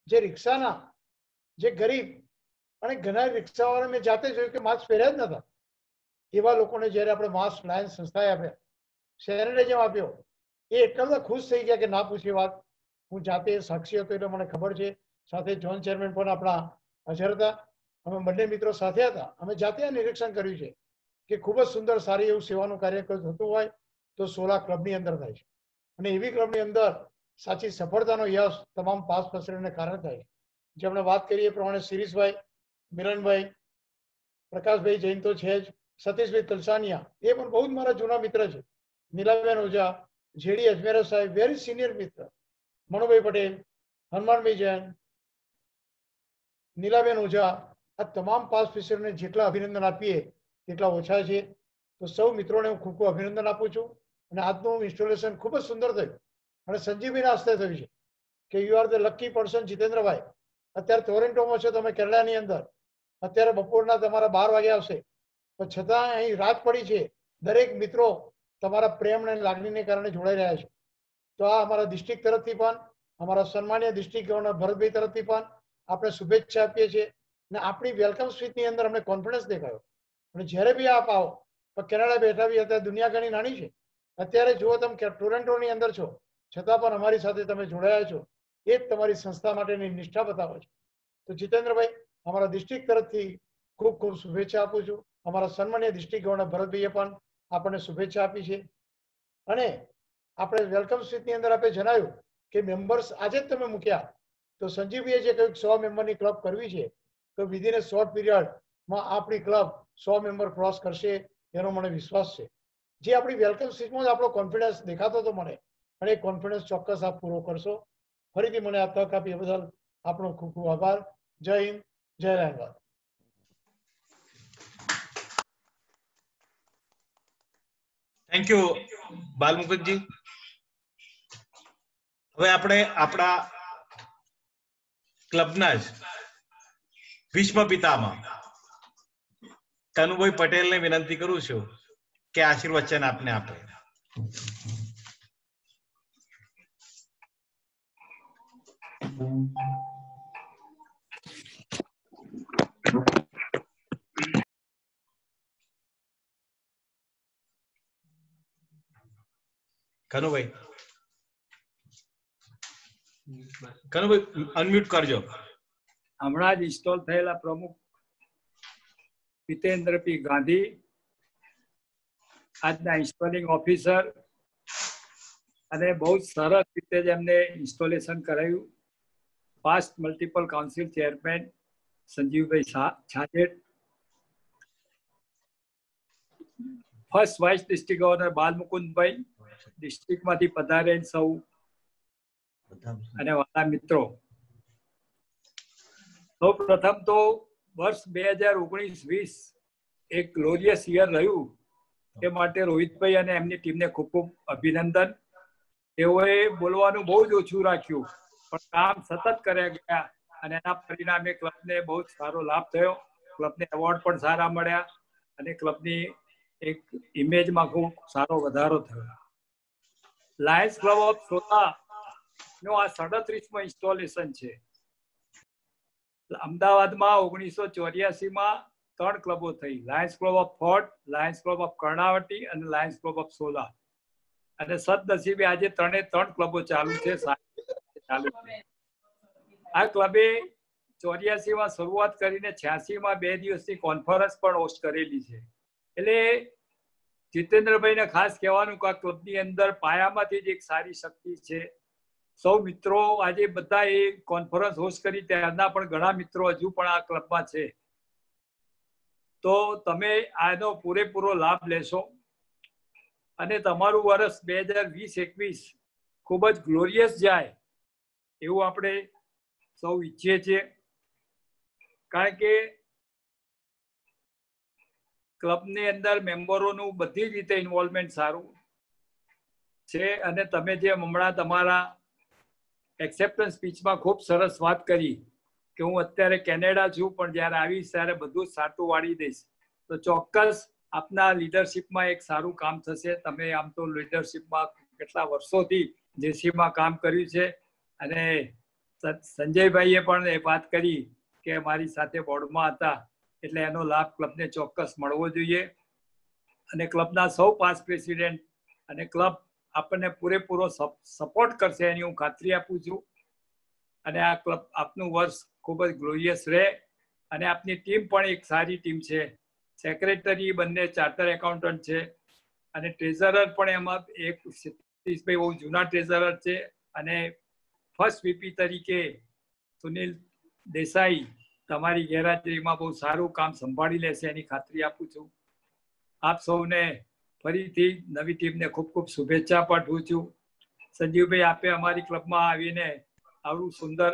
જે રિક્ષાના જે ગરીબ અને ઘણા રિક્ષાવાળા મેં જાતે જોયું કે માસ્ક પહેર્યા જ નતા, એવા લોકોને જ્યારે આપણે માસ્ક લાયન્સ સંસ્થાએ આપ્યા, સેનેટાઈઝર આપ્યો, એ એટલા બધા ખુશ થઈ ગયા કે ના પૂછીએ વાત. હું જાતે સાક્ષી હતો એટલે મને ખબર છે. સાથે જોન ચેરમેન પણ આપણા હાજર હતા. અમે બંને મિત્રો સાથે હતા. અમે જાતે આ નિરીક્ષણ કર્યું છે કે ખૂબ જ સુંદર સારી એવું સેવાનું કાર્ય થતું હોય તો સોલા ક્લબની અંદર થાય છે. અને એવી ક્લબની અંદર સાચી સફળતાનો યશ તમામ પાસ પ્રેસિડેન્ટને કારણે થાય છે. જે આપણે વાત કરીએ એ પ્રમાણે શિરીષભાઈ, મિલનભાઈ, પ્રકાશભાઈ જૈન તો છે જ, સતીશભાઈ તલસાનિયા એ પણ બહુ જ મારા જૂના મિત્ર છે, નીલાબેન ઓઝા, જેડી અજમેરા સાહેબ, વેરી સિનિયર મિત્ર, મનુભાઈ પટેલ, હનુમાનભાઈ જૈન, નીલાબેન ઓઝા, આ તમામ પાસ પ્રેસિડેન્ટને જેટલા અભિનંદન આપીએ તેટલા ઓછા છે. તો સૌ મિત્રોને હું ખૂબ ખૂબ અભિનંદન આપું છું. અને આજનું ઇન્સ્ટોલેશન ખૂબ જ સુંદર થયું અને સંજીવભાઈના હસ્તે થયું છે કે you are the lucky person. જીતેન્દ્રભાઈ અત્યારે ટોરેન્ટોમાં છો તમે, કેનેડાની અંદર, અત્યારે બપોરના તમારા 12 વાગ્યા આવશે, પણ છતાં અહીં રાત પડી છે. દરેક મિત્રો તમારા પ્રેમ અને લાગણીને કારણે જોડાઈ રહ્યા છે. તો આ અમારા ડિસ્ટ્રિક્ટ તરફથી પણ, અમારા સન્માનીય ડિસ્ટ્રિક્ટ ગવર્નર ભરતભાઈ તરફથી પણ આપણે શુભેચ્છા આપીએ છીએ. અને આપણી વેલકમ સ્પીચની અંદર અમને કોન્ફિડન્સ દેખાયો. અને જ્યારે બી આપ આવો, તો કેનેડા બેઠા બી અત્યારે દુનિયા ઘણી નાની છે, અત્યારે જુઓ તમે ટોરેન્ટોની અંદર છો, છતાં પણ અમારી સાથે તમે જોડાયા છો, એ જ તમારી સંસ્થા માટેની નિષ્ઠા બતાવે છે. તો જીતેન્દ્રભાઈ, અમારા ડિસ્ટ્રિક્ટ તરફથી ખૂબ ખૂબ શુભેચ્છા આપું છું. અમારા સન્માનીય ડિસ્ટ્રિક્ટ ગવર્નર ભરતભાઈએ પણ આપણને શુભેચ્છા આપી છે. અને આપણે વેલકમ સ્પીચની અંદર આપણે જણાવ્યું કે મેમ્બર્સ આજે જ તમે મૂક્યા, તો સંજીવભાઈએ જે કહ્યું 100 મેમ્બરની ક્લબ કરવી છે, તો વિધિન એ શોર્ટ પીરિયડમાં આપણી ક્લબ 100 મેમ્બર ક્રોસ કરશે એનો મને વિશ્વાસ છે. જે આપણી વેલકમ સ્પીચમાં જ આપણો કોન્ફિડન્સ દેખાતો હતો મને, અને એ કોન્ફિડન્સ ચોક્કસ આપ પૂરો કરશો. ફરીથી મને આ તક આપી એ બદલ આપણો ખૂબ ખૂબ આભાર. જય હિન્દ, જય લાલબાગ. Thank you બાલમુકુંદજી. હવે આપણે આપણા ક્લબના જ ભીષ્મ પિતામાં કનુભાઈ પટેલને વિનંતી કરું છું કે આશીર્વચન આપને આપે. કનુભાઈ. કનુભાઈ અનમ્યુટ કરજો. હમણાં જ ઇન્સ્ટોલ થયેલા પ્રમુખ હિતેન્દ્ર પી ગાંધી આજના ઇન્સ્ટોલિંગ ઓફિસર અને બહુ સરસ રીતે જ એમને ઇન્સ્ટોલેશન કરાયું. Past multiple council chairman સંજીવભાઈ છાજેટ, first vice district governor બાલમુકુંદભાઈ, ડિસ્ટ્રિક્ટમાંથી પધારેલ સૌ અને વાલા મિત્રો, સૌ પ્રથમ તો વર્ષ 2019-20 એક ગ્લોરિયસ યર રહ્યું એ માટે રોહિતભાઈ અને એમની ટીમને ખૂબ ખૂબ અભિનંદન. તેઓએ બોલવાનું બહુ જ ઓછું રાખ્યું પણ કામ સતત કર્યા ગયા અને એના પરિણામે ક્લબને બહુ જ સારો લાભ થયો. ક્લબને એવોર્ડ પણ સારા મળ્યા અને ક્લબની એક ઇમેજમાં ખૂબ સારો વધારો થયો. લાયન્સ ક્લબ ઓફ સોલા નું આ 37મું ઇન્સ્ટોલેશન છે. અમદાવાદમાં 1984માં 3 ક્લબો થઈ, Lions club of fort, Lions club of Karnavati અને લાયન્સ ક્લબ ઓફ સોલા. અને સદનસીબે આજે 3 ક્લબો ચાલુ છે. આ ક્લબે 84માં શરૂઆત કરીને 86માં 2 દિવસની કોન્ફરન્સ પણ હોસ્ટ કરેલી છે. એટલે જીતેન્દ્રભાઈને ખાસ કહેવાનું કે આ ક્લબની અંદર પાયામાંથી જ એક સારી શક્તિ છે. સૌ મિત્રો આજે બધા એ કોન્ફરન્સ હોસ્ટ કરી ત્યારના પણ ઘણા મિત્રો હજુ પણ આ ક્લબમાં છે. તો તમે આનો પૂરેપૂરો લાભ લેશો અને તમારું વર્ષ 2020-21 ખૂબ જ ગ્લોરિયસ જાય એવું આપણે સૌ ઈચ્છીએ છીએ. કારણ કે ક્લબની અંદર મેમ્બરોનું બધી રીતે ઇન્વોલ્વમેન્ટ સારું છે અને તમે જે હમણાં તમારા એક્સેપ્ટન્સ સ્પીચમાં ખૂબ સરસ વાત કરી કે હું અત્યારે કેનેડા છું પણ જ્યારે આવીશ ત્યારે બધું જ સાટું વાળી દઈશ, તો ચોક્કસ આપના લીડરશિપમાં એક સારું કામ થશે. તમે આમ તો લીડરશિપમાં કેટલા વર્ષોથી જેસીમાં કામ કર્યું છે અને સંજયભાઈએ પણ એ વાત કરી કે મારી સાથે બોર્ડમાં હતા એટલે એનો લાભ ક્લબને ચોક્કસ મળવો જોઈએ. અને ક્લબના સૌ પાસ્ટ પ્રેસિડેન્ટ અને ક્લબ આપણને પૂરેપૂરો સપોર્ટ કરશે એની હું ખાતરી આપું છું. અને આ ક્લબ આપનું વર્ષ ખૂબ જ ગ્લોરિયસ રહે અને આપની ટીમ પણ એક સારી ટીમ છે. સેક્રેટરી બંને ચાર્ટર એકાઉન્ટન્ટ છે અને ટ્રેઝરર પણ એમાં એક સતીશભાઈ બહુ જૂના ટ્રેઝરર છે અને ફર્સ્ટ વીપી તરીકે સુનિલ દેસાઈ તમારી ગેરહાજરીમાં બહુ સારું કામ સંભાળી લેશે એની ખાતરી આપું છું. આપ સૌને ફરીથી નવી ટીમને ખૂબ ખૂબ શુભેચ્છા પાઠવું છું. સંજીવભાઈ આપે અમારી ક્લબમાં આવીને આવું સુંદર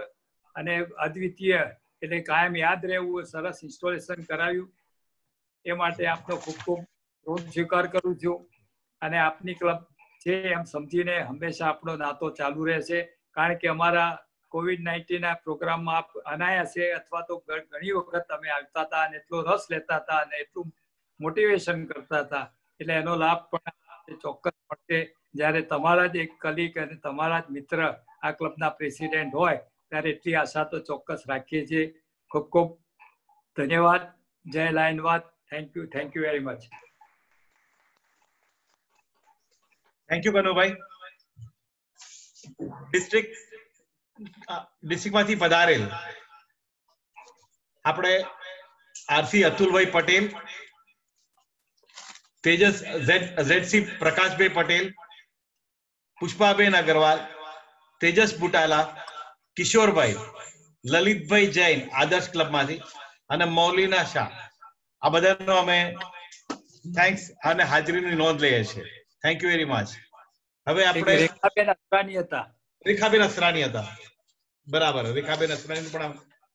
અને અદ્વિતીય એટલે કાયમ યાદ રહેવું સરસ ઇન્સ્ટોલેશન કરાવ્યું એ માટે આપનો ખૂબ ખૂબ ઋણ સ્વીકાર કરું છું. અને આપની ક્લબ છે એમ સમજીને હંમેશા આપણો નાતો ચાલુ રહેશે. કારણ કે અમારા COVID-19 પ્રોગ્રામમાં આપ અનાયાસે અથવા તો ઘણી વખત તમે આવતા હતા અને એટલો રસ લેતા હતા અને એટલું મોટિવેશન કરતા હતા એટલે એનો લાભ પણ ચોક્કસ મળશે. જ્યારે તમારા જ એક કલીગ અને તમારા જ મિત્ર આ ક્લબના પ્રેસિડેન્ટ હોય ત્યારે એટલી આશા તો ચોક્કસ રાખીએ છીએ. ખૂબ ખૂબ ધન્યવાદ. જય લાયનવાદ. Thank you very much. Thank you કનુભાઈ. ડિસ્ટ્રિક્ટમાંથી પધારેલ આપણે આરસી અતુલભાઈ પટેલ, તેજસ ઝેડસી પ્રકાશભાઈ પટેલ, પુષ્પાબેન અગ્રવાલ, તેજસ બુટાલા, કિશોરભાઈ, લલિતભાઈ જૈન આદર્શ ક્લબમાંથી અને મૌલીના શાહ, આ બધાનો અમે થેન્ક્સ અને હાજરીની નોંધ લઈએ છીએ. Thank you very much. હવે આપણે રેખાબેન અસરાણી હતા. બરાબર, રેખાબેન અસરાણી પણ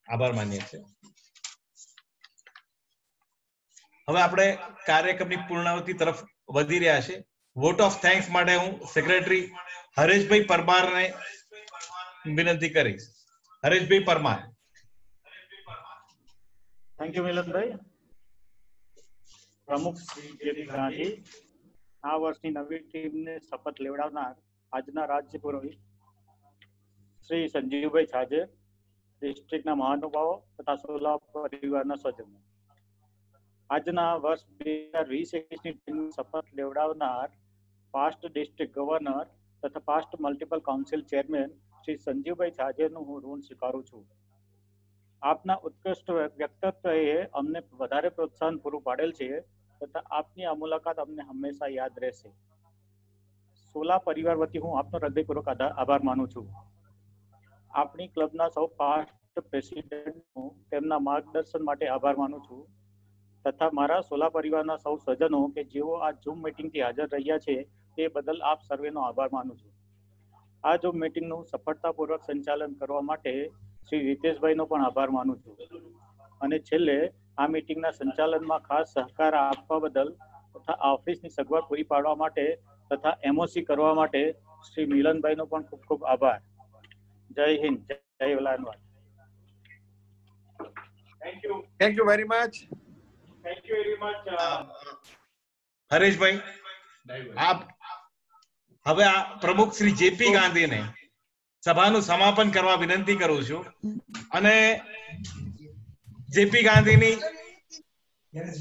આભાર માનીએ છીએ. હવે આપણે કાર્યક્રમની પૂર્ણાવતિ તરફ વધી રહ્યા છે. વોટ ઓફ થેન્ક્સ માટે હું સેક્રેટરી હરેશભાઈ પરમારને વિનંતી કરીશ. હરેશભાઈ પરમાર. થેન્ક યુ મિલનભાઈ. પ્રમુખ શ્રી જેપી ગાંધી, આ વર્ષની નવી ટીમને શપથ લેવડાવનાર આજના રાજ્ય પુરોહિત શ્રી સંજીવભાઈ છાજે, ડિસ્ટ્રિક્ટના મહાનુભાવો તથા સોલા પરિવારના સ્વજનો, આજના વર્ષ 2020-21ની ટીમની શપથ લેવડાવનાર પાસ્ટ ડિસ્ટ્રિક્ટ ગવર્નર તથા past multiple council chairman Shri સંજીવભાઈ છાજેરનું હું ઋણ સ્વીકારું છું. આપના ઉત્કૃષ્ટ વ્યક્તિત્વએ અમને વધારે પ્રોત્સાહન પૂરું પાડેલ છે તથા આપની આ મુલાકાત અમને હંમેશા યાદ રહેશે. સોલા પરિવાર વતી હું આપનો હૃદયપૂર્વક આભાર માનું છું. આપણી ક્લબના સૌ પાસ્ટ પ્રેસિડેન્ટનું તેમના માર્ગદર્શન માટે આભાર માનું છું તથા મારા સોલા પરિવારના સૌ સજ્જનો કે જેઓ આ ઝૂમ મીટિંગથી હાજર રહ્યા છે તે બદલ આપ સર્વેનો આભાર માનું છું. આ ઝૂમ મીટિંગનું સફળતાપૂર્વક સંચાલન કરવા માટે શ્રી રીતેશભાઈનો પણ આભાર માનું છું. અને છેલ્લે આ મીટિંગના સંચાલનમાં ખાસ સહકાર આપવા બદલ તથા ઓફિસની સગવડ પૂરી પાડવા માટે તથા એમઓસી કરવા માટે શ્રી મિલનભાઈનો પણ ખૂબ ખૂબ આભાર. જય હિન્દ, જય વલાનવાડ. Thank you very much. Thank you very much હરેશભાઈ. આપ હવે આ પ્રમુખ શ્રી જેપી ગાંધીને સભાનું સમાપન કરવા વિનંતી કરું છું અને જેપી ગાંધીની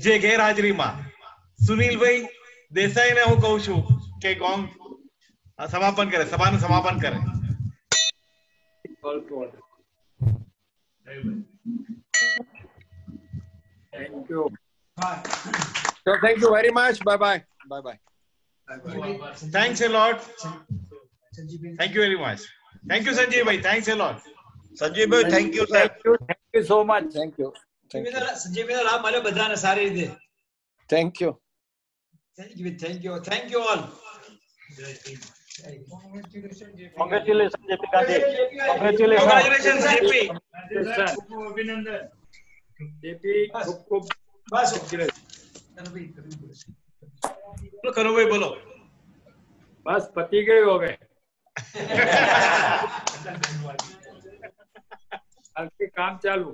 જે ગેરહાજરીમાં સુનિલભાઈ દેસાઈને હું કહું છું કે કોણ સમાપન કરે, સભાનું સમાપન કરે. Thank you. So thank you very much. Bye bye. Bye bye. Thanks a lot. Thank you very much. Thank you, Sanjeev bhai. Thanks a lot. Sanjeev bhai, thank you, sir. Thank you so much. Thank you. Sanjeev લાભ મળ્યો બધાને સારી રીતે. Thank you. Thank you. Thank you all. Congratulations, JP Gandhi. Congratulations, JP. અભિનંદન. JP ખૂબ ખૂબ બસ કરુભાઈ બોલો. બસ પતી ગયું હવે. કાલથી કામ ચાલુ.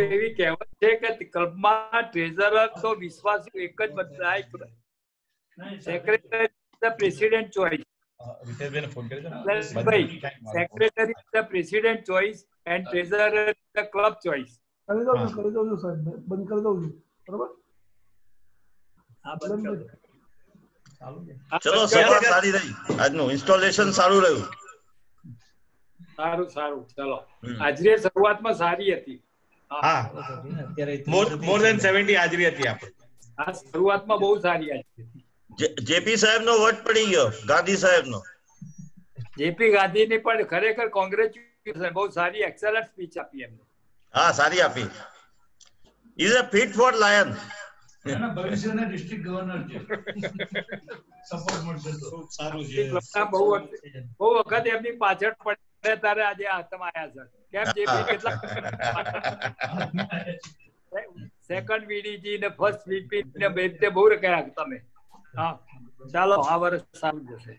એવી કહેવત છે કે ક્લબમાં ટ્રેઝરર તો વિશ્વાસી એક જ બદલાય, secretary the president choice. Secretary the president choice and treasurer the club choice. કરી દઉં છું સાહેબ, બંધ કરી દઉં છું. બરોબર. ચલો સભા સારી રહી, આજનું ઇન્સ્ટોલેશન સારું રહ્યું. સારું સારું. ચલો હાજરી શરૂઆતમાં સારી હતી. હા, મોર દેન 70 હાજરી હતી આપણે. આ શરૂઆતમાં બહુ સારી હાજરી હતી. જેપી સાહેબ નો વટ પડી ગયો, ગાંધી સાહેબ નો. જેપી ગાંધી ની પણ ખરેખર કોંગ્રેચ્યુલેશન, બહુ સારી એક્સલન્ટ સ્પીચ આપી એમને. હા, સારી આપી. Is a fit for lion. એના ભવિષ્યના ડિસ્ટ્રિક્ટ ગવર્નર છે. સપોર્ટ મળશે તો સારું છે. બહુ વખત એમની પાછળ પડે તારે આજે હાથમાં આવ્યા છે. કેમ જેપી કેટલા સેકન્ડ વીડીજી ને ફર્સ્ટ વીપી ને બે રીતે બહુ રખાયા તમે. હા ચાલો, આ વર્ષ સારું જશે.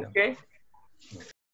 ઓકે.